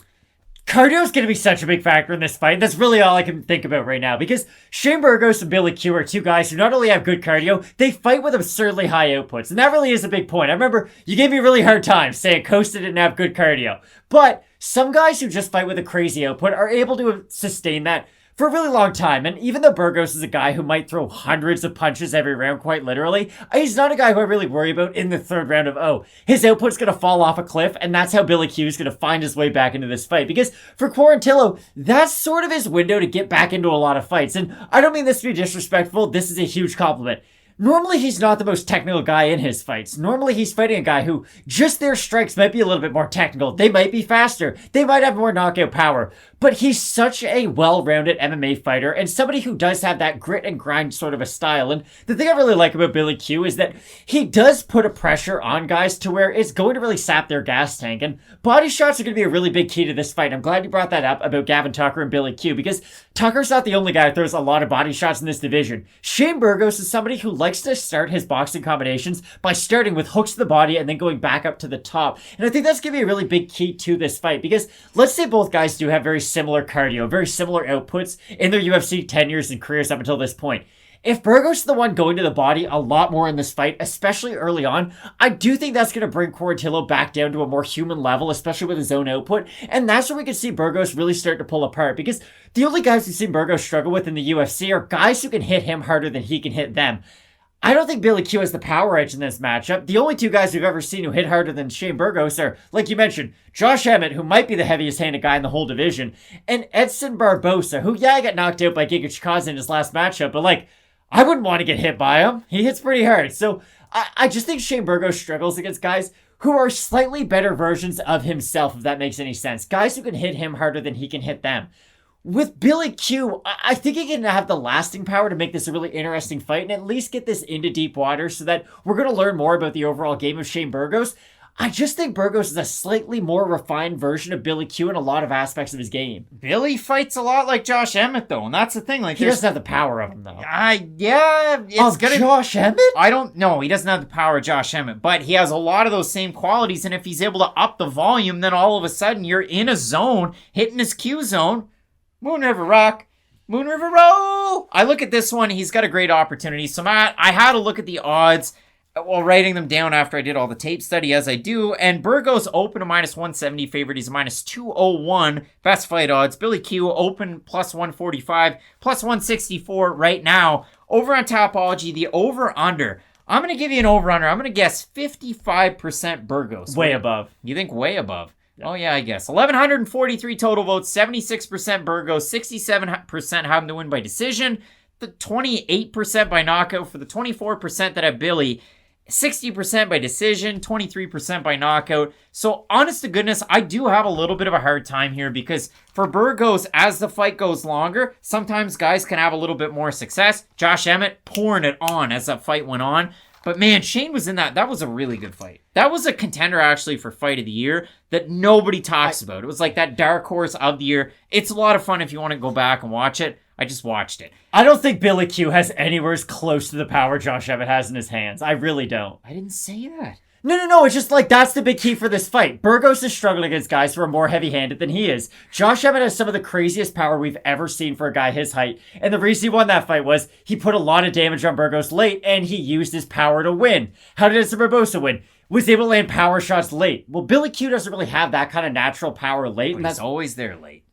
Cardio is going to be such a big factor in this fight. That's really all I can think about right now because Shane Burgos and Billy Q are two guys who not only have good cardio, they fight with absurdly high outputs. And that really is a big point. I remember you gave me a really hard time saying Costa didn't have good cardio. But some guys who just fight with a crazy output are able to sustain that for a really long time. And even though Burgos is a guy who might throw hundreds of punches every round, quite literally, he's not a guy who I really worry about in the third round of, his output's going to fall off a cliff, and that's how Billy Q is going to find his way back into this fight. Because for Quarantillo, that's sort of his window to get back into a lot of fights. And I don't mean this to be disrespectful. This is a huge compliment. Normally, he's not the most technical guy in his fights. Normally, he's fighting a guy who just their strikes might be a little bit more technical. They might be faster. They might have more knockout power. But he's such a well-rounded MMA fighter and somebody who does have that grit and grind sort of a style. And the thing I really like about Billy Q is that he does put a pressure on guys to where it's going to really sap their gas tank. And body shots are going to be a really big key to this fight. I'm glad you brought that up about Gavin Tucker and Billy Q because Tucker's not the only guy who throws a lot of body shots in this division. Shane Burgos is somebody who likes to start his boxing combinations by starting with hooks to the body and then going back up to the top. And I think that's going to be a really big key to this fight because let's say both guys do have very similar cardio, very similar outputs in their UFC tenures and careers up until this point. If Burgos is the one going to the body a lot more in this fight, especially early on, I do think that's going to bring Quarantillo back down to a more human level, especially with his own output. And that's where we can see Burgos really start to pull apart because the only guys we've seen Burgos struggle with in the UFC are guys who can hit him harder than he can hit them. I don't think Billy Q has the power edge in this matchup. The only two guys we've ever seen who hit harder than Shane Burgos are, like you mentioned, Josh Emmett, who might be the heaviest-handed guy in the whole division, and Edson Barbosa, who, yeah, got knocked out by Giga Chikadze in his last matchup, but, like, I wouldn't want to get hit by him. He hits pretty hard. So I just think Shane Burgos struggles against guys who are slightly better versions of himself, if that makes any sense. Guys who can hit him harder than he can hit them. With Billy Q, I think he can have the lasting power to make this a really interesting fight and at least get this into deep water so that we're going to learn more about the overall game of Shane Burgos. I just think Burgos is a slightly more refined version of Billy Q in a lot of aspects of his game. Billy fights a lot like Josh Emmett, though, and that's the thing. Like, he doesn't have the power of him, though. Josh Emmett? I don't know. He doesn't have the power of Josh Emmett, but he has a lot of those same qualities, and if he's able to up the volume, then all of a sudden you're in a zone, hitting his Q zone. Moon River Rock. Moon River Roll. I look at this one. He's got a great opportunity. So, Matt, I had to look at the odds while writing them down after I did all the tape study, as I do. And Burgos open a minus 170 favorite. He's a minus 201 best fight odds. Billy Q open plus 145, plus 164 right now. Over on Tapology, the over-under. I'm going to give you an over-under. I'm going to guess 55% Burgos. Way above. You think way above? Oh, yeah, I guess. 1,143 total votes, 76% Burgos, 67% have him to win by decision, the 28% by knockout for the 24% that have Billy, 60% by decision, 23% by knockout. So, honest to goodness, I do have a little bit of a hard time here because for Burgos, as the fight goes longer, sometimes guys can have a little bit more success. Josh Emmett pouring it on as that fight went on. But man, Shane was in that. That was a really good fight. That was a contender actually for fight of the year that nobody talks about. It was like that dark horse of the year. It's a lot of fun if you want to go back and watch it. I just watched it. I don't think Billy Q has anywhere as close to the power Josh Emmett has in his hands. I really don't. I didn't say that. No. It's just like that's the big key for this fight. Burgos is struggling against guys who are more heavy-handed than he is. Josh Emmett has some of the craziest power we've ever seen for a guy his height. And the reason he won that fight was he put a lot of damage on Burgos late and he used his power to win. How did Edson Barbosa win? Was able to land power shots late. Well, Billy Q doesn't really have that kind of natural power late. But he's always there late.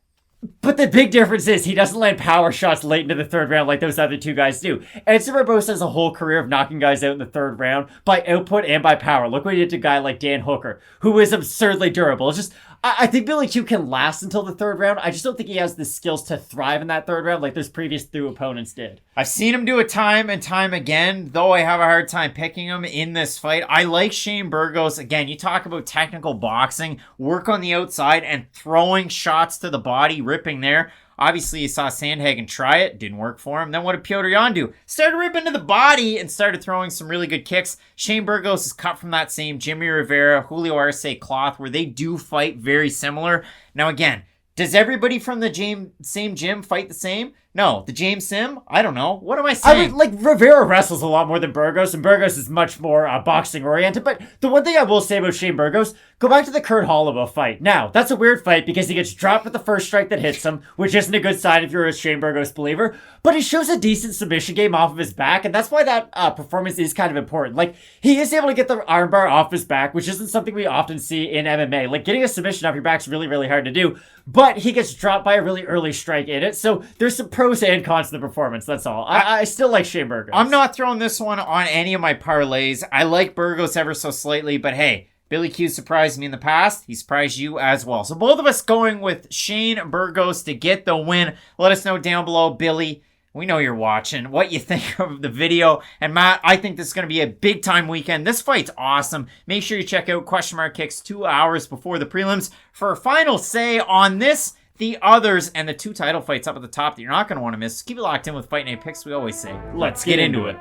But the big difference is he doesn't land power shots late into the third round like those other two guys do. Edson Barbosa has a whole career of knocking guys out in the third round by output and by power. Look what he did to a guy like Dan Hooker, who is absurdly durable. It's just, I think Billy Q can last until the third round. I just don't think he has the skills to thrive in that third round like those previous two opponents did. I've seen him do it time and time again, though I have a hard time picking him in this fight. I like Shane Burgos. Again, you talk about technical boxing, work on the outside and throwing shots to the body, ripping there. Obviously, you saw Sandhagen try it. Didn't work for him. Then what did Petr Yan do? Started ripping to the body and started throwing some really good kicks. Shane Burgos is cut from that same Jimmy Rivera, Julio Arce cloth where they do fight very similar. Now, again, does everybody from the same gym fight the same? No. The James Sim? I don't know. What am I saying? I mean, like, Rivera wrestles a lot more than Burgos, and Burgos is much more boxing-oriented. But the one thing I will say about Shane Burgos, go back to the Kurt Holloway fight. Now, that's a weird fight because he gets dropped with the first strike that hits him, which isn't a good sign if you're a Shane Burgos believer. But he shows a decent submission game off of his back, and that's why that performance is kind of important. Like, he is able to get the armbar off his back, which isn't something we often see in MMA. Like, getting a submission off your back is really, really hard to do. But he gets dropped by a really early strike in it, so there's some pros and cons to the performance, that's all. I still like Shane Burgos. I'm not throwing this one on any of my parlays. I like Burgos ever so slightly, but hey, Billy Q surprised me in the past. He surprised you as well. So both of us going with Shane Burgos to get the win. Let us know down below, Billy. We know you're watching, what you think of the video. And Matt, I think this is going to be a big time weekend. This fight's awesome. Make sure you check out Question Mark Kicks 2 hours before the prelims for a final say on this, the others, and the 2 title fights up at the top that you're not going to want to miss. Keep it locked in with Fight Night Picks. We always say, let's get into it.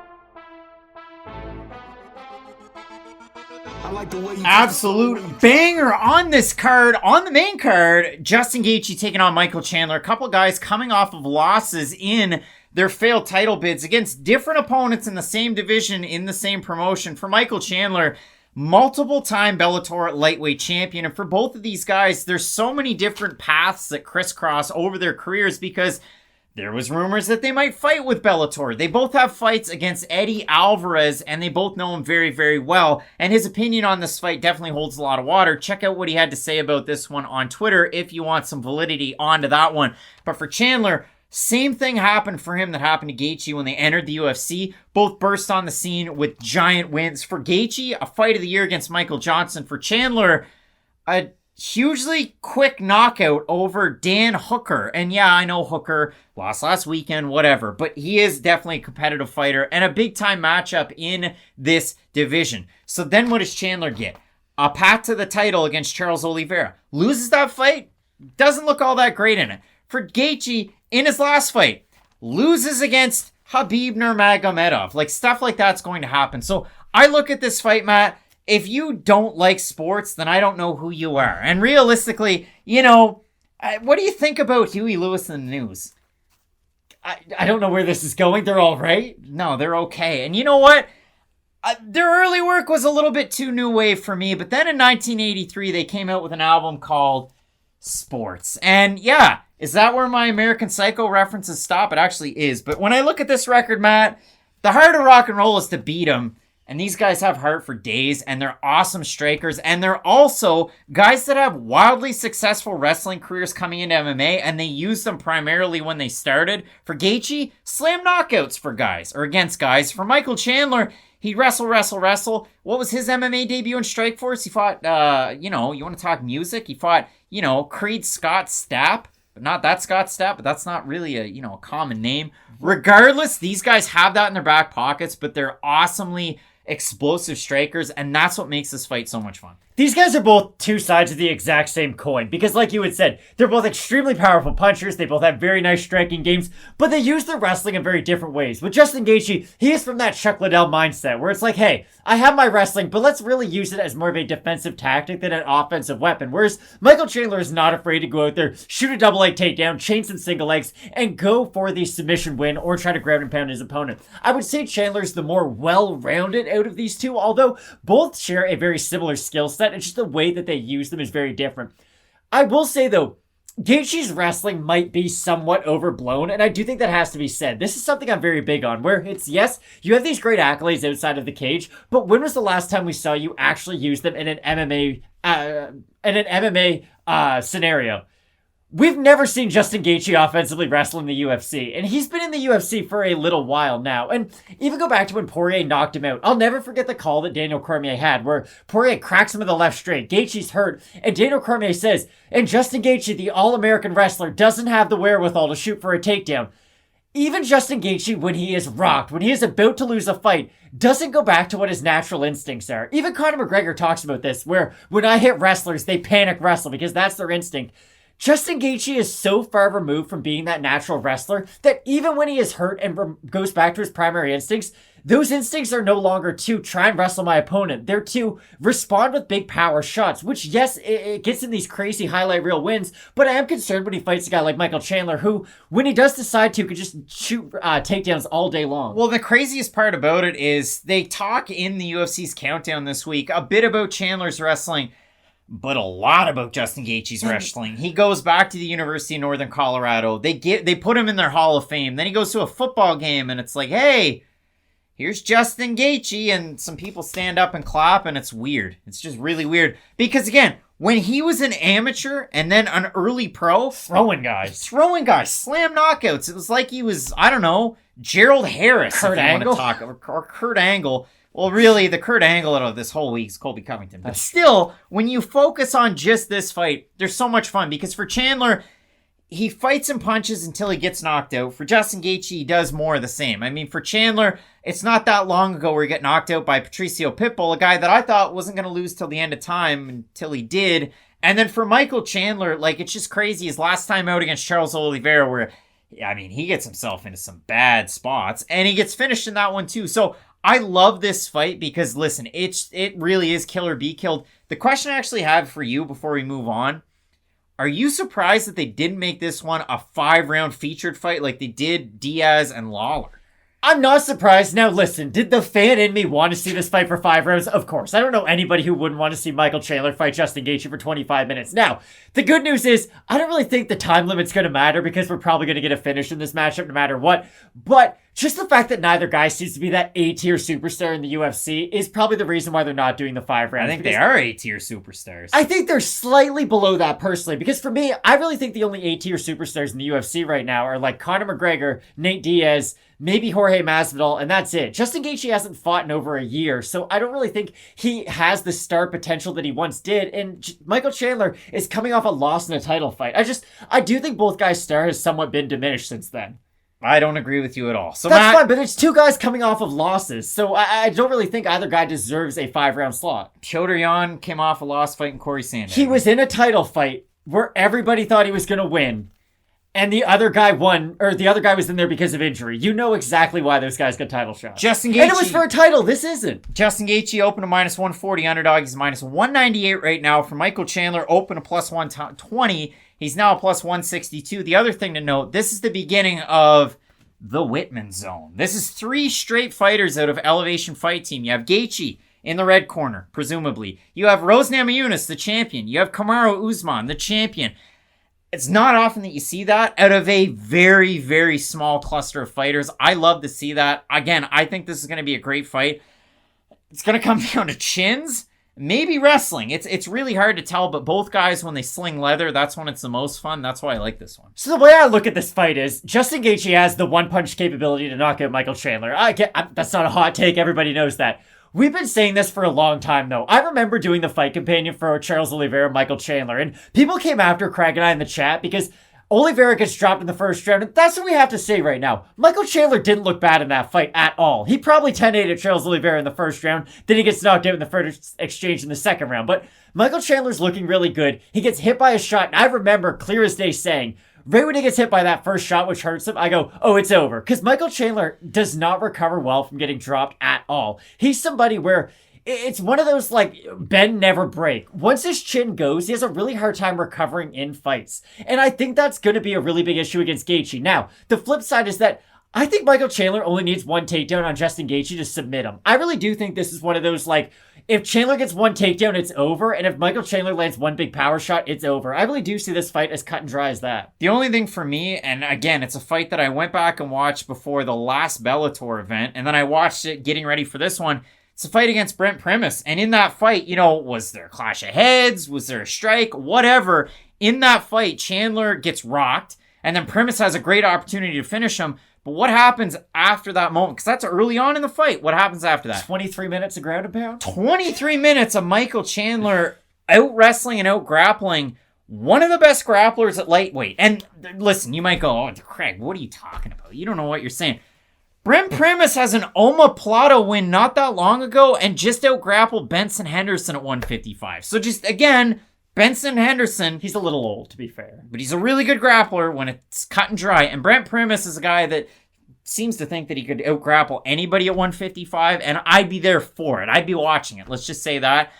Absolute banger on this card. On the main card, Justin Gaethje taking on Michael Chandler. A couple guys coming off of losses in their failed title bids against different opponents in the same division, in the same promotion. For Michael Chandler, multiple-time Bellator lightweight champion. And for both of these guys, there's so many different paths that crisscross over their careers because there was rumors that they might fight with Bellator. They both have fights against Eddie Alvarez, and they both know him very, very well. And his opinion on this fight definitely holds a lot of water. Check out what he had to say about this one on Twitter if you want some validity onto that one. But for Chandler, Same thing happened for him that happened to Gaethje when they entered the UFC. Both burst on the scene with giant wins. For Gaethje, a fight of the year against Michael Johnson. For Chandler, a hugely quick knockout over Dan Hooker. And yeah, I know Hooker lost last weekend, whatever, but he is definitely a competitive fighter and a big time matchup in this division. So then what does Chandler get? A path to the title against Charles Oliveira. Loses that fight, doesn't look all that great in it. For Gaethje, in his last fight, loses against Khabib Nurmagomedov. Like, stuff like that's going to happen. So I look at this fight, Matt. If you don't like sports, then I don't know who you are. And realistically, what do you think about Huey Lewis and the News? I don't know where this is going. They're all right. No, they're okay. And you know what? Their early work was a little bit too new wave for me. But then in 1983, they came out with an album called Sports. And yeah, is that where my American Psycho references stop? It actually is. But when I look at this record, Matt, the heart of rock and roll is to beat them. And these guys have heart for days, and they're awesome strikers, and they're also guys that have wildly successful wrestling careers coming into MMA, and they use them primarily when they started. For Gaethje, slam knockouts for guys, or against guys. For Michael Chandler, he'd wrestle. What was his MMA debut in Strikeforce? He fought, you want to talk music? He fought, Creed Scott Stapp. But not that Scott Stapp, but that's not really a common name. Regardless, these guys have that in their back pockets, but they're awesomely explosive strikers, and that's what makes this fight so much fun. These guys are both two sides of the exact same coin, because like you had said, they're both extremely powerful punchers, they both have very nice striking games, but they use their wrestling in very different ways. With Justin Gaethje, he is from that Chuck Liddell mindset, where it's like, hey, I have my wrestling, but let's really use it as more of a defensive tactic than an offensive weapon, whereas Michael Chandler is not afraid to go out there, shoot a double leg takedown, chain some single legs, and go for the submission win, or try to ground and pound his opponent. I would say Chandler's the more well-rounded out of these two, although both share a very similar skill set. It's just the way that they use them is very different. I will say, though, Gaethje's wrestling might be somewhat overblown, and I do think that has to be said. This is something I'm very big on, where it's, yes, you have these great accolades outside of the cage, but when was the last time we saw you actually use them in an MMA scenario? We've never seen Justin Gaethje offensively wrestle in the UFC, and he's been in the UFC for a little while now. And even go back to when Poirier knocked him out. I'll never forget the call that Daniel Cormier had, where Poirier cracks him with the left straight. Gaethje's hurt, and Daniel Cormier says, and Justin Gaethje, the All-American wrestler, doesn't have the wherewithal to shoot for a takedown. Even Justin Gaethje, when he is rocked, when he is about to lose a fight, doesn't go back to what his natural instincts are. Even Conor McGregor talks about this, where when I hit wrestlers, they panic wrestle because that's their instinct. Justin Gaethje is so far removed from being that natural wrestler that even when he is hurt and goes back to his primary instincts, those instincts are no longer to try and wrestle my opponent. They're to respond with big power shots, which, yes, it gets in these crazy highlight reel wins, but I am concerned when he fights a guy like Michael Chandler, who, when he does decide to, could just shoot takedowns all day long. Well, the craziest part about it is they talk in the UFC's countdown this week a bit about Chandler's wrestling, but a lot about Justin Gaethje's wrestling. He goes back to the University of Northern Colorado. They put him in their Hall of Fame. Then he goes to a football game, and it's like, hey, here's Justin Gaethje, and some people stand up and clap, and it's weird. It's just really weird. Because, again, when he was an amateur and then an early pro, throwing guys, slam knockouts. It was like he was, I don't know, Gerald Harris, Kurt Angle, or Kurt Angle. Well, really, the Kurt Angle of this whole week is Colby Covington. But still, when you focus on just this fight, there's so much fun. Because for Chandler, he fights and punches until he gets knocked out. For Justin Gaethje, he does more of the same. I mean, for Chandler, it's not that long ago where he got knocked out by Patricio Pitbull, a guy that I thought wasn't going to lose till the end of time until he did. And then for Michael Chandler, like, it's just crazy. His last time out against Charles Oliveira, where, I mean, he gets himself into some bad spots. And he gets finished in that one, too. So I love this fight because, listen, it really is kill or be killed. The question I actually have for you before we move on, are you surprised that they didn't make this one a 5-round featured fight like they did Diaz and Lawler? I'm not surprised. Now listen, did the fan in me want to see this fight for 5 rounds? Of course. I don't know anybody who wouldn't want to see Michael Chandler fight Justin Gaethje for 25 minutes. Now, the good news is, I don't really think the time limit's going to matter because we're probably going to get a finish in this matchup no matter what. But Just the fact that neither guy seems to be that A-tier superstar in the UFC is probably the reason why they're not doing the 5 rounds. I think they are A-tier superstars. I think they're slightly below that personally, because for me, I really think the only A-tier superstars in the UFC right now are like Conor McGregor, Nate Diaz, maybe Jorge Masvidal, and that's it. Justin Gaethje hasn't fought in over a year, so I don't really think he has the star potential that he once did, and Michael Chandler is coming off a loss in a title fight. I do think both guys' star has somewhat been diminished since then. I don't agree with you at all. So that's fine, but it's 2 guys coming off of losses, so I don't really think either guy deserves a 5-round slot. Petr Yan came off a loss fighting Corey Sandhagen. He was in a title fight where everybody thought he was going to win, and the other guy won, or the other guy was in there because of injury. You know exactly why those guys got title shots. Justin Gaethje. And it was for a title. This isn't. Justin Gaethje opened a minus 140 underdog. He's minus 198 right now. For Michael Chandler, open a plus 120. He's now a plus 162. The other thing to note, this is the beginning of the Whitman zone. This is 3 straight fighters out of Elevation Fight Team. You have Gaethje in the red corner, presumably. You have Rose Namajunas, the champion. You have Kamaru Usman, the champion. It's not often that you see that out of a very, very small cluster of fighters. I love to see that. Again, I think this is going to be a great fight. It's going to come down to chins, maybe wrestling. It's really hard to tell, but both guys, when they sling leather, that's when it's the most fun. That's why I like this one. So the way I look at this fight is Justin Gaethje has the one-punch capability to knock out Michael Chandler. That's not a hot take. Everybody knows that. We've been saying this for a long time, though. I remember doing the fight companion for Charles Oliveira and Michael Chandler, and people came after Craig and I in the chat because Oliveira gets dropped in the first round, and that's what we have to say right now. Michael Chandler didn't look bad in that fight at all. He probably 10-8'd Charles Oliveira in the first round, then he gets knocked out in the first exchange in the second round. But Michael Chandler's looking really good. He gets hit by a shot, and I remember clear as day saying, right when he gets hit by that first shot, which hurts him, I go, oh, it's over. Because Michael Chandler does not recover well from getting dropped at all. He's somebody where it's one of those, like, bend, never break. Once his chin goes, he has a really hard time recovering in fights. And I think that's going to be a really big issue against Gaethje. Now, the flip side is that I think Michael Chandler only needs 1 takedown on Justin Gaethje to submit him. I really do think this is one of those, like, if Chandler gets 1 takedown, it's over. And if Michael Chandler lands 1 big power shot, it's over. I really do see this fight as cut and dry as that. The only thing for me, and again, it's a fight that I went back and watched before the last Bellator event, and then I watched it getting ready for this one. It's a fight against Brent Primus. And in that fight, was there a clash of heads? Was there a strike? Whatever. In that fight, Chandler gets rocked, and then Primus has a great opportunity to finish him. But what happens after that moment? Because that's early on in the fight. What happens after that? 23 minutes of ground and pound? 23 minutes of Michael Chandler out-wrestling and out-grappling one of the best grapplers at lightweight. And listen, you might go, oh, Craig, what are you talking about? You don't know what you're saying. Brent Primus has an omoplata win not that long ago and just out-grappled Benson Henderson at 155. So just, again, Benson Henderson, he's a little old, to be fair. But he's a really good grappler when it's cut and dry. And Brent Primus is a guy that seems to think that he could out-grapple anybody at 155, and I'd be there for it. I'd be watching it. Let's just say that.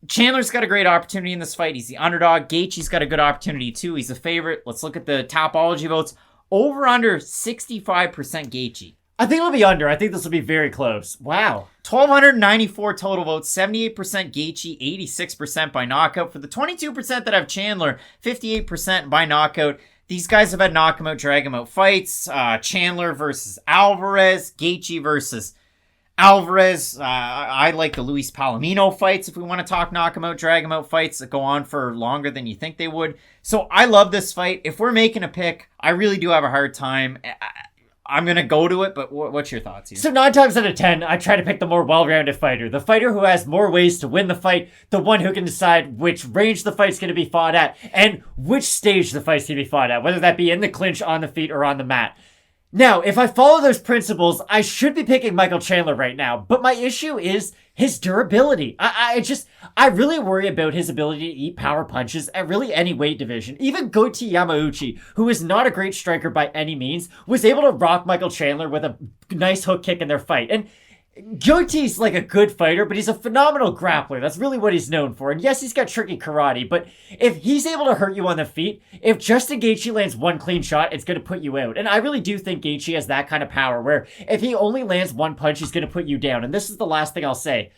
Chandler's got a great opportunity in this fight. He's the underdog. Gaethje's got a good opportunity, too. He's a favorite. Let's look at the Topology votes. Over under 65% Gaethje. I think it'll be under. I think this will be very close. Wow. 1,294 total votes, 78% Gaethje, 86% by knockout. For the 22% that have Chandler, 58% by knockout. These guys have had knock him out, drag him out fights. Chandler versus Alvarez, Gaethje versus Alvarez. I like the Luis Palomino fights if we want to talk knock him out, drag him out fights that go on for longer than you think they would. So I love this fight. If we're making a pick, I really do have a hard time. I'm going to go to it, but what's your thoughts here? So 9 times out of 10, I try to pick the more well-rounded fighter. The fighter who has more ways to win the fight. The one who can decide which range the fight's going to be fought at. And which stage the fight's going to be fought at. Whether that be in the clinch, on the feet, or on the mat. Now, if I follow those principles, I should be picking Michael Chandler right now. But my issue is his durability. I really worry about his ability to eat power punches at really any weight division. Even Goiti Yamauchi, who is not a great striker by any means, was able to rock Michael Chandler with a nice hook kick in their fight. And Goiti's like a good fighter, but he's a phenomenal grappler. That's really what he's known for. And yes, he's got tricky karate, but if he's able to hurt you on the feet, if Justin Gaethje lands 1 clean shot, it's going to put you out. And I really do think Gaethje has that kind of power where if he only lands 1 punch, he's going to put you down. And this is the last thing I'll say.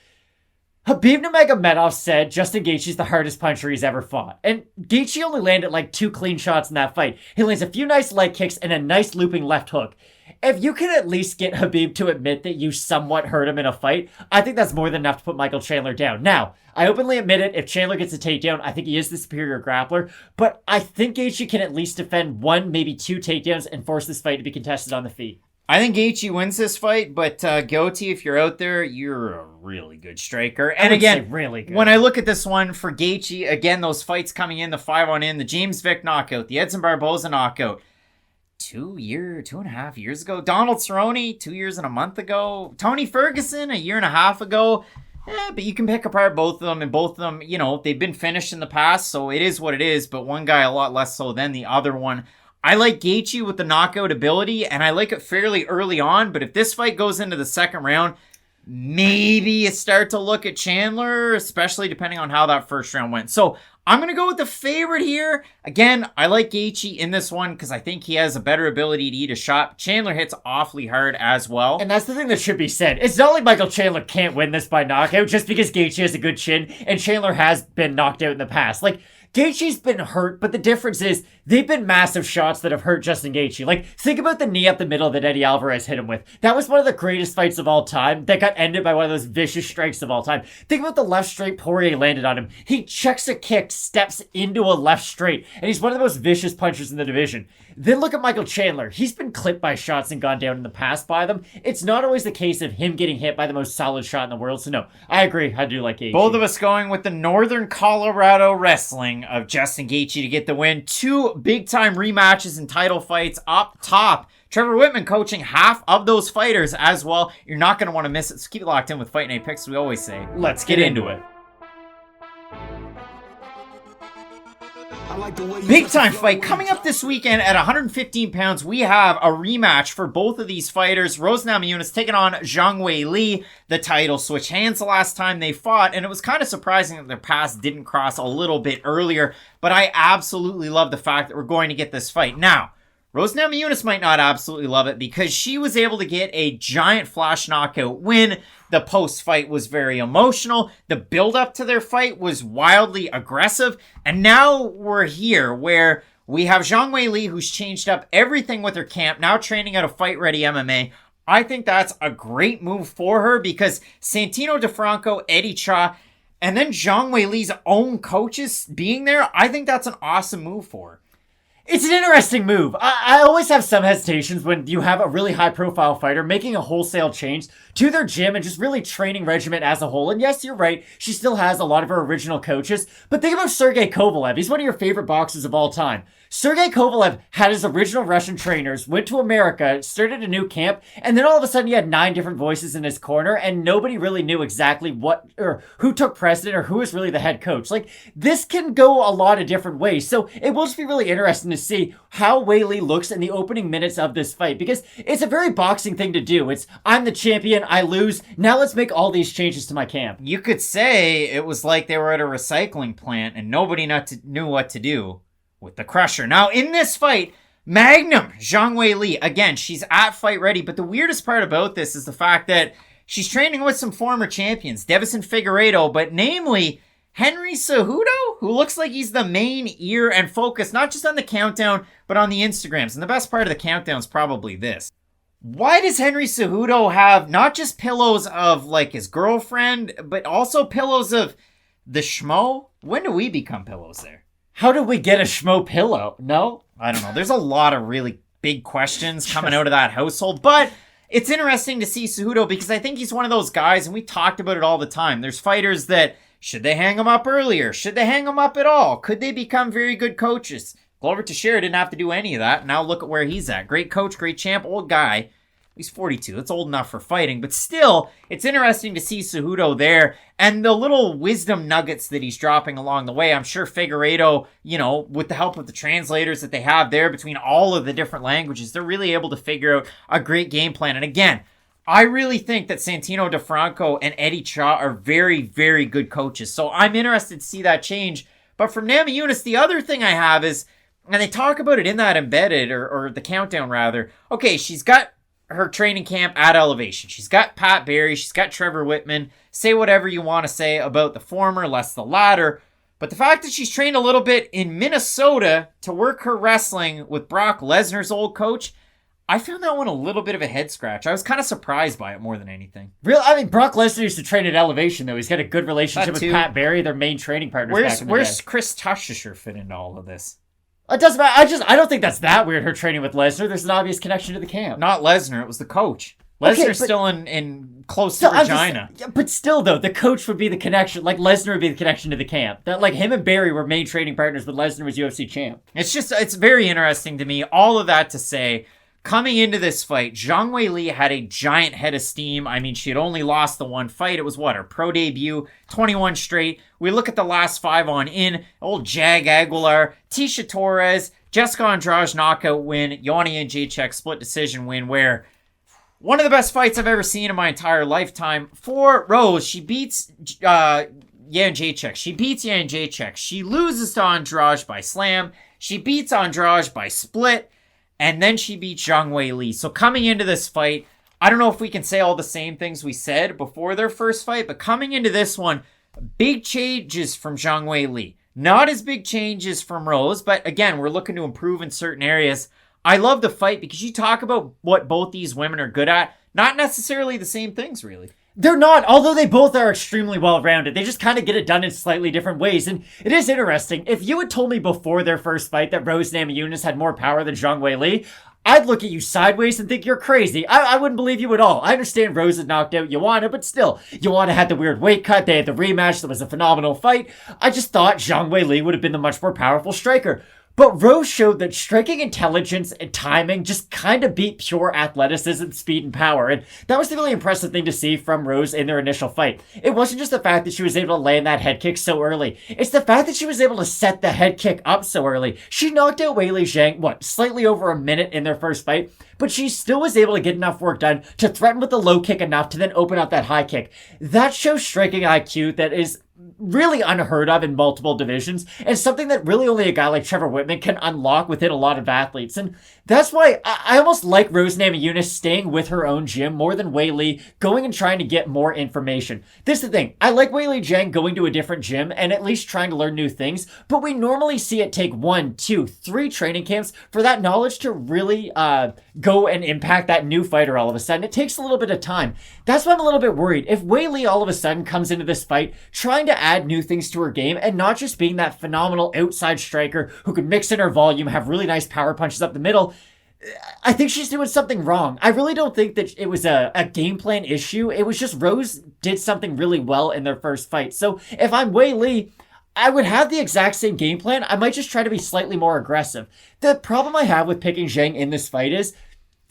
Khabib Nurmagomedov said Justin Gaethje's the hardest puncher he's ever fought. And Gaethje only landed like 2 clean shots in that fight. He lands a few nice leg kicks and a nice looping left hook. if you can at least get Khabib to admit that you somewhat hurt him in a fight, I think that's more than enough to put Michael Chandler down. Now, I openly admit it, if Chandler gets a takedown, I think he is the superior grappler, but I think Gaethje can at least defend 1, maybe 2 takedowns and force this fight to be contested on the feet. I think Gaethje wins this fight, but Goatee, if you're out there, you're a really good striker. And again, really good. When I look at this one for Gaethje, again, those fights coming in, the 5-on-in, the James Vick knockout, the Edson Barboza knockout, 2.5 years ago. Donald Cerrone, 2 years and a month ago. Tony Ferguson, 1.5 years ago. But you can pick apart both of them, and both of them, they've been finished in the past, so it is what it is, but one guy a lot less so than the other one. I like Gaethje with the knockout ability, and I like it fairly early on, but if this fight goes into the second round, maybe you start to look at Chandler, especially depending on how that first round went. So I'm going to go with the favorite here. Again, I like Gaethje in this one because I think he has a better ability to eat a shot. Chandler hits awfully hard as well. And that's the thing that should be said. It's not like Michael Chandler can't win this by knockout just because Gaethje has a good chin and Chandler has been knocked out in the past. Like, Gaethje's been hurt, but the difference is they've been massive shots that have hurt Justin Gaethje. Like, think about the knee up the middle that Eddie Alvarez hit him with. That was one of the greatest fights of all time that got ended by one of those vicious strikes of all time. Think about the left straight Poirier landed on him. He checks a kick, steps into a left straight, and he's one of the most vicious punchers in the division. Then look at Michael Chandler. He's been clipped by shots and gone down in the past by them. It's not always the case of him getting hit by the most solid shot in the world. So no, I agree. I do like Gaethje. Both of us going with the Northern Colorado Wrestling of Justin Gaethje to get the win. 2 big-time rematches and title fights up top. Trevor Whitman coaching half of those fighters as well. You're not going to want to miss it. So keep it locked in with Fight Night Picks, we always say. Let's get into it. Big time fight coming up this weekend at 115 pounds. We have a rematch for both of these fighters. Rose Namajunas taking on Zhang Weili. The title switched hands the last time they fought, and it was kind of surprising that their paths didn't cross a little bit earlier, but I absolutely love the fact that we're going to get this fight. Now, Rose Namajunas might not absolutely love it because she was able to get a giant flash knockout win. The post-fight was very emotional. The build-up to their fight was wildly aggressive. And now we're here where we have Zhang Weili, who's changed up everything with her camp, now training at a Fight Ready MMA. I think that's a great move for her because Santino DeFranco, Eddie Cha, and then Zhang Weili's own coaches being there, I think that's an awesome move for her. It's an interesting move. I always have some hesitations when you have a really high-profile fighter making a wholesale change to their gym and just really training regimen as a whole. And yes, you're right, she still has a lot of her original coaches. But think about Sergey Kovalev. He's one of your favorite boxers of all time. Sergey Kovalev had his original Russian trainers, went to America, started a new camp, and then all of a sudden he had 9 different voices in his corner, and nobody really knew exactly what or who took precedent or who was really the head coach. Like, this can go a lot of different ways. So it will just be really interesting to see how Weili looks in the opening minutes of this fight, because it's a very boxing thing to do. It's, I'm the champion, I lose, now let's make all these changes to my camp. You could say it was like they were at a recycling plant and nobody knew what to do with the Crusher. Now, in this fight, Magnum Zhang Weili, again, she's at Fight Ready, but the weirdest part about this is the fact that she's training with some former champions, Deiveson Figueiredo, but namely Henry Cejudo, who looks like he's the main ear and focus, not just on the countdown, but on the Instagrams. And the best part of the countdown is probably this. Why does Henry Cejudo have not just pillows of, like, his girlfriend, but also pillows of the schmo? When do we become pillows there? How did we get a schmo pillow? No? I don't know. There's a lot of really big questions coming out of that household, but it's interesting to see Cejudo because I think he's one of those guys, and we talked about it all the time. There's fighters that, should they hang him up earlier? Should they hang him up at all? Could they become very good coaches? Glover Teixeira didn't have to do any of that. Now look at where he's at. Great coach, great champ, old guy. He's 42. That's old enough for fighting. But still, it's interesting to see Cejudo there and the little wisdom nuggets that he's dropping along the way. I'm sure Figueiredo, with the help of the translators that they have there between all of the different languages, they're really able to figure out a great game plan. And again, I really think that Santino DeFranco and Eddie Cha are very, very good coaches. So I'm interested to see that change. But from Namajunas, the other thing I have is, and they talk about it in that embedded, or the countdown rather, okay, she's got her training camp at Elevation. She's got Pat Barry. She's got Trevor Whitman. Say whatever you want to say about the former, less the latter. But the fact that she's trained a little bit in Minnesota to work her wrestling with Brock Lesnar's old coach, I found that one a little bit of a head scratch. I was kind of surprised by it more than anything. Real, I mean, Brock Lesnar used to train at Elevation, though. He's got a good relationship That with too. Pat Barry, their main training partners. Where's Chris Tuchscherer fit into all of this? It doesn't matter. I don't think that's that weird, her training with Lesnar. There's an obvious connection to the camp. Not Lesnar, it was the coach. Okay, Lesnar's but- still in close to Regina. But still, though, the coach would be the connection. Like, Lesnar would be the connection to the camp. That, like, him and Barry were main training partners, but Lesnar was UFC champ. It's very interesting to me. All of that to say, coming into this fight, Zhang Weili had a giant head of steam. I mean, she had only lost the one fight. It was her pro debut, 21 straight. We look at the last 5 on in. Old Jag Aguilar, Tisha Torres, Jessica Andrade knockout win, Joanna Jacek split decision win, where one of the best fights I've ever seen in my entire lifetime. For Rose, she beats Yan Jacek. She beats Yan Jacek. She loses to Andrade by slam. She beats Andrade by split. And then she beats Zhang Weili. So coming into this fight, I don't know if we can say all the same things we said before their first fight, but coming into this one, big changes from Zhang Weili. Not as big changes from Rose, but again, we're looking to improve in certain areas. I love the fight because you talk about what both these women are good at. Not necessarily the same things, really. They're not, although they both are extremely well-rounded. They just kind of get it done in slightly different ways. And it is interesting. If you had told me before their first fight that Rose Namajunas had more power than Zhang Weili, I'd look at you sideways and think you're crazy. I wouldn't believe you at all. I understand Rose had knocked out Joanna, but still, Joanna had the weird weight cut. They had the rematch. That was a phenomenal fight. I just thought Zhang Weili would have been the much more powerful striker. But Rose showed that striking intelligence and timing just kind of beat pure athleticism, speed, and power. And that was the really impressive thing to see from Rose in their initial fight. It wasn't just the fact that she was able to land that head kick so early. It's the fact that she was able to set the head kick up so early. She knocked out Weili Zhang, slightly over a minute in their first fight, but she still was able to get enough work done to threaten with the low kick enough to then open up that high kick. That shows striking IQ that is really unheard of in multiple divisions, and something that really only a guy like Trevor Whitman can unlock within a lot of athletes. And that's why I almost like Rose Namajunas staying with her own gym more than Weili going and trying to get more information. This is the thing. I like Weili Zhang going to a different gym and at least trying to learn new things, but we normally see it take 1, 2, 3 training camps for that knowledge to really go and impact that new fighter all of a sudden. It takes a little bit of time. That's why I'm a little bit worried. If Weili all of a sudden comes into this fight trying to add new things to her game and not just being that phenomenal outside striker who can mix in her volume, have really nice power punches up the middle, I think she's doing something wrong. I really don't think that it was a game plan issue. It was just Rose did something really well in their first fight. So if I'm Weili, I would have the exact same game plan. I might just try to be slightly more aggressive. The problem I have with picking Zhang in this fight is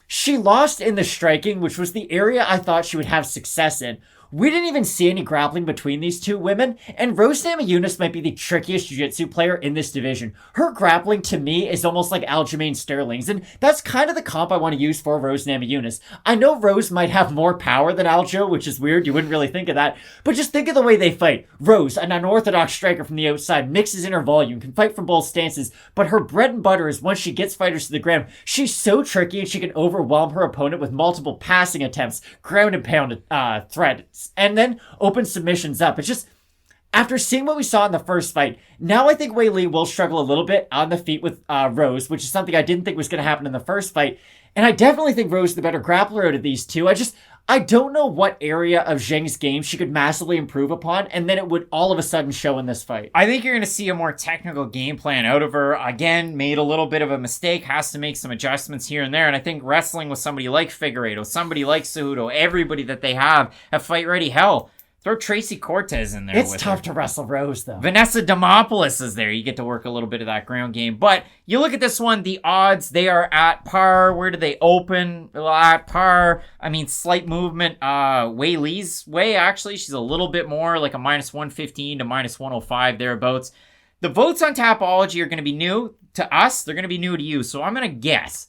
she lost in the striking, which was the area I thought she would have success in. We didn't even see any grappling between these two women, and Rose Namajunas might be the trickiest jiu-jitsu player in this division. Her grappling, to me, is almost like Aljamain Sterling's, and that's kind of the comp I want to use for Rose Namajunas. I know Rose might have more power than Aljo, which is weird, you wouldn't really think of that, but just think of the way they fight. Rose, an unorthodox striker from the outside, mixes in her volume, can fight from both stances, but her bread and butter is once she gets fighters to the ground, she's so tricky and she can overwhelm her opponent with multiple passing attempts, ground and pound threats, and then open submissions up. It's just, after seeing what we saw in the first fight, now I think Weili will struggle a little bit on the feet with Rose, which is something I didn't think was going to happen in the first fight. And I definitely think Rose is the better grappler out of these two. I don't know what area of Zhang's game she could massively improve upon, and then it would all of a sudden show in this fight. I think you're going to see a more technical game plan out of her. Again, made a little bit of a mistake, has to make some adjustments here and there, and I think wrestling with somebody like Figueiredo, somebody like Cejudo, everybody that they have at Fight Ready, hell, throw Tracy Cortez in there. It's tough to wrestle Rose, though. Vanessa Demopoulos is there. You get to work a little bit of that ground game. But you look at this one, the odds, they are at par. Where do they open? At par. I mean, slight movement. Weili's way, actually. She's a little bit more, like a minus 115 to minus 105, thereabouts. The votes on Tapology are going to be new to us. They're going to be new to you. So I'm going to guess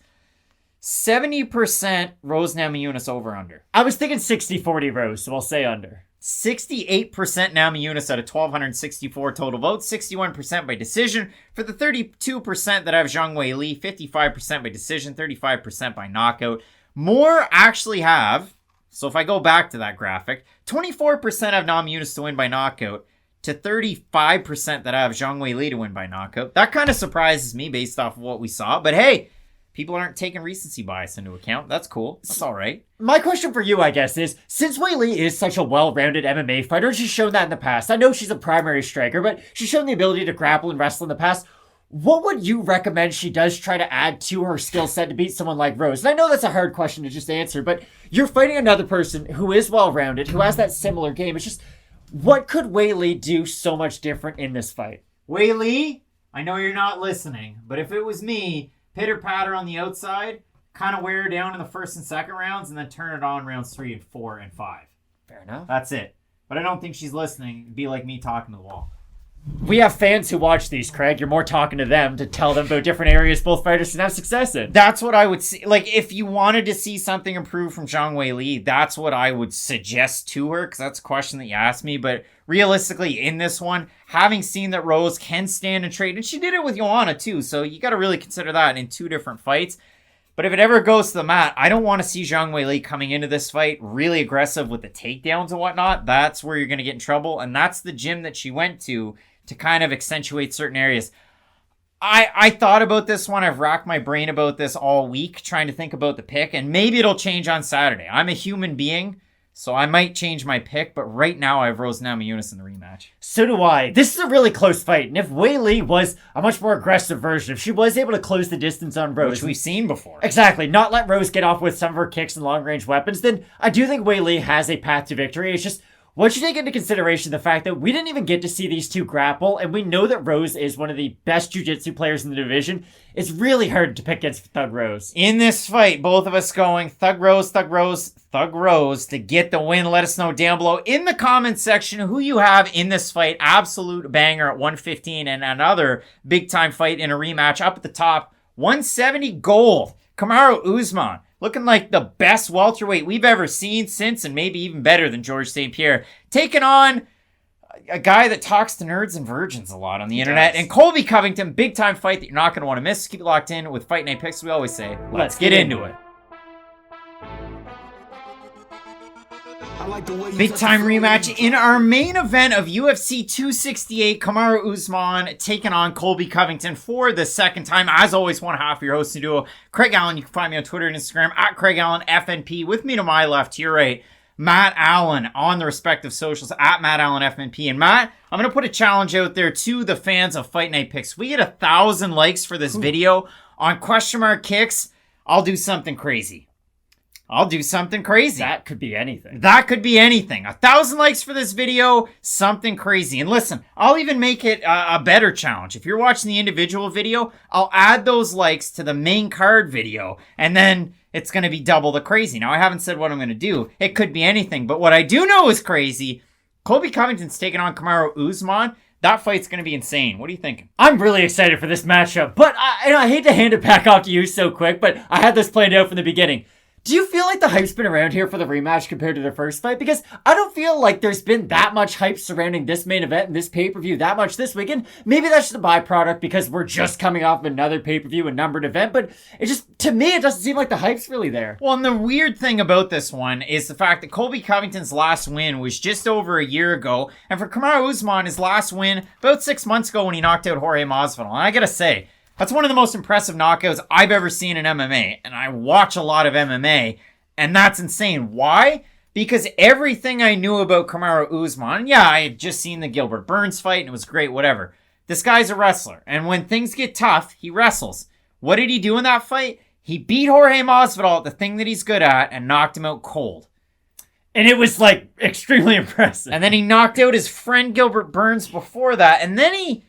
70% Rose Namajunas over under. I was thinking 60-40 Rose, so I'll say under. 68% Namajunas out of 1,264 total votes, 61% by decision. For the 32% that have Zhang Weili, 55% by decision, 35% by knockout. More actually have, so if I go back to that graphic, 24% have Namajunas to win by knockout, to 35% that have Zhang Weili to win by knockout. That kind of surprises me based off of what we saw, but hey, People aren't taking recency bias into account. That's cool. That's all right. My question for you, I guess, is since Weili is such a well-rounded MMA fighter, she's shown that in the past. I know she's a primary striker, but she's shown the ability to grapple and wrestle in the past. What would you recommend she does try to add to her skill set to beat someone like Rose? And I know that's a hard question to just answer, but you're fighting another person who is well-rounded, who has that similar game. It's just, what could Weili do so much different in this fight? Weili, I know you're not listening, but if it was me, pitter-patter on the outside, kind of wear her down in the first and second rounds, and then turn it on rounds 3 and 4 and 5. Fair enough. That's it. But I don't think she's listening. It'd be like me talking to the wall. We have fans who watch these, Craig. You're more talking to them to tell them about different areas both fighters can have success in. That's what I would see. Like, if you wanted to see something improve from Zhang Weili, that's what I would suggest to her, because that's a question that you asked me. But realistically, in this one, having seen that Rose can stand and trade, and she did it with Joanna too, so you got to really consider that in 2 different fights. But if it ever goes to the mat, I don't want to see Zhang Weili coming into this fight really aggressive with the takedowns and whatnot. That's where you're going to get in trouble, and that's the gym that she went to kind of accentuate certain areas. I thought about this one. I've racked my brain about this all week, trying to think about the pick, and maybe it'll change on Saturday. I'm a human being, so I might change my pick, but right now I have Rose Namajunas in the rematch. So do I. This is a really close fight, and if Weili was a much more aggressive version, if she was able to close the distance on Rose, Which we've seen before. Exactly, not let Rose get off with some of her kicks and long-range weapons, then I do think Weili has a path to victory. It's just, once you take into consideration the fact that we didn't even get to see these two grapple, and we know that Rose is one of the best jiu-jitsu players in the division, it's really hard to pick against Thug Rose. In this fight, both of us going Thug Rose, Thug Rose, Thug Rose to get the win. Let us know down below in the comments section who you have in this fight. Absolute banger at 115 and another big-time fight in a rematch up at the top. 170 gold. Kamaru Usman. Looking like the best welterweight we've ever seen since, and maybe even better than Georges St. Pierre. Taking on a guy that talks to nerds and virgins a lot on the internet. And Colby Covington, big time fight that you're not going to want to miss. Keep it locked in with Fight Night Picks. We always say, let's get into it. Big time rematch in our main event of UFC 268. Kamaru Usman taking on Colby Covington for the second time. As always, one half of your hosting duo, Craig Allan. You can find me on Twitter and Instagram at Craig Allan FNP. With me to my left, to your right, Matt Allan on the respective socials at Matt Allan FNP. And Matt, I'm going to put a challenge out there to the fans of Fight Night Picks. We get 1,000 likes for this video on question mark kicks. I'll do something crazy. That could be anything. 1,000 likes for this video, something crazy. And listen, I'll even make it a better challenge. If you're watching the individual video, I'll add those likes to the main card video, and then it's going to be double the crazy. Now, I haven't said what I'm going to do. It could be anything, but what I do know is crazy. Colby Covington's taking on Kamaru Usman. That fight's going to be insane. What are you thinking? I'm really excited for this matchup, but I hate to hand it back off to you so quick, but I had this planned out from the beginning. Do you feel like the hype's been around here for the rematch compared to their first fight? Because I don't feel like there's been that much hype surrounding this main event and this pay-per-view that much this weekend. Maybe that's just a byproduct because we're just coming off of another pay-per-view and numbered event, but it just, to me, it doesn't seem like the hype's really there. Well, and the weird thing about this one is the fact that Colby Covington's last win was just over a year ago, and for Kamaru Usman, his last win about 6 months ago when he knocked out Jorge Masvidal. And I gotta say, that's one of the most impressive knockouts I've ever seen in MMA, and I watch a lot of MMA, and that's insane. Why? Because everything I knew about Kamaru Usman, yeah, I had just seen the Gilbert Burns fight, and it was great, whatever. This guy's a wrestler, and when things get tough, he wrestles. What did he do in that fight? He beat Jorge Masvidal at the thing that he's good at and knocked him out cold. And it was, like, extremely impressive. And then he knocked out his friend Gilbert Burns before that, and then he,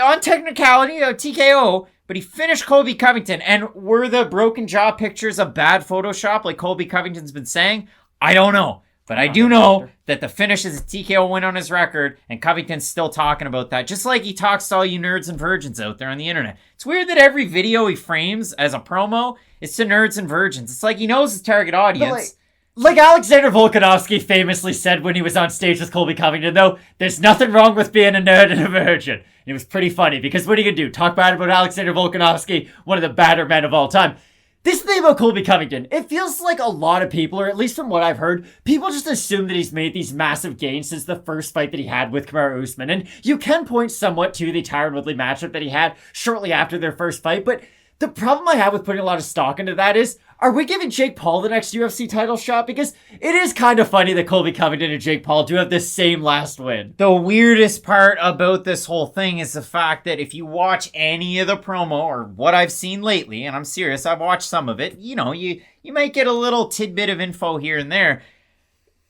on technicality, TKO, but he finished Colby Covington. And were the broken jaw pictures a bad Photoshop like Colby Covington's been saying? I don't know. But I do know that the finish is a TKO win on his record, and Covington's still talking about that, just like he talks to all you nerds and virgins out there on the internet. It's weird that every video he frames as a promo is to nerds and virgins. It's like he knows his target audience. Like Alexander Volkanovski famously said when he was on stage with Colby Covington, though, there's nothing wrong with being a nerd and a virgin. And it was pretty funny, because what are you going to do? Talk bad about Alexander Volkanovski, one of the badder men of all time. This thing about Colby Covington, it feels like a lot of people, or at least from what I've heard, people just assume that he's made these massive gains since the first fight that he had with Kamaru Usman. And you can point somewhat to the Tyron Woodley matchup that he had shortly after their first fight, but The problem I have with putting a lot of stock into that is, are we giving Jake Paul the next UFC title shot? Because it is kind of funny that Colby Covington and Jake Paul do have the same last win. The weirdest part about this whole thing is the fact that if you watch any of the promo or what I've seen lately, and I'm serious, I've watched some of it, you might get a little tidbit of info here and there.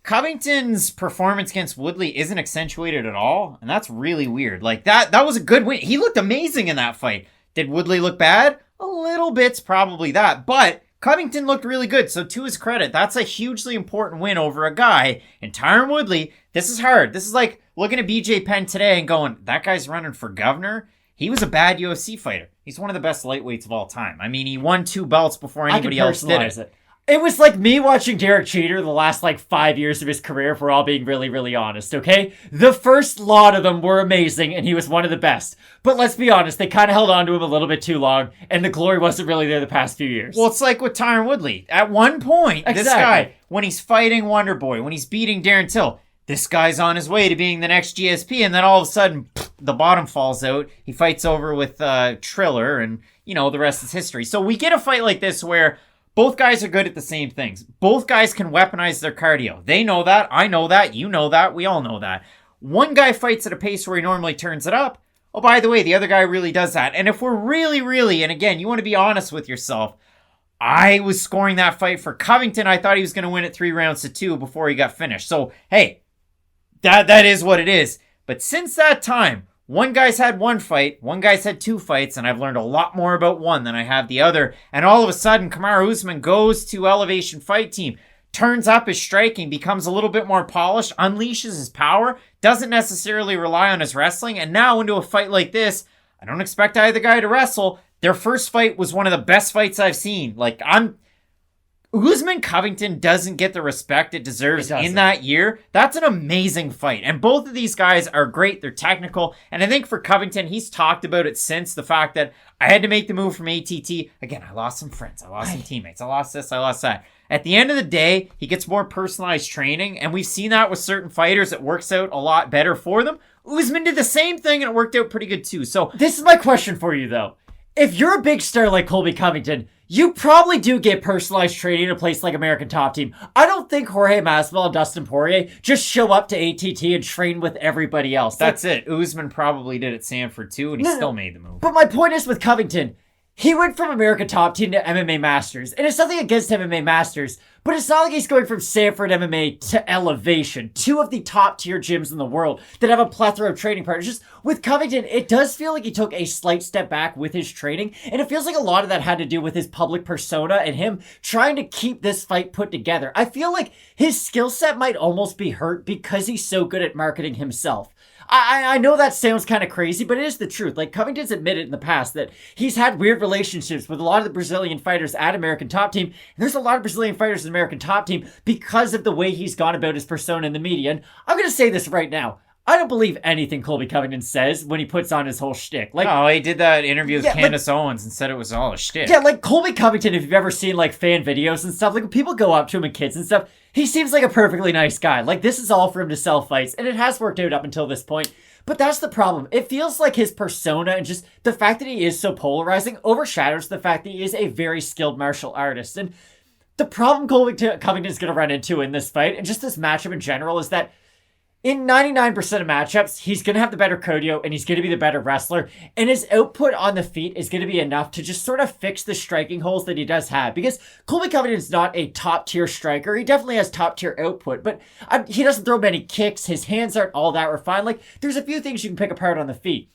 Covington's performance against Woodley isn't accentuated at all, and that's really weird. Like, that was a good win. He looked amazing in that fight. Did Woodley look bad? A little bit's probably that, but Covington looked really good, so to his credit, that's a hugely important win over a guy. And Tyron Woodley, this is hard. This is like looking at BJ Penn today and going, that guy's running for governor. He was a bad UFC fighter. He's one of the best lightweights of all time. I mean, he won 2 belts before anybody else did it. It was like me watching Derek Jeter the last 5 years of his career, if we're all being really, really honest, okay? The first lot of them were amazing, and he was one of the best. But let's be honest, they kind of held on to him a little bit too long, and the glory wasn't really there the past few years. Well, it's like with Tyron Woodley. At one point, This guy, when he's fighting Wonderboy, when he's beating Darren Till, this guy's on his way to being the next GSP, and then all of a sudden, the bottom falls out. He fights over with Triller, and, the rest is history. So we get a fight like this where both guys are good at the same things. Both guys can weaponize their cardio. They know that. I know that. You know that. We all know that. One guy fights at a pace where he normally turns it up. Oh, by the way, the other guy really does that. And if we're really, and again, you want to be honest with yourself, I was scoring that fight for Covington. I thought he was going to win it 3-2 before he got finished. So, hey, that is what it is. But since that time, one guy's had 1 fight, one guy's had 2 fights, and I've learned a lot more about one than I have the other. And all of a sudden, Kamaru Usman goes to Elevation Fight Team, turns up his striking, becomes a little bit more polished, unleashes his power, doesn't necessarily rely on his wrestling, and now into a fight like this, I don't expect either guy to wrestle. Their first fight was one of the best fights I've seen. Usman Covington doesn't get the respect it deserves in that year. That's an amazing fight. And both of these guys are great. They're technical. And I think for Covington, he's talked about it since, the fact that I had to make the move from ATT. Again, I lost some friends. I lost some teammates. I lost this. I lost that. At the end of the day, he gets more personalized training. And we've seen that with certain fighters. It works out a lot better for them. Usman did the same thing and it worked out pretty good too. So this is my question for you though. If you're a big star like Colby Covington, you probably do get personalized training in a place like American Top Team. I don't think Jorge Masvidal and Dustin Poirier just show up to ATT and train with everybody else. That's it. Usman probably did at Sanford too, and he still made the move. But my point is with Covington, he went from American Top Team to MMA Masters. And it's nothing against MMA Masters, but it's not like he's going from Sanford MMA to Elevation, 2 of the top tier gyms in the world that have a plethora of training partners. Just with Covington, it does feel like he took a slight step back with his training. And it feels like a lot of that had to do with his public persona and him trying to keep this fight put together. I feel like his skill set might almost be hurt because he's so good at marketing himself. I know that sounds kind of crazy, but it is the truth. Like, Covington's admitted in the past that he's had weird relationships with a lot of the Brazilian fighters at American Top Team. And there's a lot of Brazilian fighters in American Top Team because of the way he's gone about his persona in the media. And I'm going to say this right now. I don't believe anything Colby Covington says when he puts on his whole shtick. He did that interview with Candace Owens and said it was all a shtick. Yeah, Colby Covington, if you've ever seen fan videos and stuff, people go up to him and kids and stuff, he seems like a perfectly nice guy. This is all for him to sell fights, and it has worked out up until this point. But that's the problem. It feels like his persona and just the fact that he is so polarizing overshadows the fact that he is a very skilled martial artist. And the problem Colby Covington is going to run into in this fight, and just this matchup in general, is that in 99% of matchups, he's going to have the better cardio and he's going to be the better wrestler. And his output on the feet is going to be enough to just sort of fix the striking holes that he does have. Because Colby Covington is not a top-tier striker. He definitely has top-tier output, but he doesn't throw many kicks. His hands aren't all that refined. There's a few things you can pick apart on the feet.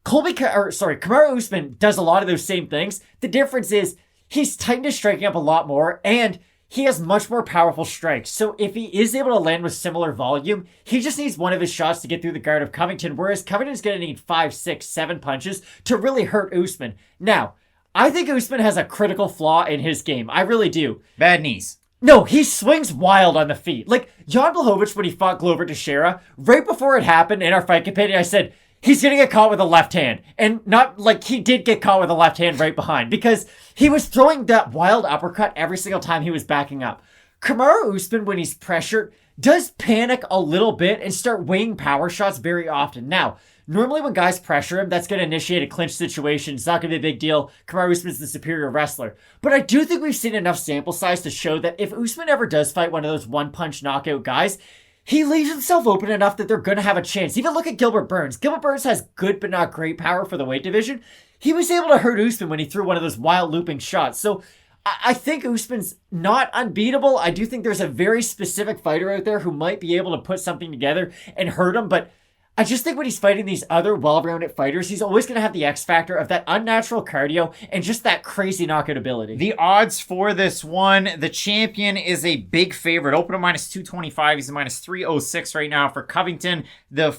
Kamaru Usman does a lot of those same things. The difference is he's tightened his striking up a lot more, and he has much more powerful strikes. So if he is able to land with similar volume, he just needs one of his shots to get through the guard of Covington, whereas Covington's going to need 5, 6, 7 punches to really hurt Usman. Now, I think Usman has a critical flaw in his game. I really do. Bad knees. No, he swings wild on the feet. Jan Blachowicz, when he fought Glover Teixeira, right before it happened in our fight companion, I said, he's going to get caught with a left hand. And not he did get caught with a left hand right behind, because he was throwing that wild uppercut every single time he was backing up. Kamaru Usman, when he's pressured, does panic a little bit and start weighing power shots very often. Now, normally when guys pressure him, that's going to initiate a clinch situation. It's not going to be a big deal. Kamaru Usman's the superior wrestler. But I do think we've seen enough sample size to show that if Usman ever does fight one of those one-punch knockout guys, he leaves himself open enough that they're going to have a chance. Even look at Gilbert Burns. Gilbert Burns has good but not great power for the weight division. He was able to hurt Usman when he threw one of those wild looping shots. So I think Usman's not unbeatable. I do think there's a very specific fighter out there who might be able to put something together and hurt him, but I just think when he's fighting these other well-rounded fighters, he's always going to have the X factor of that unnatural cardio and just that crazy knockout ability. The odds for this one, the champion is a big favorite. Open at -225. He's a -306 right now for Covington, the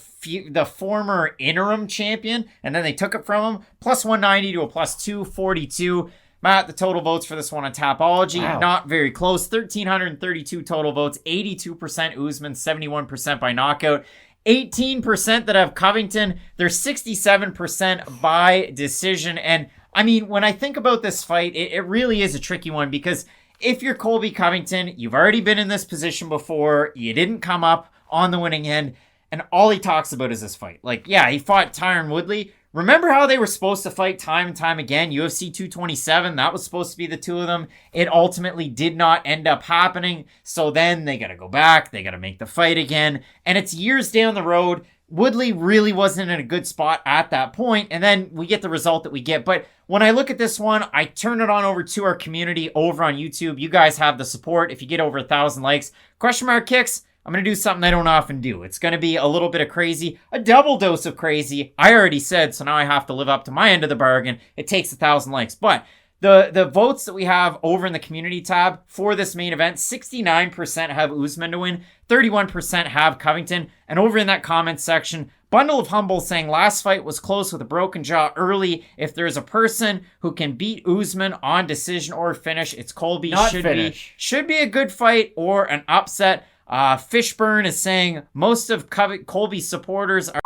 former interim champion, and then they took it from him. +190 to a +242. Matt, the total votes for this one on Tapology, not very close. 1,332 total votes, 82% Usman, 71% by knockout. 18% that have Covington. They're 67% by decision. And I mean, when I think about this fight, it really is a tricky one because if you're Colby Covington, you've already been in this position before. You didn't come up on the winning end. And all he talks about is this fight. Like, yeah, he fought Tyron Woodley. Remember how they were supposed to fight time and time again? UFC 227, that was supposed to be the two of them. It ultimately did not end up happening. So then they got to go back. They got to make the fight again. And it's years down the road. Woodley really wasn't in a good spot at that point. And then we get the result that we get. But when I look at this one, I turn it on over to our community over on YouTube. You guys have the support. If you get over 1,000 likes, question mark kicks. I'm going to do something I don't often do. It's going to be a little bit of crazy, a double dose of crazy. I already said, so now I have to live up to my end of the bargain. It takes 1,000 likes. But the votes that we have over in the community tab for this main event, 69% have Usman to win, 31% have Covington. And over in that comments section, Bundle of Humble saying last fight was close with a broken jaw early. If there's a person who can beat Usman on decision or finish, it's Colby. Not finish. Should be a good fight or an upset. Fishburne is saying most of Colby's supporters are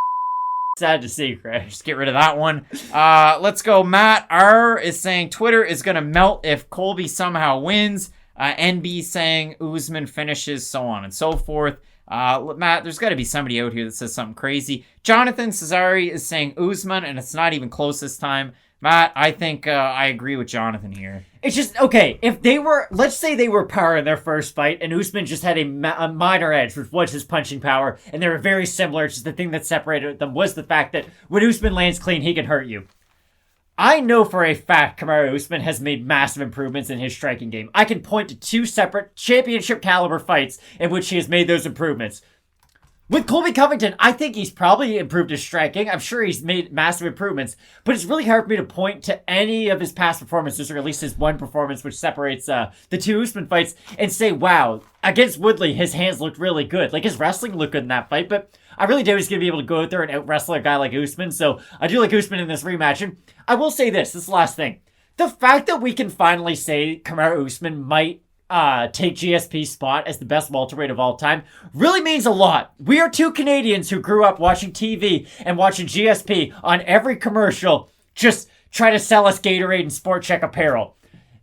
sad to see, Craig. Just get rid of that one. Let's go. Matt R is saying Twitter is going to melt if Colby somehow wins. NB saying Usman finishes, so on and so forth. Matt, there's got to be somebody out here that says something crazy. Jonathan Cesari is saying Usman, and it's not even close this time. Matt, I think I agree with Jonathan here. It's just, okay, if they were, let's say they were par in their first fight, and Usman just had a minor edge, which was his punching power, and they were very similar, just the thing that separated them was the fact that when Usman lands clean, he can hurt you. I know for a fact Kamaru Usman has made massive improvements in his striking game. I can point to 2 separate championship caliber fights in which he has made those improvements. With Colby Covington, I think he's probably improved his striking. I'm sure he's made massive improvements, but it's really hard for me to point to any of his past performances, or at least his one performance which separates the 2 Usman fights, and say, wow, against Woodley, his hands looked really good. Like, his wrestling looked good in that fight, but I really doubt he's going to be able to go out there and out-wrestle a guy like Usman, so I do like Usman in this rematch. And I will say this is the last thing. The fact that we can finally say Kamaru Usman might take GSP's spot as the best welterweight of all time really means a lot. We are 2 Canadians who grew up watching TV and watching GSP on every commercial just try to sell us Gatorade and Sport Check apparel.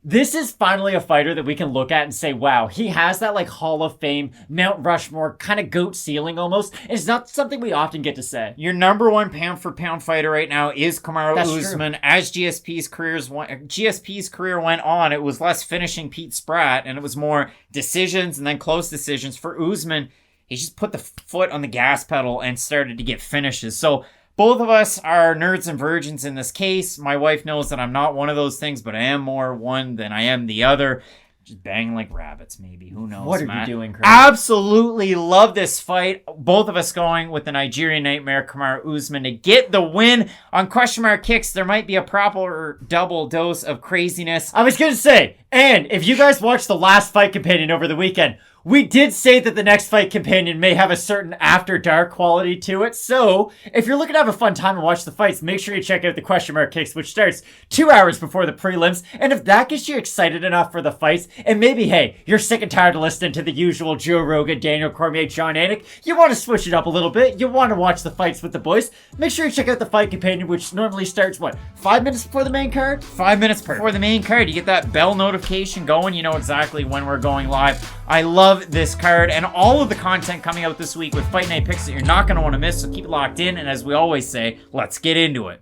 This is finally a fighter that we can look at and say, wow, he has that like Hall of Fame, Mount Rushmore kind of GOAT ceiling almost. It's not something we often get to say. Your number 1 pound for pound fighter right now is Kamaru That's Usman. true. As GSP's career went on, it was less finishing Pete Spratt and it was more decisions and then close decisions. For Usman, he just put the foot on the gas pedal and started to get finishes. So both of us are nerds and virgins in this case. My wife knows that I'm not one of those things, but I am more one than I am the other. Just banging like rabbits, maybe. Who knows, What are Matt? you doing, Craig? Absolutely love this fight. Both of us going with the Nigerian Nightmare, Kamaru Usman, to get the win. On question mark kicks, there might be a proper double dose of craziness. I was going to say, and if you guys watched the last Fight Companion over the weekend, we did say that the next Fight Companion may have a certain after dark quality to it. So if you're looking to have a fun time and watch the fights, make sure you check out the question mark kicks, which starts 2 hours before the prelims. And if that gets you excited enough for the fights, and maybe, hey, you're sick and tired of listening to the usual Joe Rogan, Daniel Cormier, John Anik, you want to switch it up a little bit, you want to watch the fights with the boys, make sure you check out the Fight Companion, which normally starts, 5 minutes before the main card? 5 minutes before the main card. You get that bell notification going. You know exactly when we're going live. I love of this card and all of the content coming out this week with Fight Night picks that you're not going to want to miss. So keep it locked in. And as we always say, let's get into it.